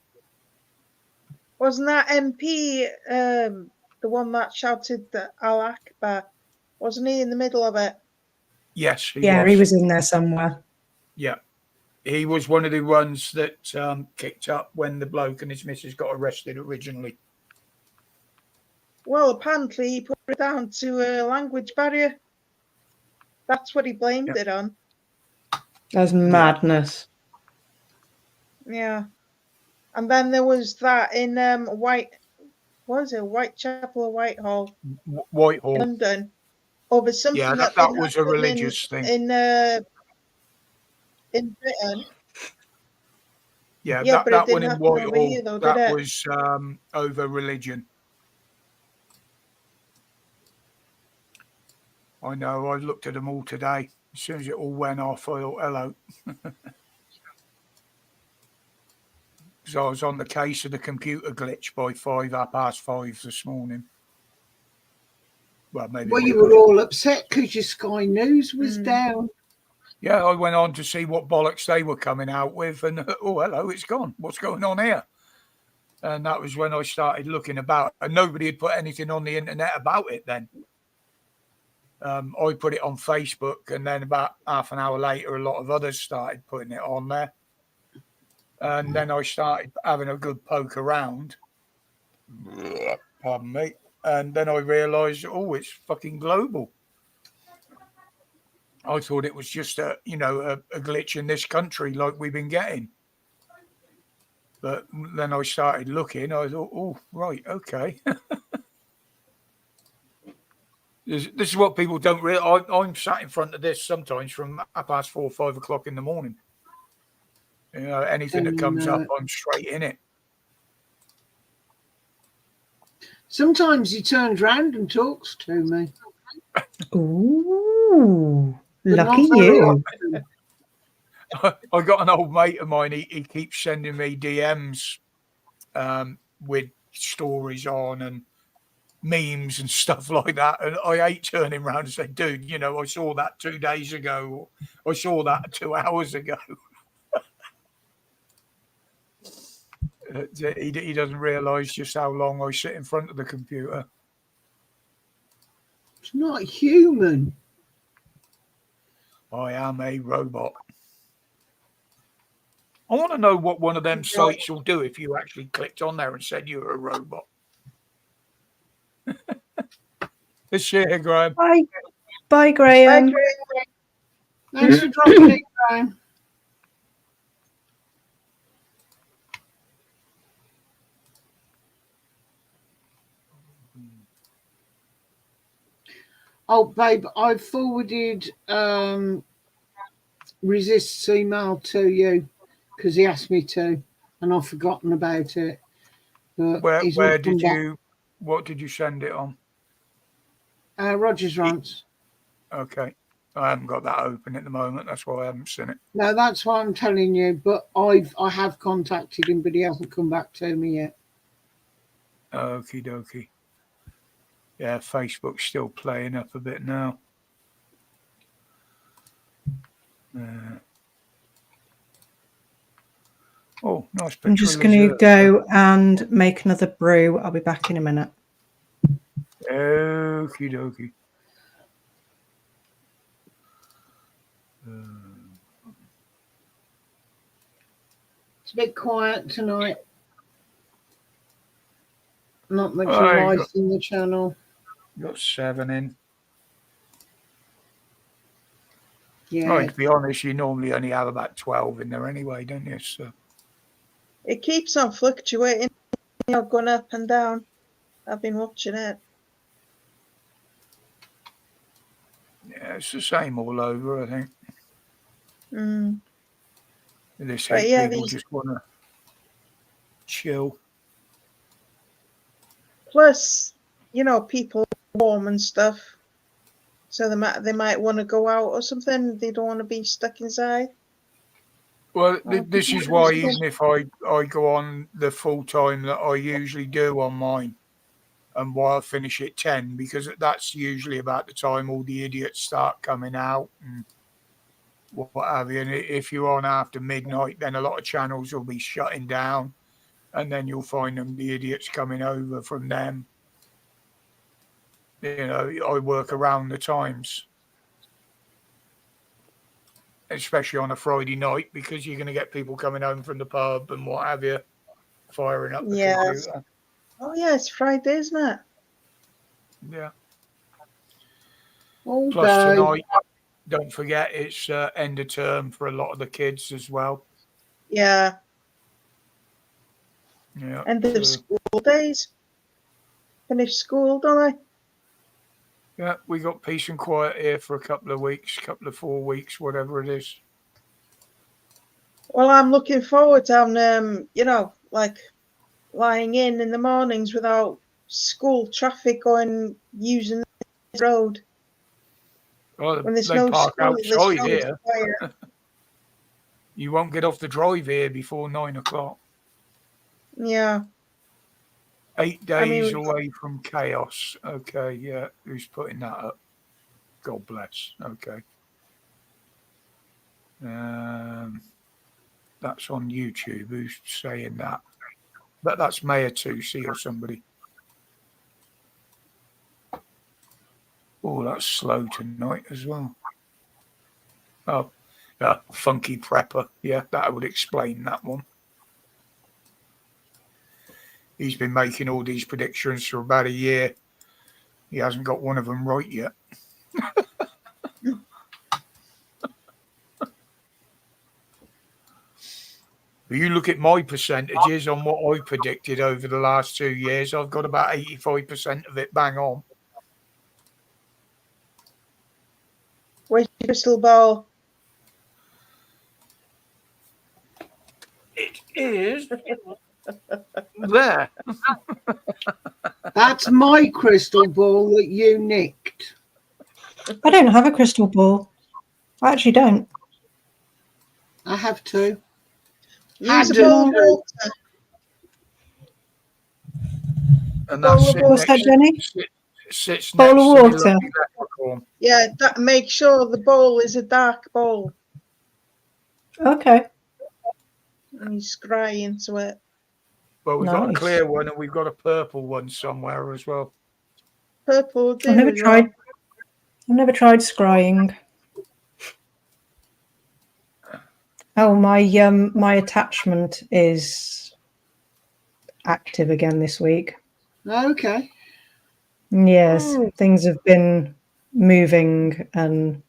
Wasn't that MP the one that shouted that Al Akbar? Wasn't he in the middle of it? Yes, he was in there somewhere. Yeah. He was one of the ones that kicked up when the bloke and his missus got arrested originally. Well, apparently he put it down to a language barrier. That's what he blamed it on. That's madness. Yeah. And then there was that in Whitechapel or Whitehall? Whitehall. In London. Over something that was a religious thing. In Britain. Yeah, but that it one didn't in happen over Whitehall, here, though, that did it? was over religion. I know, I looked at them all today. As soon as it all went off, I thought, hello. because I was on the case of the computer glitch by 5:30 this morning. Well, maybe. Well, you were all upset because your Sky News was down. Yeah, I went on to see what bollocks they were coming out with, and oh, hello, it's gone. What's going on here? And that was when I started looking about, and nobody had put anything on the internet about it then. I put it on Facebook, and then about half an hour later, a lot of others started putting it on there. And then I started having a good poke around. Pardon me. And then I realised, oh, it's fucking global. I thought it was just a glitch in this country like we've been getting. But then I started looking. I thought, oh, right, okay. This is what people don't realize. I'm sat in front of this sometimes from 4:30 or 5 o'clock in the morning. You know, anything that comes up, I'm straight in it. Sometimes he turns round and talks to me. Ooh, But lucky not very you. often. I got an old mate of mine. He keeps sending me DMs with stories on and memes and stuff like that. And I hate turning around and say, dude, you know, I saw that 2 days ago. Or I saw that 2 hours ago. He doesn't realise just how long I sit in front of the computer. It's not human. I am a robot. I want to know what one of them sites will do if you actually clicked on there and said you were a robot. It's here, Graham. Bye. Bye, Graham. Bye, Graham. Thanks for dropping it, Graham. Oh, babe, I forwarded Resist's email to you because he asked me to, and I've forgotten about it. But Where did you? What did you send it on? Roger's Rants. Okay, I haven't got that open at the moment. That's why I haven't seen it. No, that's what I'm telling you. But I have contacted him, but he hasn't come back to me yet. Okie dokie. Yeah, Facebook's still playing up a bit now. Oh, nice picture. I'm just going to go and make another brew. I'll be back in a minute. Okie dokie. It's a bit quiet tonight. Not much advice in the channel. Got 7 in. Yeah. Right, to be honest, you normally only have about 12 in there anyway, don't you? So it keeps on fluctuating, going up and down. I've been watching it. yeah, it's the same all over, I think. This people just want to chill. Plus, you know, people are warm and stuff, so they might want to go out or something. They don't want to be stuck inside. Well, this is why even if I go on the full time that I usually do on mine, and why I finish at 10, because that's usually about the time all the idiots start coming out and what have you. And if you're on after midnight, then a lot of channels will be shutting down, and then you'll find the idiots coming over from them. You know, I work around the times, especially on a Friday night, because you're going to get people coming home from the pub and what have you, firing up the computer. Oh, yeah, it's Friday, isn't it? Yeah. All Plus day. tonight, don't forget, it's end of term for a lot of the kids as well. Yeah. Yeah. End of school days. Finish school, don't they? Yeah, we got peace and quiet here for a couple of weeks, 4 weeks, whatever it is. Well, I'm looking forward to having, you know, like lying in the mornings without school traffic going using the road. Well, when there's they no park school, outside here. You won't get off the drive here before 9 o'clock. Yeah. 8 days away from chaos. Okay, yeah. Who's putting that up? God bless. Okay. That's on YouTube. Who's saying that? But that's Maya 2C or somebody. Oh, that's slow tonight as well. Oh, Funky Prepper. Yeah, that would explain that one. He's been making all these predictions for about a year. He hasn't got one of them right yet. But you look at my percentages on what I predicted over the last 2 years, I've got about 85% of it bang on. Where's your crystal ball? It is there. That's my crystal ball that you nicked. I don't have a crystal ball. I actually don't. I have two. Use a bowl of water. And that's What's that, Jenny? Sits bowl next of to water. the leprechaun. Yeah, that make sure the bowl is a dark bowl. Okay. And you scry into it. Well, we've got a Nice. clear one and we've got a purple one somewhere as well. Purple will do I've never as tried. well. I've never tried scrying. Oh, my attachment is active again this week. Okay. Yes, things have been moving, and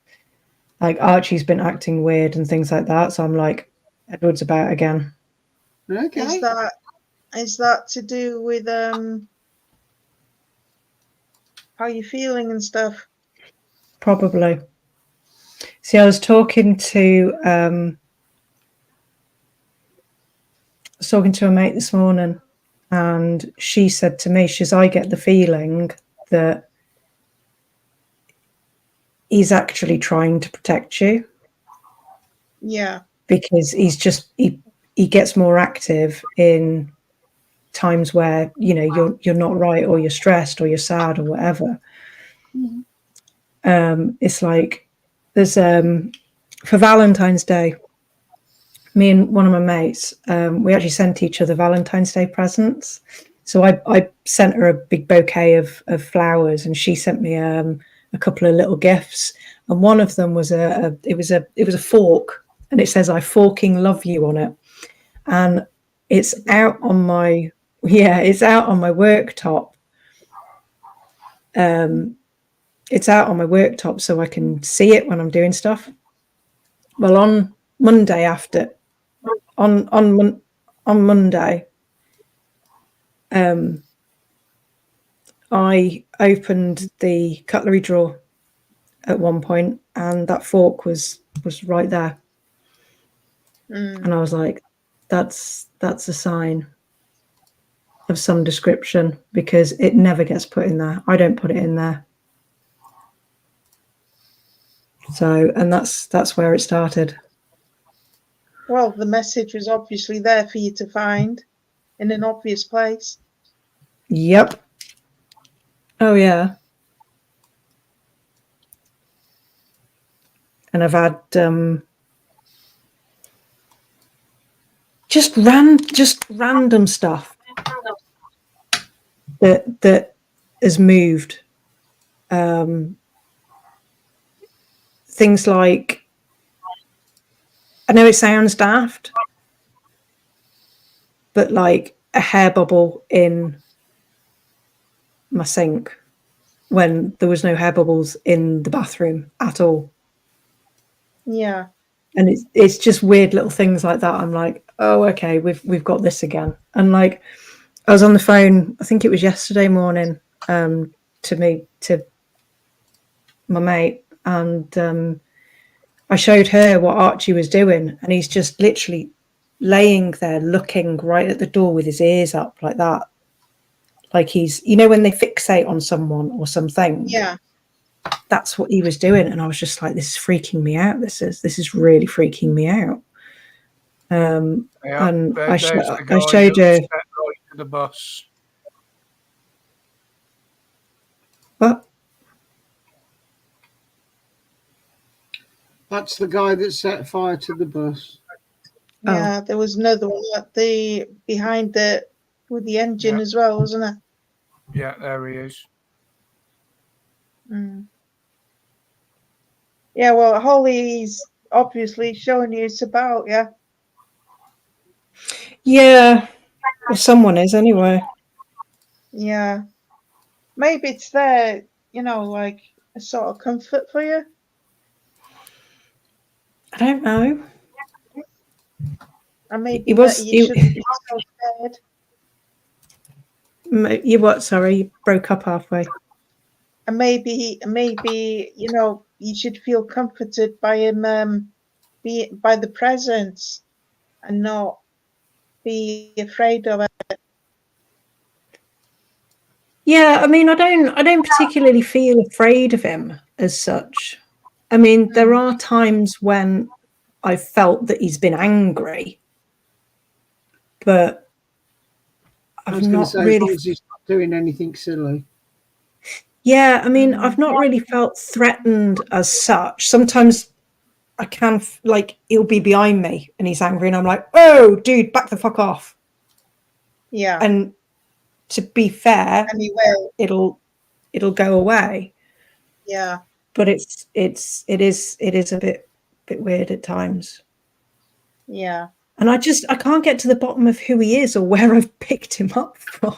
like Archie's been acting weird and things like that. So I'm like, Edward's about again. Okay. Is that to do with how you're feeling and stuff? Probably. See, I was talking to a mate this morning, and she said to me, I get the feeling that he's actually trying to protect you. Yeah. Because he gets more active in times where, you know, you're not right, or you're stressed, or you're sad, or whatever. Mm-hmm. It's like there's for Valentine's Day, me and one of my mates, we actually sent each other Valentine's Day presents. So I sent her a big bouquet of flowers, and she sent me a couple of little gifts. And one of them was a fork, and it says "I forking love you" on it. And it's out on my worktop. It's out on my worktop so I can see it when I'm doing stuff. Well, on Monday on Monday, I opened the cutlery drawer at one point, and that fork was right there. And I was like, that's a sign of some description, because it never gets put in there. I don't put it in there. So, and that's where it started. Well, the message was obviously there for you to find in an obvious place. Yep. Oh yeah. And I've had just random stuff that has moved. Things like, I know it sounds daft, but like a hair bubble in my sink when there was no hair bubbles in the bathroom at all. Yeah. And it's just weird little things like that. I'm like, oh, okay, we've got this again. And like, I was on the phone, I think it was yesterday morning, to my mate, and I showed her what Archie was doing, and he's just literally laying there looking right at the door with his ears up like that. Like he's, you know, when they fixate on someone or something. Yeah. That's what he was doing. And I was just like, this is freaking me out. This is really freaking me out. And I showed her. to the bus. What? That's the guy that set fire to the bus. Yeah, there was another one at the behind with the engine as well, wasn't there? Yeah, there he is. Mm. Yeah, well, Holly's obviously showing you it's about, yeah. Yeah, well, someone is anyway. Yeah. Maybe it's there, like a sort of comfort for you. I don't know. And maybe that you shouldn't be so scared. You what? Sorry, you broke up halfway. And maybe you should feel comforted by him, by the presence, and not be afraid of it. Yeah, I mean, I don't particularly feel afraid of him as such. I mean, there are times when I felt that he's been angry, but I've not say, really. as long as he's not doing anything silly. Yeah, I mean, I've not really felt threatened as such. Sometimes I can, like, he'll be behind me and he's angry, and I'm like, "Oh, dude, back the fuck off." Yeah. And to be fair, and he will. It'll go away. Yeah. But it is a bit weird at times. Yeah. And I can't get to the bottom of who he is or where I've picked him up from.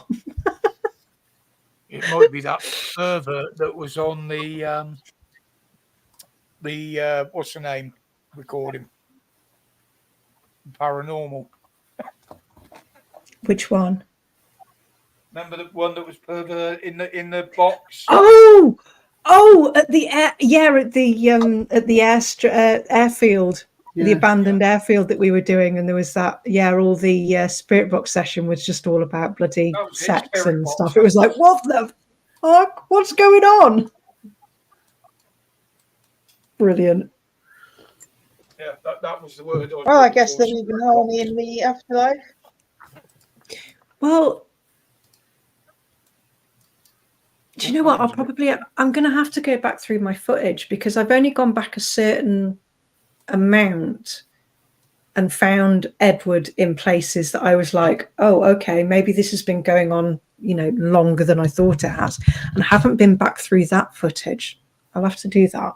It might be that pervert that was on the what's the name recording? Paranormal. Which one? Remember the one that was pervert in the box? Oh, at the airfield. Yeah. The abandoned airfield that we were doing, and there was that. Yeah, all the spirit box session was just all about bloody sex and stuff. It was like, what the fuck? What's going on? Brilliant. Yeah, that was the word. Well, I guess they're even only in the afterlife. Well, do you know what? I'm going to have to go back through my footage because I've only gone back a certain amount and found Edward in places that I was like, oh, okay, maybe this has been going on, longer than I thought it has. And I haven't been back through that footage. I'll have to do that.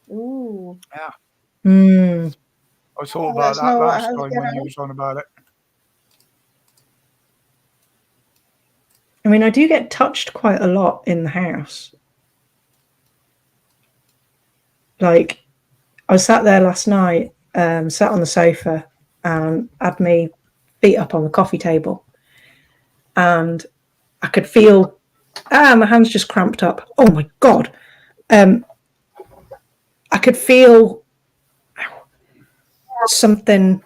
Ooh. Yeah. I thought about that last time when you was on about it. I mean, I do get touched quite a lot in the house. Like, I was sat there last night, sat on the sofa, and had my feet up on the coffee table. And I could feel, my hands just cramped up. Oh my God. I could feel something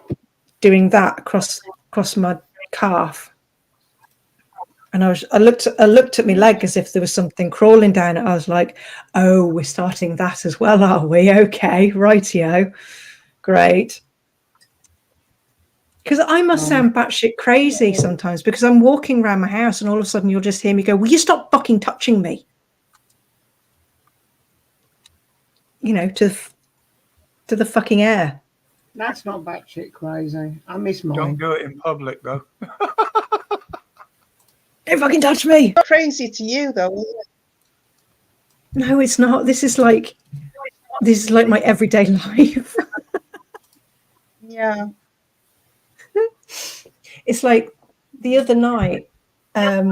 doing that across my calf. And I looked at my leg as if there was something crawling down it. I was like, oh, we're starting that as well, are we? Okay, rightio. Great. Because I must sound batshit crazy sometimes because I'm walking around my house and all of a sudden you'll just hear me go, will you stop fucking touching me? To the fucking air. That's not batshit crazy. I miss mine. Don't do it in public, though. Don't fucking touch me. Not crazy to you, though, is it? No, it's not. This is like my everyday life. Yeah. It's like the other night, I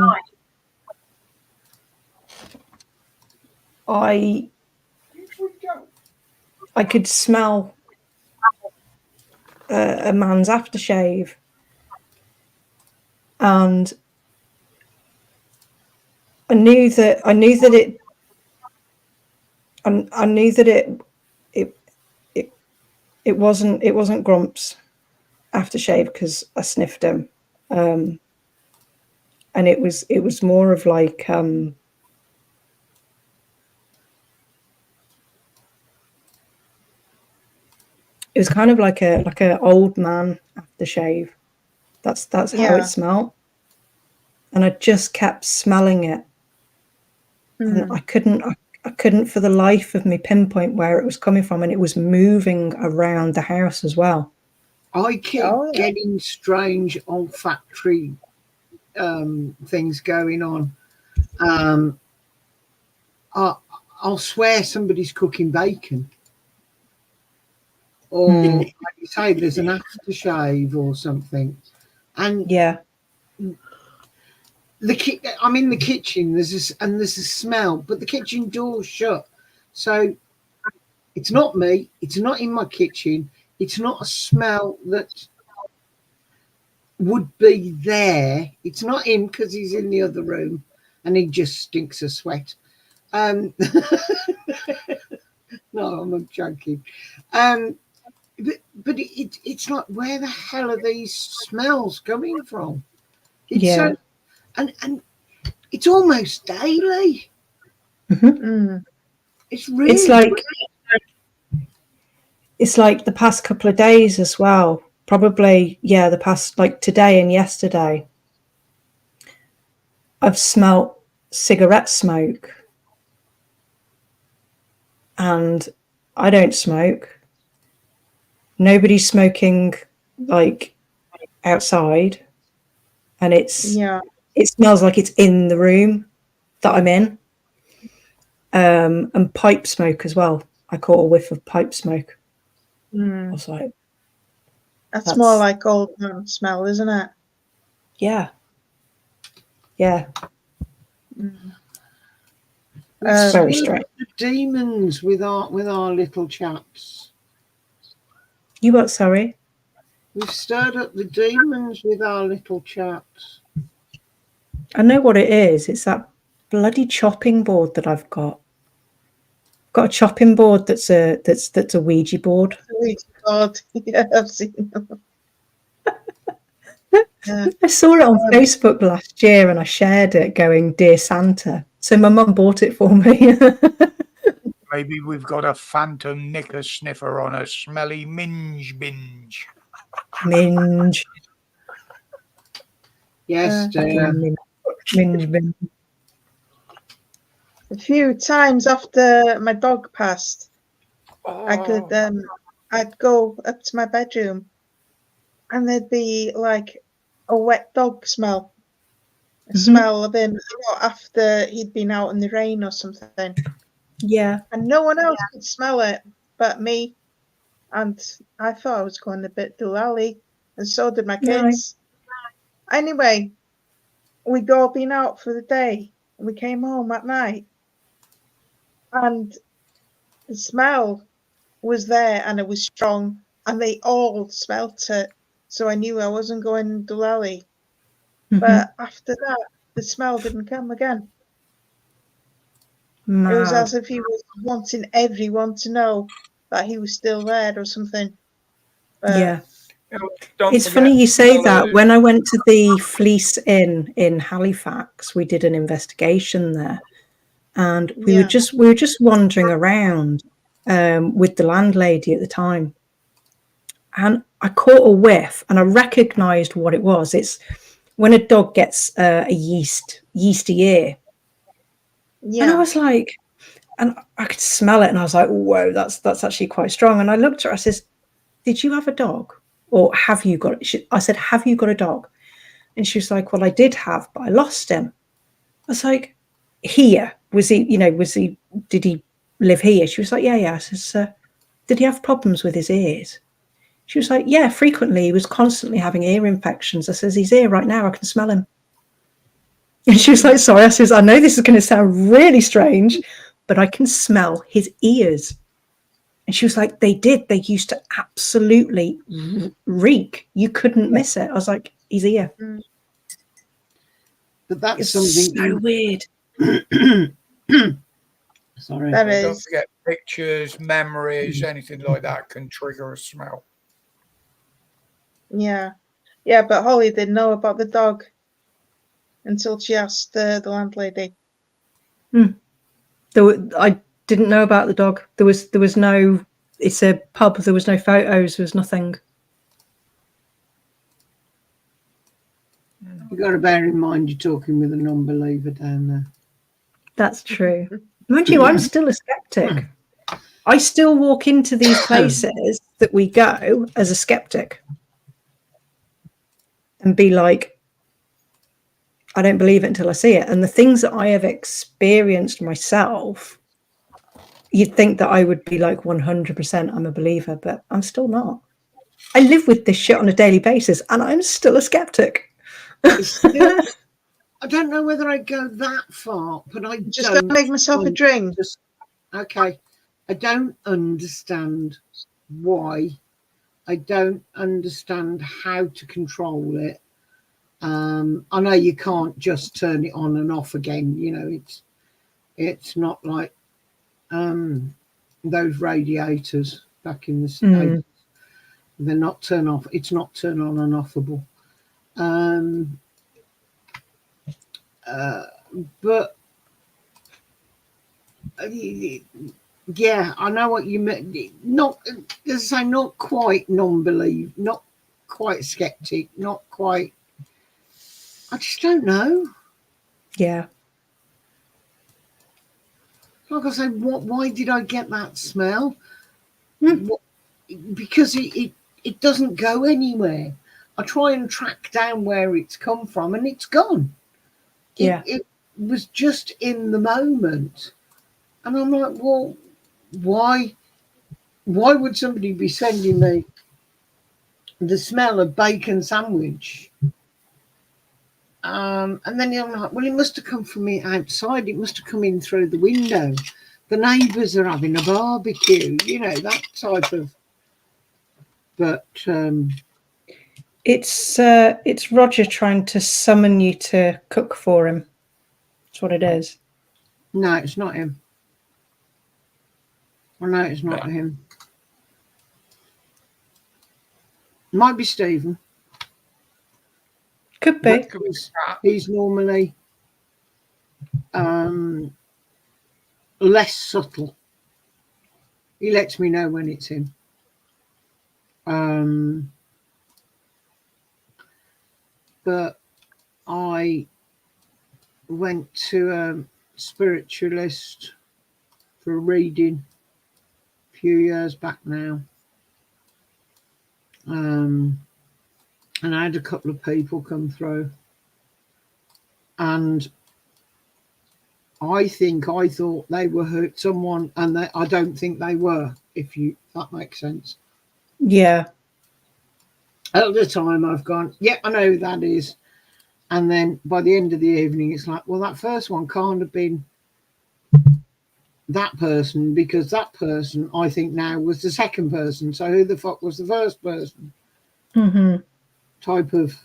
could smell a man's aftershave, and I knew that it wasn't Grump's aftershave because I sniffed him, and it was more of like it was kind of like a old man aftershave That's how it smelled. And I just kept smelling it. And I couldn't for the life of me pinpoint where it was coming from, and it was moving around the house as well. I keep getting strange olfactory things going on. I'll swear somebody's cooking bacon, or like you say, there's an aftershave or something. And I'm in the kitchen. There's a smell, but the kitchen door's shut, so it's not me. It's not in my kitchen. It's not a smell that would be there. It's not him because he's in the other room and he just stinks of sweat. No, I'm joking. But it's like, where the hell are these smells coming from? It's so, and it's almost daily. It's really it's like the past couple of days as well. Probably, the past, like today and yesterday, I've smelt cigarette smoke. And I don't smoke. Nobody's smoking like outside. And it smells like it's in the room that I'm in. And pipe smoke as well. I caught a whiff of pipe smoke. I was like, that's more like old man smell, isn't it? Yeah. Very strange. Demons with our little chaps. You what? Sorry. We've stirred up the demons with our little chaps. I know what it is. It's that bloody chopping board that I've got. I've got a chopping board that's a Ouija board. Ouija board. Yeah, I've seen them. I saw it on Facebook last year and I shared it going, "Dear Santa." So my mum bought it for me. Maybe we've got a phantom knicker sniffer on a smelly minge binge. Minge. Yes, dear. Minge binge. A few times after my dog passed, I'd go up to my bedroom and there'd be like a wet dog smell. A smell of him, after he'd been out in the rain or something. Yeah. And no one else could smell it but me. And I thought I was going a bit doolally, and so did my kids. No. Anyway, we'd all been out for the day, and we came home at night. And the smell was there, and it was strong, and they all smelt it. So I knew I wasn't going doolally. But after that, the smell didn't come again. It was as if he was wanting everyone to know that he was still there or something. But it's funny you say that. When I went to the Fleece Inn in Halifax, we did an investigation there, and we were just wandering around with the landlady at the time, and I caught a whiff, and I recognised what it was. It's when a dog gets a yeasty ear. Yeah. And I was like, and I could smell it, and I was like, whoa, that's actually quite strong. And I looked at her, I says, "Did you have a dog? Or have you got it?" I said, "Have you got a dog?" And she was like, "Well, I did have, but I lost him." I was like, "Here? Was he, did he live here?" She was like, yeah. I says, "Did he have problems with his ears?" She was like, "Yeah, frequently. He was constantly having ear infections." I says, "He's here right now. I can smell him." And she was like, "Sorry." I says, "I know this is going to sound really strange, but I can smell his ears." And she was like, "They used to absolutely reek. You couldn't miss it." I was like, "He's here." But that's something so weird. Sorry. Don't forget, pictures, memories, anything like that can trigger a smell. Yeah, but Holly didn't know about the dog until she asked the landlady. I didn't know about the dog. There was no. It's a pub. There was no photos. There was nothing. You've got to bear in mind you're talking with a non-believer down there. That's true. Mind you, I'm still a skeptic. I still walk into these places that we go as a skeptic and be like, I don't believe it until I see it. And the things that I have experienced myself, you'd think that I would be like 100% I'm a believer, but I'm still not. I live with this shit on a daily basis and I'm still a skeptic. I don't know whether I go that far, but I just don't make myself a drink. Okay. I don't understand why. I don't understand how to control it. I know you can't just turn it on and off again. You know, it's not like those radiators back in the States. They're not turn off. It's not turn on and offable. But yeah, I know what you meant. Not, as I say, not quite non-believe, not quite skeptic, not quite. I just don't know. Yeah. Like I say, why did I get that smell? Because it doesn't go anywhere. I try and track down where it's come from, and it's gone. Yeah. It was just in the moment, and I'm like, well, why would somebody be sending me the smell of bacon sandwich? And then I'm like, well, it must have come from me outside. It must have come in through the window. The neighbours are having a barbecue, you know, that type of. But it's Roger trying to summon you to cook for him. That's what it is. No, it's not him. Well, no, it's not him. Might be Stephen. Could be. He's normally less subtle. He lets me know when it's him. But I went to a spiritualist for a reading a few years back now. And I had a couple of people come through, and I thought they were hurt someone, and I don't think they were, if that makes sense. Yeah. At the time I've gone, yeah, I know who that is. And then by the end of the evening, it's like, well, that first one can't have been that person, because that person, I think now, was the second person. So who the fuck was the first person? Type of.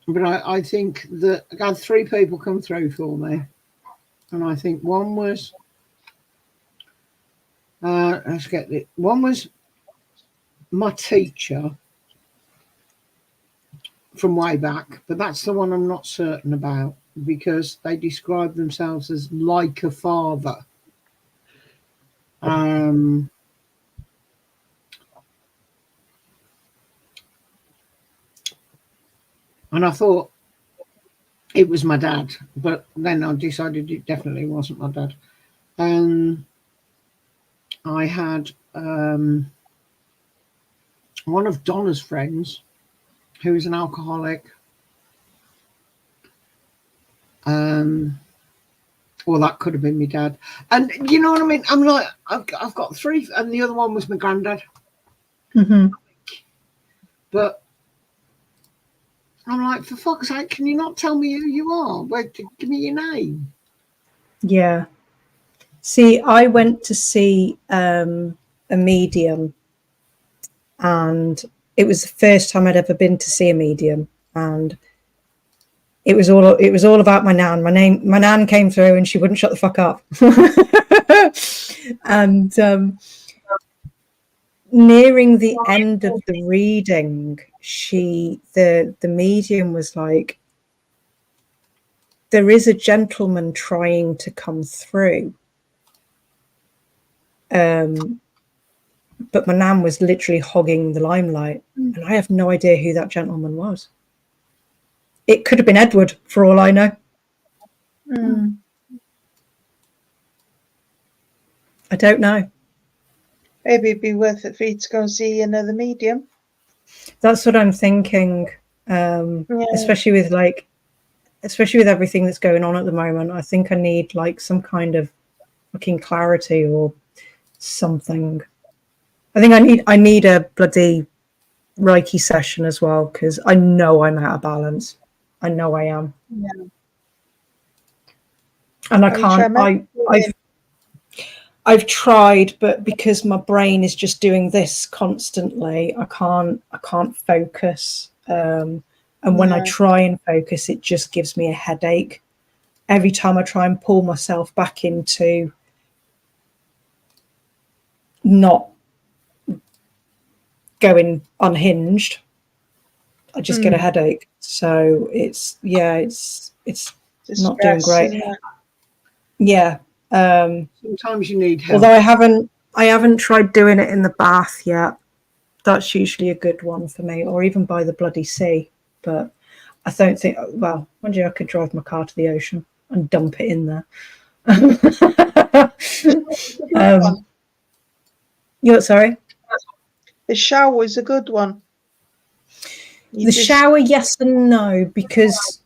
But I think that I had 3 people come through for me. And I think one was, let's get it. One was my teacher from way back, but that's the one I'm not certain about, because they describe themselves as like a father. And I thought it was my dad, but then I decided it definitely wasn't my dad. I had one of Donna's friends who was an alcoholic. Well, that could have been my dad. And you know what I mean? I'm like, I've got 3, and the other one was my granddad. But I'm like, for fuck's sake, can you not tell me who you are? Give me your name. Yeah. See, I went to see a medium, and it was the first time I'd ever been to see a medium, and it was all about my nan. My nan came through and she wouldn't shut the fuck up. And nearing the end of the reading, the medium was like, there is a gentleman trying to come through. but my nan was literally hogging the limelight, and I have no idea who that gentleman was. It could have been Edward, for all I know. I don't know. Maybe it'd be worth it for you to go and see another medium. That's what I'm thinking. Especially with everything that's going on at the moment. I think I need like some kind of fucking clarity or something. I think I need a bloody Reiki session as well, because I know I'm out of balance. I know I am. Yeah. And I can't. I've tried, but because my brain is just doing this constantly, I can't focus. And when I try and focus, it just gives me a headache. Every time I try and pull myself back into not going unhinged, I just get a headache. So it's not doing great. Yeah. Sometimes you need help. Although I haven't tried doing it in the bath yet. That's usually a good one for me, or even by the bloody sea. But I don't think. Well, one day I could drive my car to the ocean and dump it in there. You're sorry. The shower is a good one. Shower, yes and no, because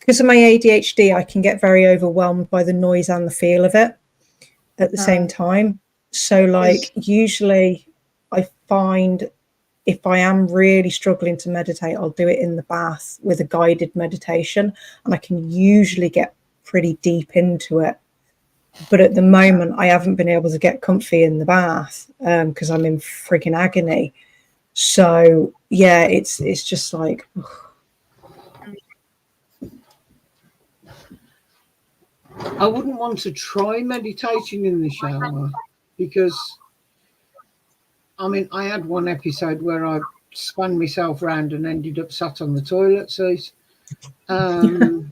of my ADHD, I can get very overwhelmed by the noise and the feel of it at the same time. So, like, usually I find if I am really struggling to meditate, I'll do it in the bath with a guided meditation, and I can usually get pretty deep into it. But at the moment, I haven't been able to get comfy in the bath because I'm in freaking agony. So, yeah, it's just like... I wouldn't want to try meditating in the shower because, I mean, I had one episode where I spun myself around and ended up sat on the toilet seat. Well,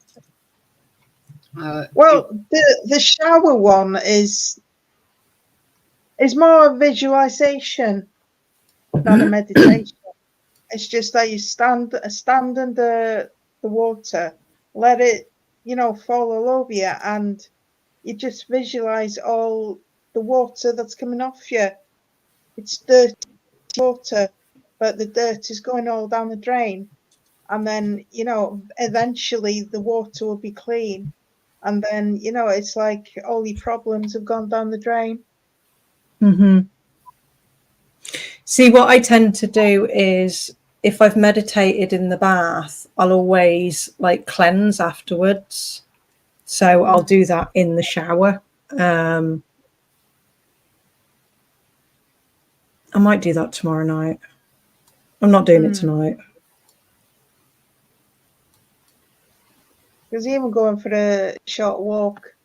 the shower one is more a visualization than a meditation. It's just that you stand under the water, let it, fall all over you, and you just visualize all the water that's coming off you. It's dirty water, but the dirt is going all down the drain, and then eventually the water will be clean, and then it's like all your problems have gone down the drain. See, what I tend to do is, if I've meditated in the bath, I'll always like cleanse afterwards. So I'll do that in the shower. I might do that tomorrow night. I'm not doing it tonight. Because even going for a short walk.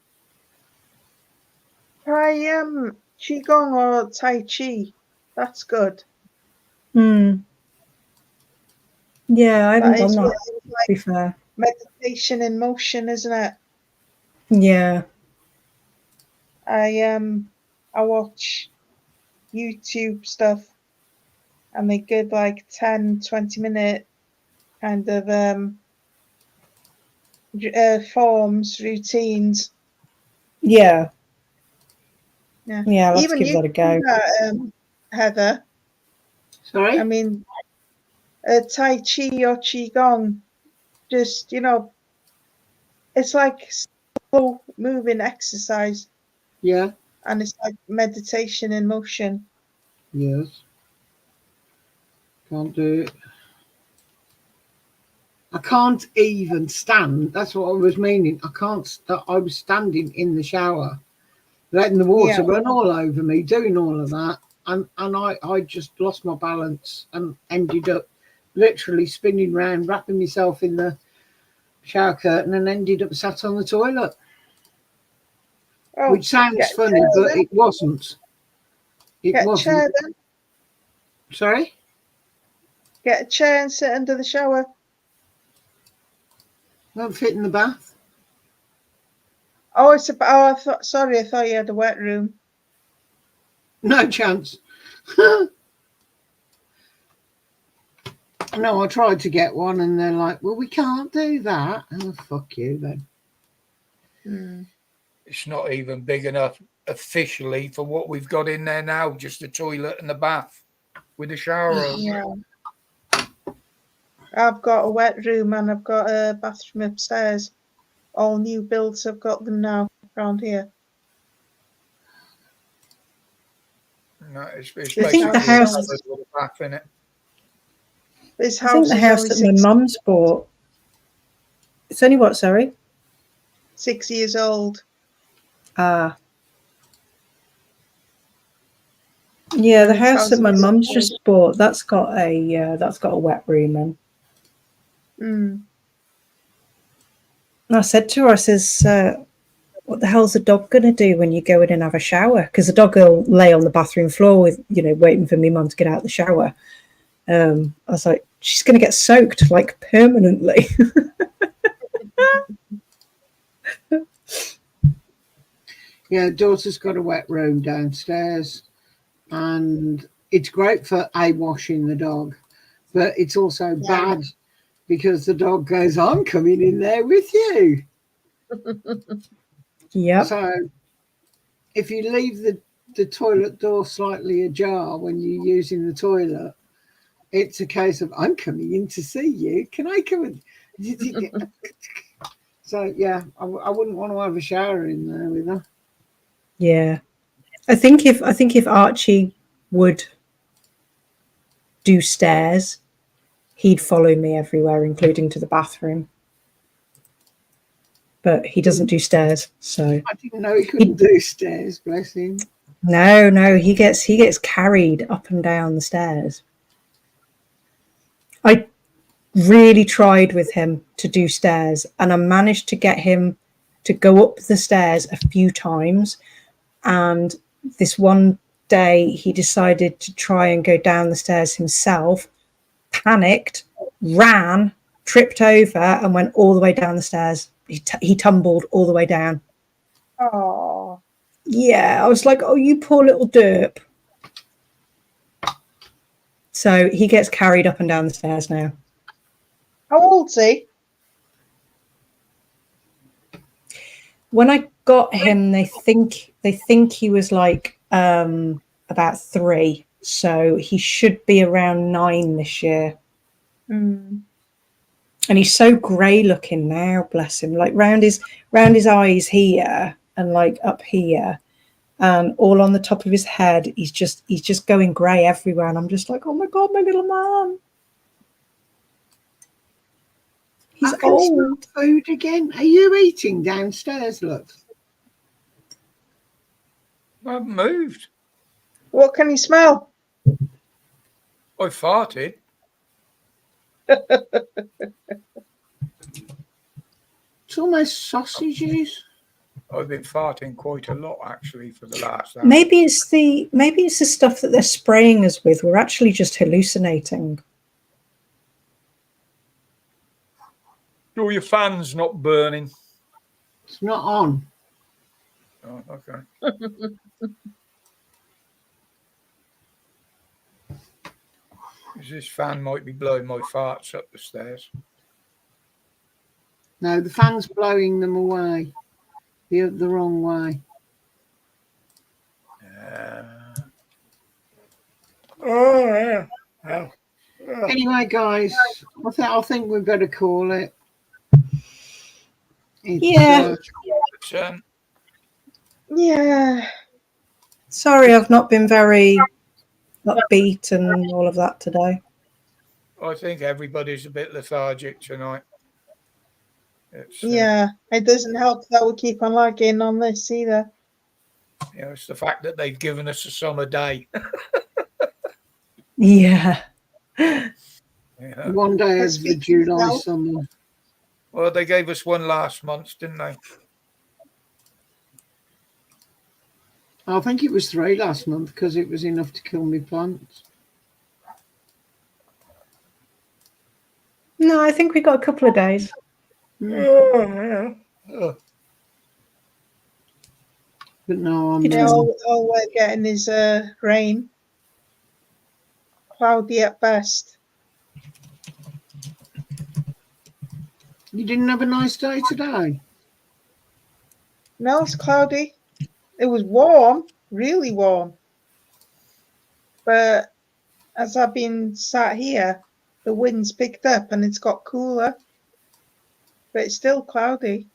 Try Qigong or Tai Chi. That's good. Yeah, I haven't done that, really to be fair. Meditation in motion, isn't it? Yeah. I watch YouTube stuff, and they give like 10-20 minute kind of forms, routines. Yeah. Yeah, let's give that a go. Heather. Sorry? I mean, Tai Chi or Qigong, just, it's like slow moving exercise. Yeah. And it's like meditation in motion. Yes. Can't do it. I can't even stand. That's what I was meaning. I was standing in the shower, letting the water run all over me, doing all of that. And I just lost my balance and ended up literally spinning round, wrapping myself in the shower curtain, and ended up sat on the toilet. Which sounds funny, but it wasn't. It wasn't. Chair, then. Sorry? Get a chair and sit under the shower. Won't fit in the bath. I thought you had a wet room. No chance. No, I tried to get one, and they're like, "Well, we can't do that." Oh, fuck you then. It's not even big enough officially for what we've got in there now. Just the toilet and the bath with a shower over. Yeah. I've got a wet room and I've got a bathroom upstairs. All new builds. I've got them now around here. No, it's I think the house. with a bath in it. This I think house the is house only that my mum's bought. It's only what? Sorry. 6 years old. Ah. Yeah, the house that my mum's just bought. That's got a wet room in. And I said to her, I says, what the hell's the dog going to do when you go in and have a shower? Because the dog will lay on the bathroom floor with, waiting for me mum to get out of the shower. I was like, she's going to get soaked like permanently. Yeah, daughter's got a wet room downstairs, and it's great for washing the dog, but it's also bad because the dog goes, "I'm coming in there with you." Yeah. So if you leave the toilet door slightly ajar when you're using the toilet, it's a case of, "I'm coming in to see you. Can I come in?" So yeah, I wouldn't want to have a shower in there with her. Yeah, I think if Archie would do stairs, he'd follow me everywhere, including to the bathroom. But he doesn't do stairs, so I didn't know he couldn't do stairs. Bless him. No, he gets carried up and down the stairs. I really tried with him to do stairs, and I managed to get him to go up the stairs a few times. And this one day he decided to try and go down the stairs himself, panicked, ran, tripped over, and went all the way down the stairs. He tumbled all the way down. Oh. Yeah, I was like, "Oh, you poor little derp." So he gets carried up and down the stairs now. How old's he? When I got him, they think he was like about 3, so he should be around 9 this year. And he's so grey looking now, bless him. Like round his eyes here and like up here, and all on the top of his head, he's just going grey everywhere. And I'm just like, "Oh my God, my little man." He's old. Food again? Are you eating downstairs, look? I haven't moved. What can he smell? I farted. It's almost sausages. I've been farting quite a lot actually for the last hour. Maybe it's the stuff that they're spraying us with. We're actually just hallucinating. Sure your fan's not burning. It's not on. Oh, okay. This fan might be blowing my farts up the stairs. No, the fan's blowing them away. The wrong way. Oh, yeah. Oh. Anyway, guys, I think we've got to call it. Yeah. Yeah. Sorry, I've not been very upbeat and all of that today. I think everybody's a bit lethargic tonight. Yeah, it doesn't help that we keep on lagging on this either. It's the fact that they've given us a summer day. Yeah. One day of the July summer. Well, they gave us one last month, didn't they? I think it was 3 last month because it was enough to kill me plants. No, I think we got a couple of days. Oh, yeah. But no, I'm all we're getting is rain. cloudy at best. You didn't have a nice day today? No, it's cloudy. It was warm, really warm. But as I've been sat here, the wind's picked up and it's got cooler. But it's still cloudy.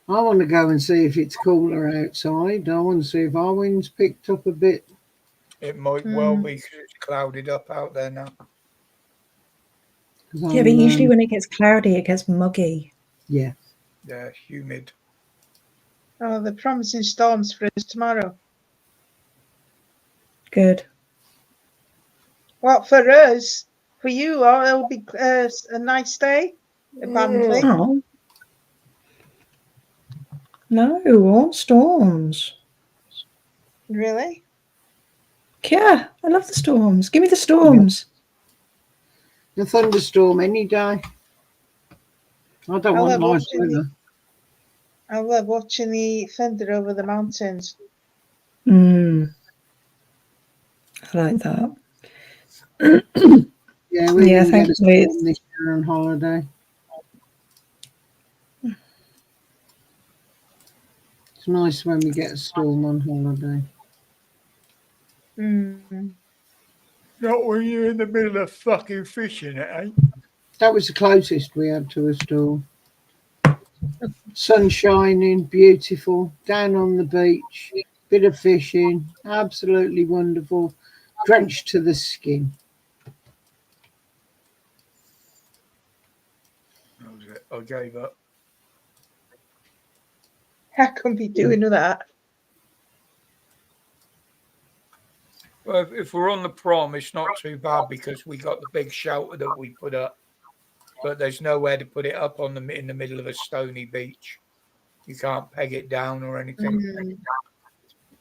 I want to go and see if it's cooler outside. I want to see if our wind's picked up a bit. It might well be because it's clouded up out there now. Yeah, but usually when it gets cloudy, it gets muggy. Yeah. Yeah, humid. Oh, they're promising storms for us tomorrow. Good. Well, for us, for you, it'll be a nice day. A Bantley. Oh. No, all storms. Really? Yeah, I love the storms. Give me the storms. A thunderstorm any day. I don't want nice weather. I love watching the thunder over the mountains. I like that. Yeah, we didn't get a thankfully storm this year on holiday. It's nice when we get a storm on holiday. Not when you're in the middle of fucking fishing, eh? That was the closest we had to a storm. Sun shining, beautiful, down on the beach, bit of fishing, absolutely wonderful, drenched to the skin. That was it. I gave up. I couldn't be doing that. Well, if we're on the prom, it's not too bad because we got the big shelter that we put up, but there's nowhere to put it up in the middle of a stony beach. You can't peg it down or anything.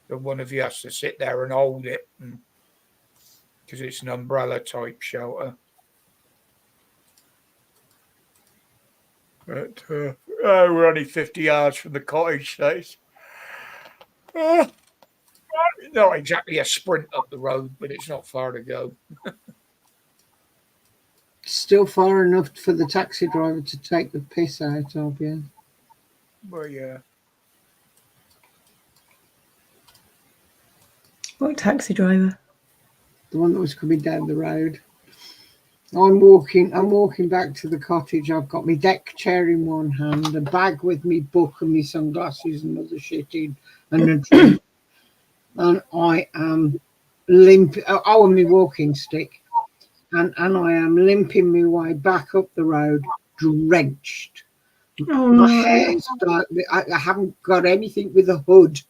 So one of you has to sit there and hold it because it's an umbrella type shelter. But we're only 50 yards from the cottage, so it's not exactly a sprint up the road, but it's not far to go. Still far enough for the taxi driver to take the piss out of you. Well, yeah. What taxi driver? The one that was coming down the road. I'm walking back to the cottage. I've got my deck chair in one hand, a bag with me book and my sunglasses and other shit in, and a drink. And I am limping. Oh, and my walking stick, and I am limping my way back up the road, drenched. Oh, my no. hair's like, I haven't got anything with a hood.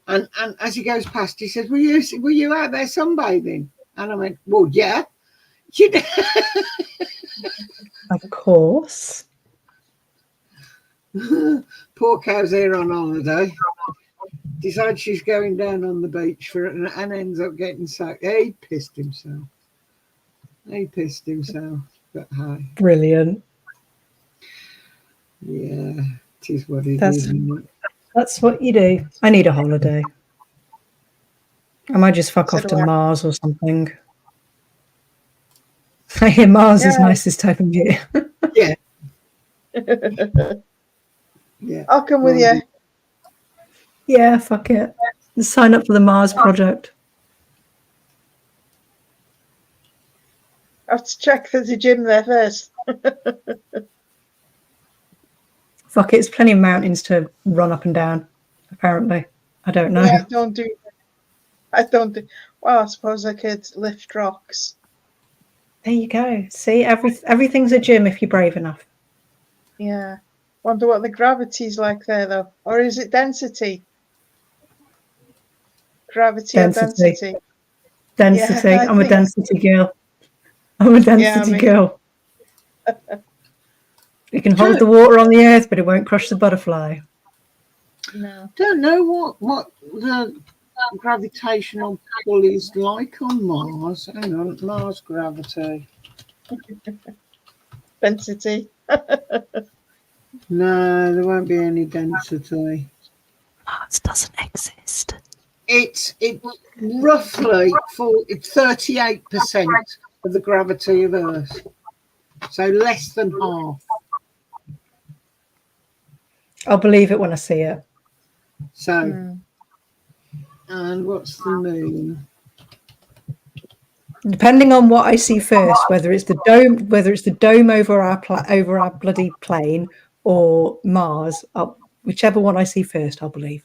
And as he goes past, he says, "Were you out there sunbathing?" And I went, "Well, yeah." Of course. Poor cow's here on holiday. Decides she's going down on the beach for it and ends up getting soaked. He pissed himself. But hi. Brilliant. Yeah, it is what it is. That's what you do. I need a holiday. I might just fuck off to Mars or something. I hear Mars is nice this time of year. Yeah. Yeah. I'll come with you. Yeah, fuck it. Let's sign up for the Mars project. I have to check there's a gym there first. Fuck it, it's plenty of mountains to run up and down, apparently. I don't know. Yeah, I don't do. Well, I suppose I could lift rocks. There you go. See, everything's a gym if you're brave enough. Yeah. Wonder what the gravity's like there, though. Or is it density? Gravity or density? Density. Yeah, I'm a density girl. Girl. It can hold the water on the earth, but it won't crush the butterfly. No. Don't know what the gravitational pull is like on Mars. Hang on, Mars gravity. Density. No, there won't be any density. Mars doesn't exist. It's roughly 38% of the gravity of Earth, so less than half. I'll believe it when I see it. So, and what's the moon? Depending on what I see first, whether it's the dome over our bloody plane or Mars, whichever one I see first, I'll believe.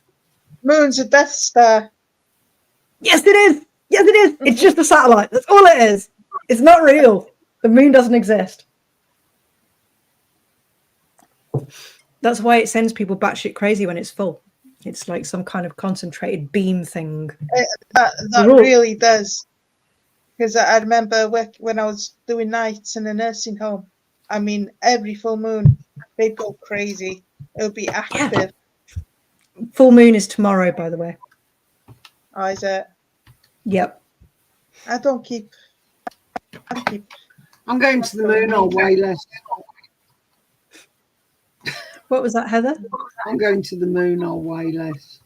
Moon's a Death Star. Yes, it is. Yes, it is. It's just a satellite. That's all it is. It's not real. The moon doesn't exist. That's why it sends people batshit crazy when it's full. It's like some kind of concentrated beam thing. That really does. Because I remember when I was doing nights in a nursing home, I mean, every full moon, they'd go crazy. It would be active. Yeah. Full moon is tomorrow, by the way. Oh, is it? Yep. I'm going to the moon or way less. What was that, Heather? I'm going to the moon or way less.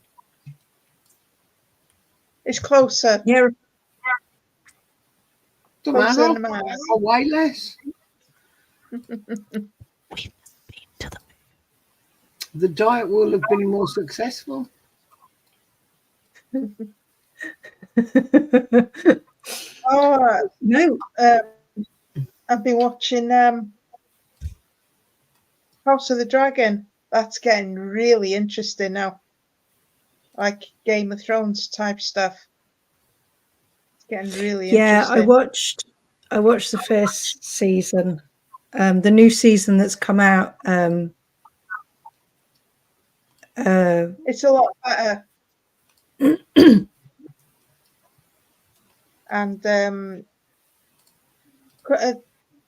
It's closer. Yeah. Don't matter. Or way less. We've been to the moon. The diet will have been more successful. Oh no! I've been watching House of the Dragon. That's getting really interesting now, like Game of Thrones type stuff. It's getting really interesting. I watched the first season. The new season that's come out. It's a lot better. And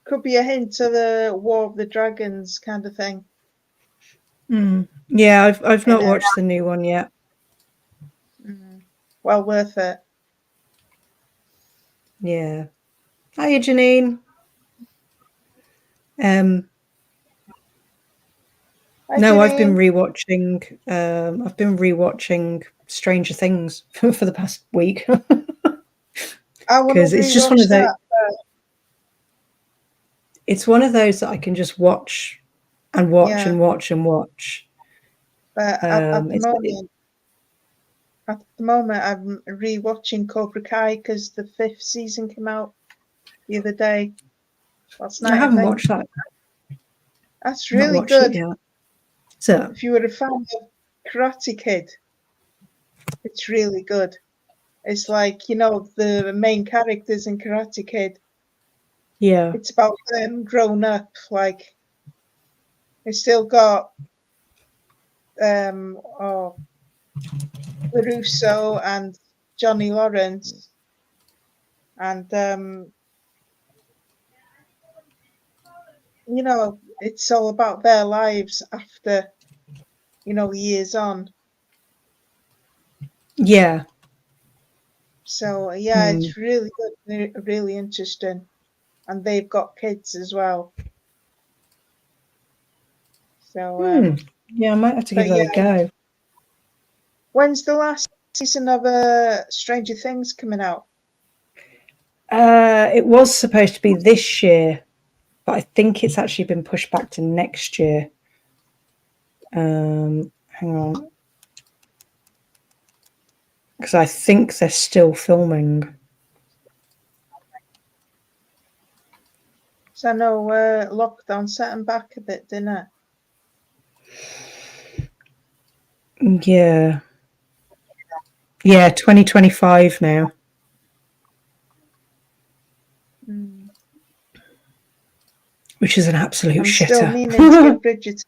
could be a hint of the War of the Dragons kind of thing. Yeah, I've not watched the new one yet. Well worth it. Yeah. Hiya, Janine. Hi, no, Janine. I've been rewatching Stranger Things for the past week. Because it's just one of those. It's one of those that I can just watch and watch and watch and watch. But at the moment, I'm rewatching Cobra Kai because the 5th season came out the other day. Last night, I haven't watched that. That's really good. So, if you were a fan of Karate Kid, it's really good. It's like, you know, the main characters in Karate Kid. Yeah. It's about them grown up. Like, they still got LaRusso and Johnny Lawrence. And, you know, it's all about their lives after, you know, years on. Yeah. So, yeah, it's really good, really interesting. And they've got kids as well. So, yeah, I might have to give that a go. When's the last season of Stranger Things coming out? It was supposed to be this year, but I think it's actually been pushed back to next year. Hang on. Because I think they're still filming. So I know lockdown set them back a bit, didn't it? Yeah. Yeah, 2025 now. Which is an absolute shitter. Still meaning to get Bridgerton.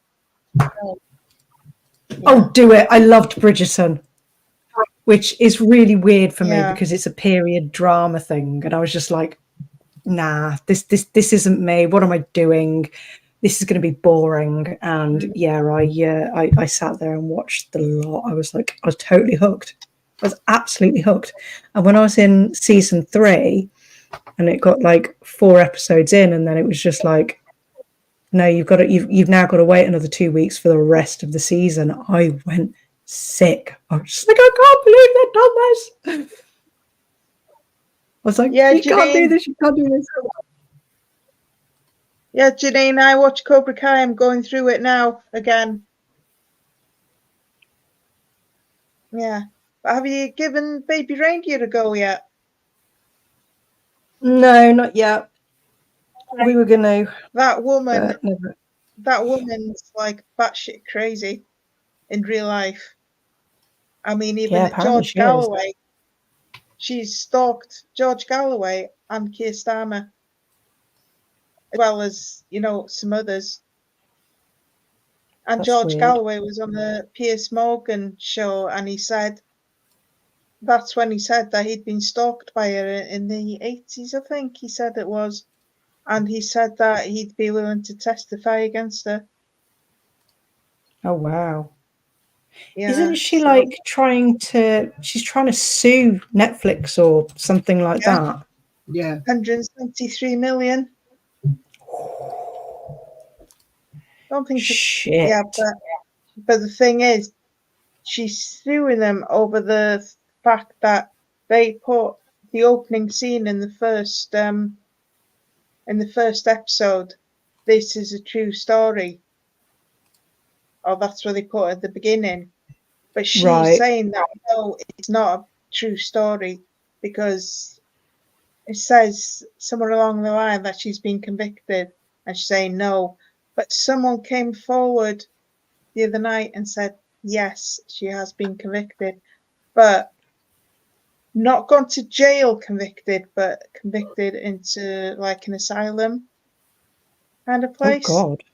Oh, do it. I loved Bridgerton. Which is really weird for me because it's a period drama thing. And I was just like, nah, this isn't me. What am I doing? This is going to be boring. And I sat there and watched the lot. I was totally hooked. I was absolutely hooked. And when I was in season 3 and it got like 4 episodes in, and then it was just like, no, you've now got to wait another 2 weeks for the rest of the season. I went sick. I was just like, I can't believe they've done this. I was like, Yeah, you can't do Janine. this, you can't do this. Yeah, Janine, I watch Cobra Kai. I'm going through it now again. Yeah. But have you given Baby Reindeer a go yet? No, not yet. We were going to. That woman, But never. that woman's like batshit crazy in real life. I mean, even apparently George she is. Galloway, she's stalked George Galloway and Keir Starmer, as well as, you know, some others. And That's George weird. Galloway was on the Piers Morgan show, and he said that's when he said that he'd been stalked by her in the 80s, I think he said it was. And he said that he'd be willing to testify against her. Oh, wow. Yeah, Isn't she so- like she's trying to sue Netflix or something like that? Yeah. 173 million. Don't think so. Shit. Yeah, but the thing is, she's suing them over the fact that they put the opening scene in the first episode. This is a true story. Or that's what they put at the beginning. But she's Right. saying that no, it's not a true story because it says somewhere along the line that she's been convicted, and she's saying no. But someone came forward the other night and said yes, she has been convicted, but not gone to jail convicted, but convicted into like an asylum kind of place. Oh God.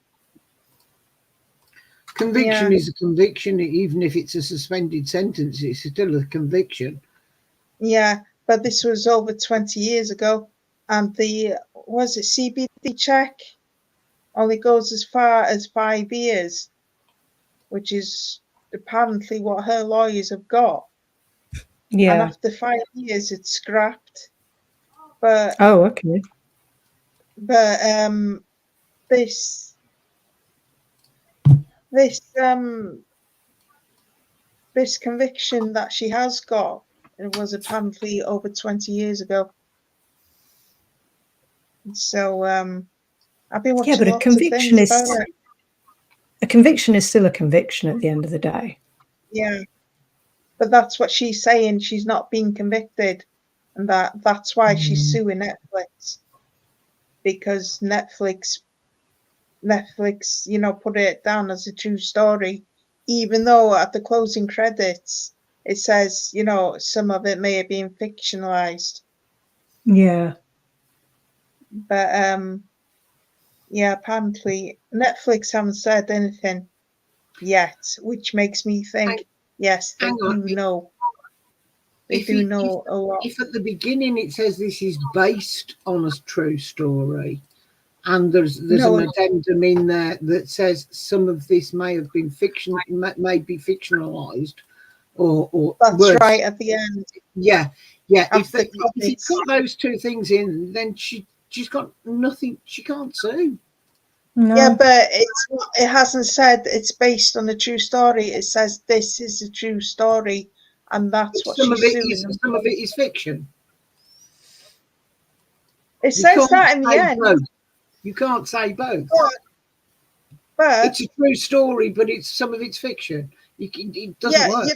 Conviction Yeah. is a conviction, even if it's a suspended sentence, it's still a conviction. Yeah, but this was over 20 years ago, and the was it CBD check only goes as far as 5 years, which is apparently what her lawyers have got. And Yeah. after 5 years, it's scrapped. But Oh, okay. this this conviction that she has got, it was apparently over 20 years ago. So I've been watching but a lots of conviction things is about it. a conviction is still a conviction at the end of the day. Yeah, but that's what she's saying. She's not being convicted, and that's why she's suing Netflix, because Netflix, you know, put it down as a true story, even though at the closing credits it says, you know, some of it may have been fictionalized. Yeah. But yeah, apparently Netflix haven't said anything yet, which makes me think, yes, they do know. They do know a lot. If at the beginning it says this is based on a true story, and there's an addendum in there that says some of this may have been may be fictionalized, or that's worse. Right at the end. Yeah. If you put those two things in, then she's got nothing. She can't sue. No. Yeah, but it hasn't said it's based on a true story. It says this is a true story, and that's what she's suing. Some of it is fiction. It says that in the end. Both. You can't say both. But it's a true story, but some of it's fiction. It doesn't work.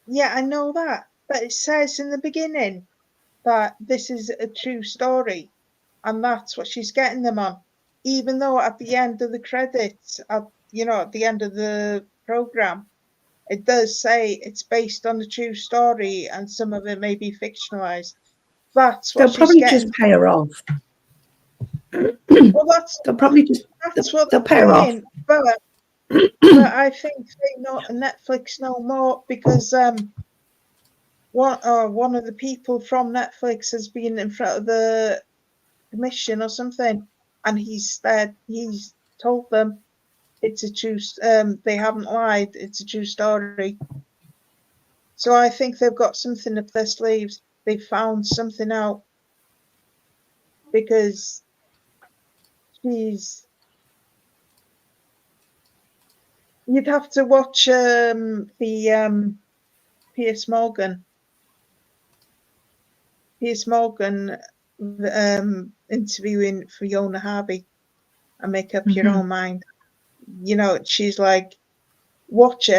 Yeah, I know that. But it says in the beginning that this is a true story, and that's what she's getting them on. Even though at the end of the credits, at the end of the program, it does say it's based on a true story and some of it may be fictionalized. That's what they'll probably just pay her off. Well, they'll probably just what they'll pay her off. But I think Netflix know more, because one of the people from Netflix has been in front of the commission or something, and he's told them it's a true. They haven't lied. It's a true story. So I think they've got something up their sleeves. They found something out, because You'd have to watch the Piers Morgan interviewing Fiona Harvey and make up your own mind. You know, she's like, watch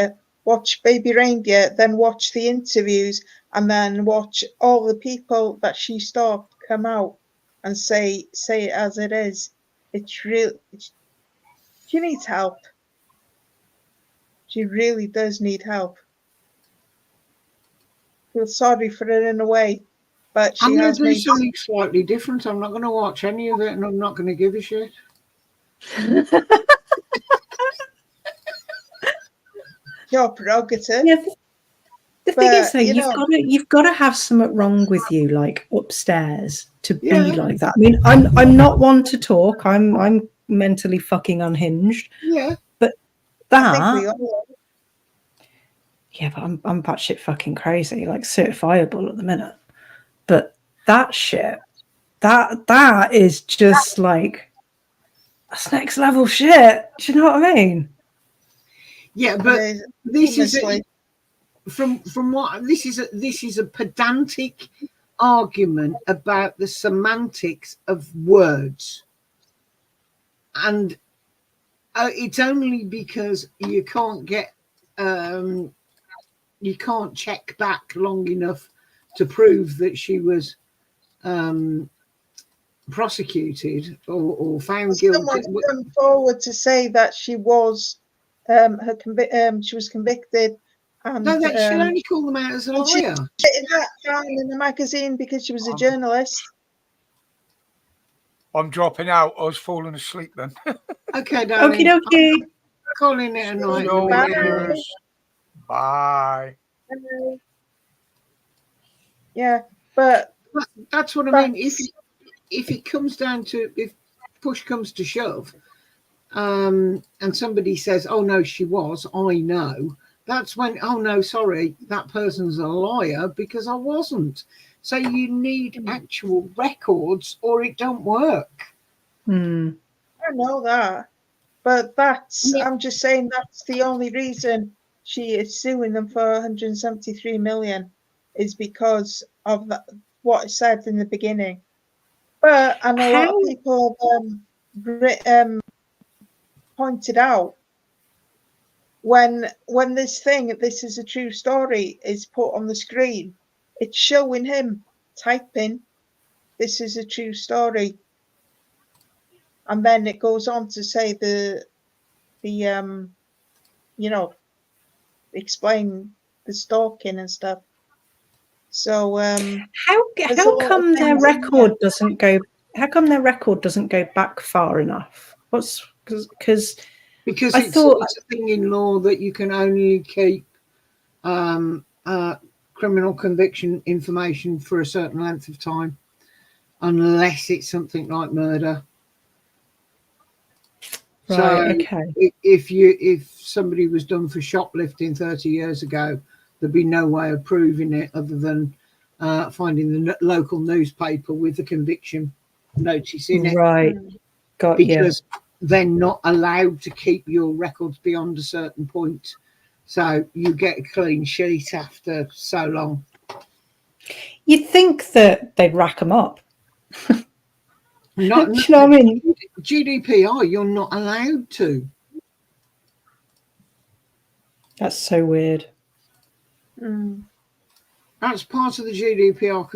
Baby Reindeer, then watch the interviews, and then watch all the people that she stopped come out and say it as it is. It's real. She needs help. She really does need help. Feel sorry for her in a way, but she I'm going has to do made something slightly different. I'm not going to watch any of it, and I'm not going to give a shit. your prerogative. Yeah, the thing is, though, you've got to have something wrong with you, like upstairs, to be like that. I mean, I'm not one to talk. I'm mentally fucking unhinged. Yeah, but I think we all are. Yeah, but I'm batshit fucking crazy, like certifiable at the minute. But that shit, that is just like, that's next level shit. Do you know what I mean? Yeah, but this is from what this is a pedantic argument about the semantics of words, and it's only because you can't get you can't check back long enough to prove that she was prosecuted or found guilty. Someone's come forward to say that she was she was convicted. And, no, she'll only call them out as a liar. She did that down in the magazine because she was a journalist. I'm dropping out. I was falling asleep then. Okay, darling. Okie dokie. Calling it a night. Bye. Yeah, but that's what I mean. If it comes down to, if push comes to shove, and somebody says, "Oh no, she was," I know. That's when, oh no, sorry, that person's a liar because I wasn't. So you need actual records or it don't work. I know that, but I'm just saying that's the only reason she is suing them for 173 million is because of what it said in the beginning. But I know a lot of people have pointed out when this is a true story, is put on the screen, it's showing him typing, "This is a true story," and then it goes on to say the explain the stalking and stuff. So how come their record doesn't go? How come their record doesn't go back far enough? Because I thought it's a thing in law that you can only keep criminal conviction information for a certain length of time, unless it's something like murder. Right. So okay. If somebody was done for shoplifting 30 years ago, there'd be no way of proving it other than finding the local newspaper with the conviction notice in it. Right. Got because they're not allowed to keep your records beyond a certain point. So you get a clean sheet after so long. You'd think that they'd rack them up. Not, do you know what I mean? GDPR, you're not allowed to. That's so weird. That's part of the GDPR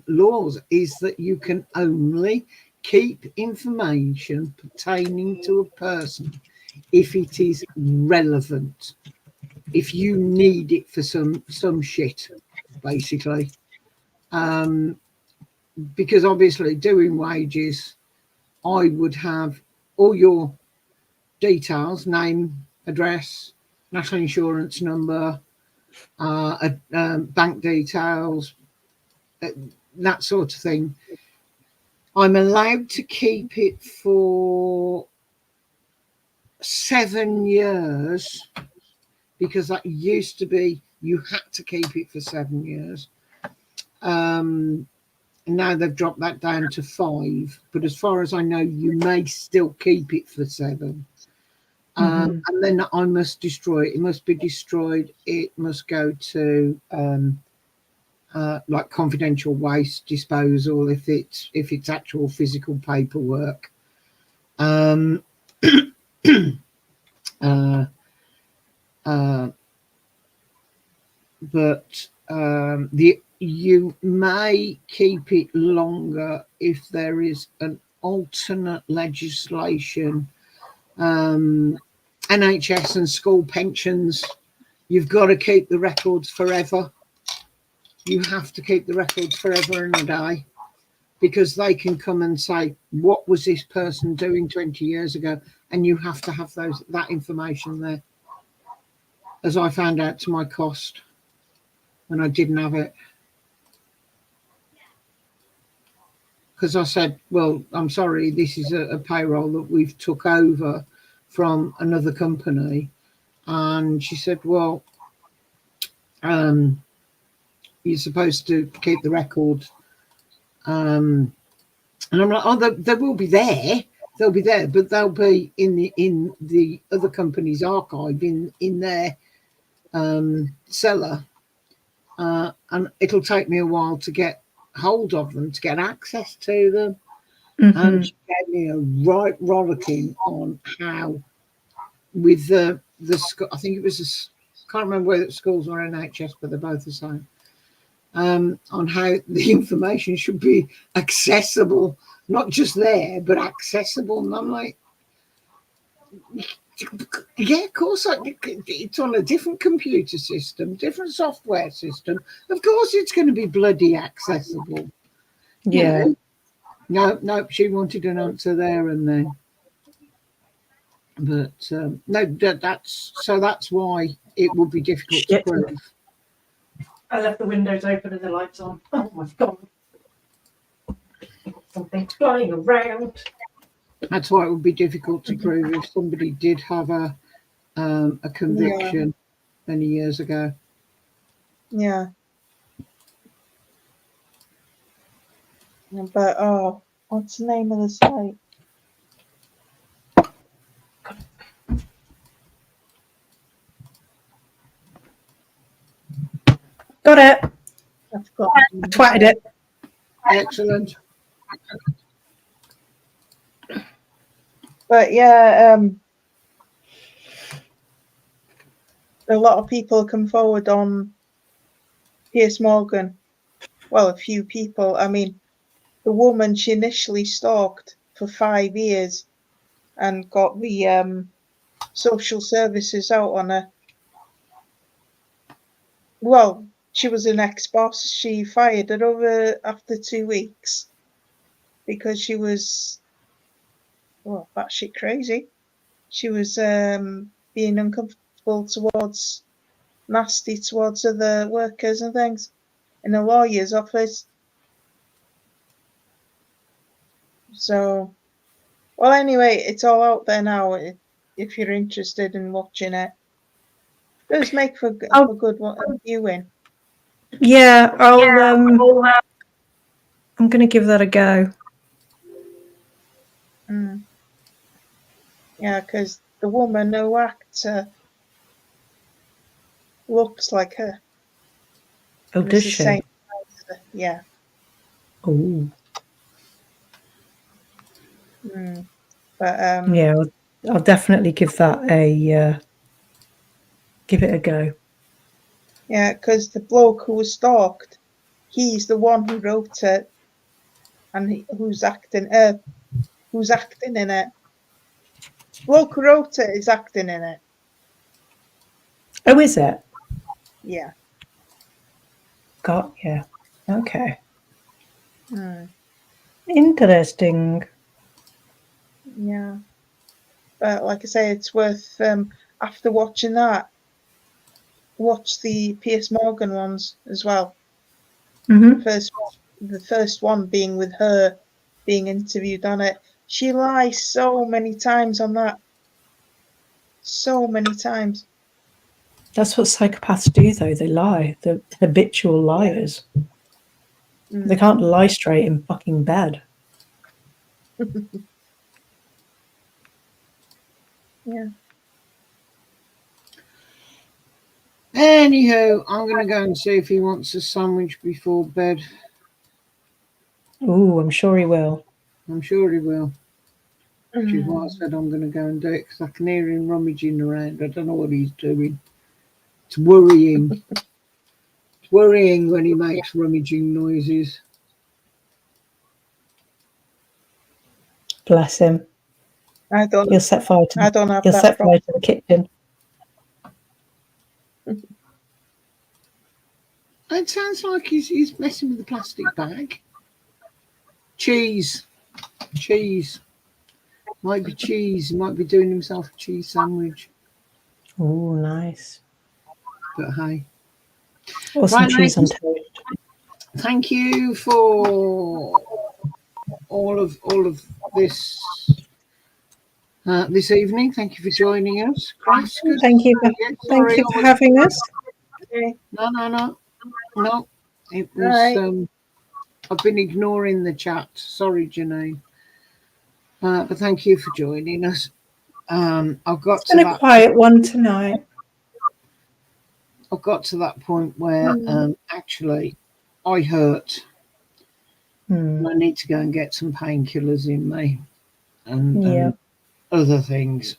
laws, is that you can only keep information pertaining to a person if it is relevant, if you need it for some shit, basically. Because obviously doing wages, I would have all your details, name, address, national insurance number, bank details, that sort of thing. I'm allowed to keep it for 7 years because that used to be you had to keep it for 7 years. And now they've dropped that down to 5. But as far as I know, you may still keep it for 7. And then I must destroy it. It must be destroyed. It must go to like confidential waste disposal if it's actual physical paperwork. But you may keep it longer if there is an alternate legislation. NHS and school pensions, you've got to keep the records forever. You have to keep the records forever and a day, because they can come and say, what was this person doing 20 years ago? And you have to have that information there, as I found out to my cost when I didn't have it. Because I said, well, I'm sorry, this is a payroll that we've took over from another company. And she said, well, you're supposed to keep the record. And I'm like, oh, they will be there. They'll be there, but they'll be in the other company's archive in their cellar. And it'll take me a while to get hold of them, to get access to them. And she gave me a right rollicking on how, with the I think it was can't remember whether the schools or NHS, but they're both the same. On how the information should be accessible, not just there, but accessible. And I'm like, yeah, of course, it's on a different computer system, different software system. Of course, it's going to be bloody accessible. Yeah. You know? No, she wanted an answer there and then. But no, that's why it would be difficult to prove. I left the windows open and the lights on. Oh my god. Something flying around. That's why it would be difficult to prove if somebody did have a conviction many years ago. Yeah. But what's the name of the site? Got it. I've got I twatted it. Excellent. But yeah, a lot of people come forward on Piers Morgan. Well, a few people. I mean, the woman she initially stalked for 5 years and got the social services out on her. Well, she was an ex-boss. She fired her over after 2 weeks because she was, well, batshit crazy. She was being uncomfortable towards, nasty towards other workers and things in a lawyer's office. So, well, anyway, it's all out there now. If you're interested in watching it, does make for good viewing. Yeah, I'm going to give that a go. Yeah, because the woman who actor looks like her. Oh, does she? Yeah. Oh. But yeah, I'll definitely give that give it a go. Yeah, because the bloke who was stalked, he's the one who wrote it, and who's acting in it. Bloke who wrote it is acting in it. Oh, is it? Yeah. Got yeah. Okay. Interesting. Yeah. But like I say, it's worth after watching that, watch the Piers Morgan ones as well. The first one being with her being interviewed on it. She lies so many times on that. So many times. That's what psychopaths do, though. They lie. They're habitual liars. They can't lie straight in fucking bed. Yeah. Anywho, I'm going to go and see if he wants a sandwich before bed. Oh, I'm sure he will. I'm sure he will. Which is why I said I'm going to go and do it, because I can hear him rummaging around. I don't know what he's doing. It's worrying. It's worrying when he makes rummaging noises. Bless him. I don't. He'll set fire to. I don't have He'll that set problem. fire to the kitchen. It sounds like he's messing with the plastic bag. Cheese. Might be cheese. He might be doing himself a cheese sandwich. Oh, nice. But hey. Or some Right, cheese on ladies, toast. thank you for all of this this evening. Thank you for joining us. Chris, good. Thank you for having us. No. It was I've been ignoring the chat. Sorry, Janine. But thank you for joining us. I've got It's been a quiet one tonight. I've got to that point where actually I hurt. And I need to go and get some painkillers in me and other things.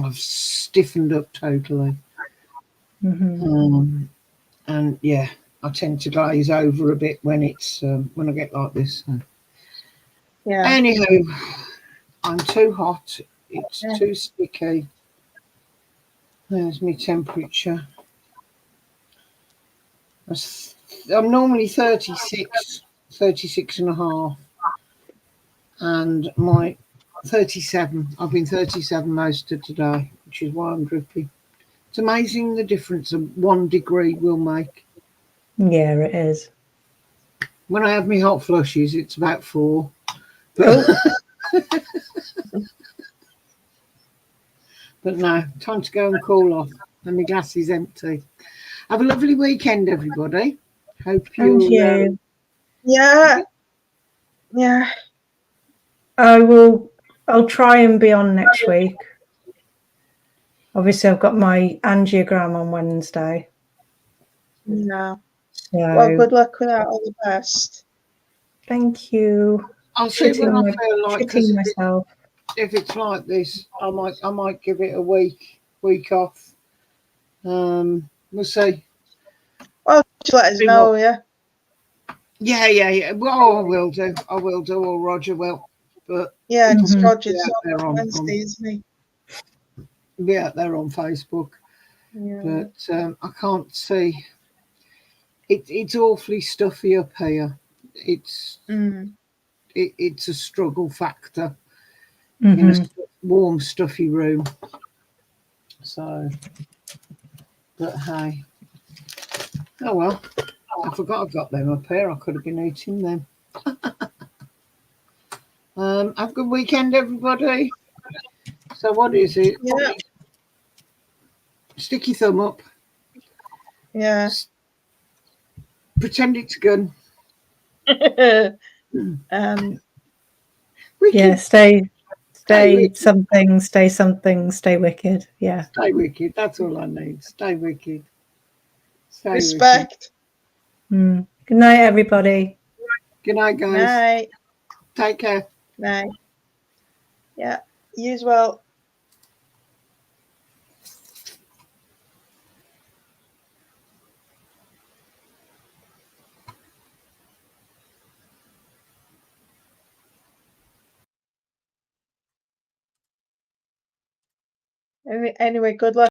I've stiffened up totally. And yeah, I tend to glaze over a bit when it's when I get like this. So. Yeah. Anywho, I'm too hot. It's too sticky. There's my temperature. I'm normally 36 and a half. And my 37. I've been 37 most of today, which is why I'm drippy. It's amazing the difference 1 degree will make. Yeah, it is. When I have my hot flushes, it's about 4. But, but no, time to go and cool off. And my glass is empty. Have a lovely weekend, everybody. Hope you. Yeah. I'll try and be on next week. Obviously, I've got my angiogram on Wednesday. Yeah. So, well, good luck with that. All the best. Thank you. I'll see what I feel like. Myself. If it's like this, I might give it a week off. We'll see. Well, just let us know, yeah. Yeah. Well, I will do, or Roger will. But yeah, because Roger's on Wednesday, isn't he? Yeah, they're on Facebook. Yeah. But I can't see. It's awfully stuffy up here. It's it's a struggle factor in a warm, stuffy room. So, but hey, oh well. I forgot I've got them up here. I could have been eating them. Have a good weekend, everybody. So what is it? Yeah. Sticky thumb up. Yeah. Pretend it's a gun. Yeah, stay something, stay something, stay wicked. Yeah. Stay wicked. That's all I need. Stay wicked. Stay Respect. Wicked. Good night, everybody. Good night, guys. Night. Take care. Night. Yeah. You as well. Anyway, good luck.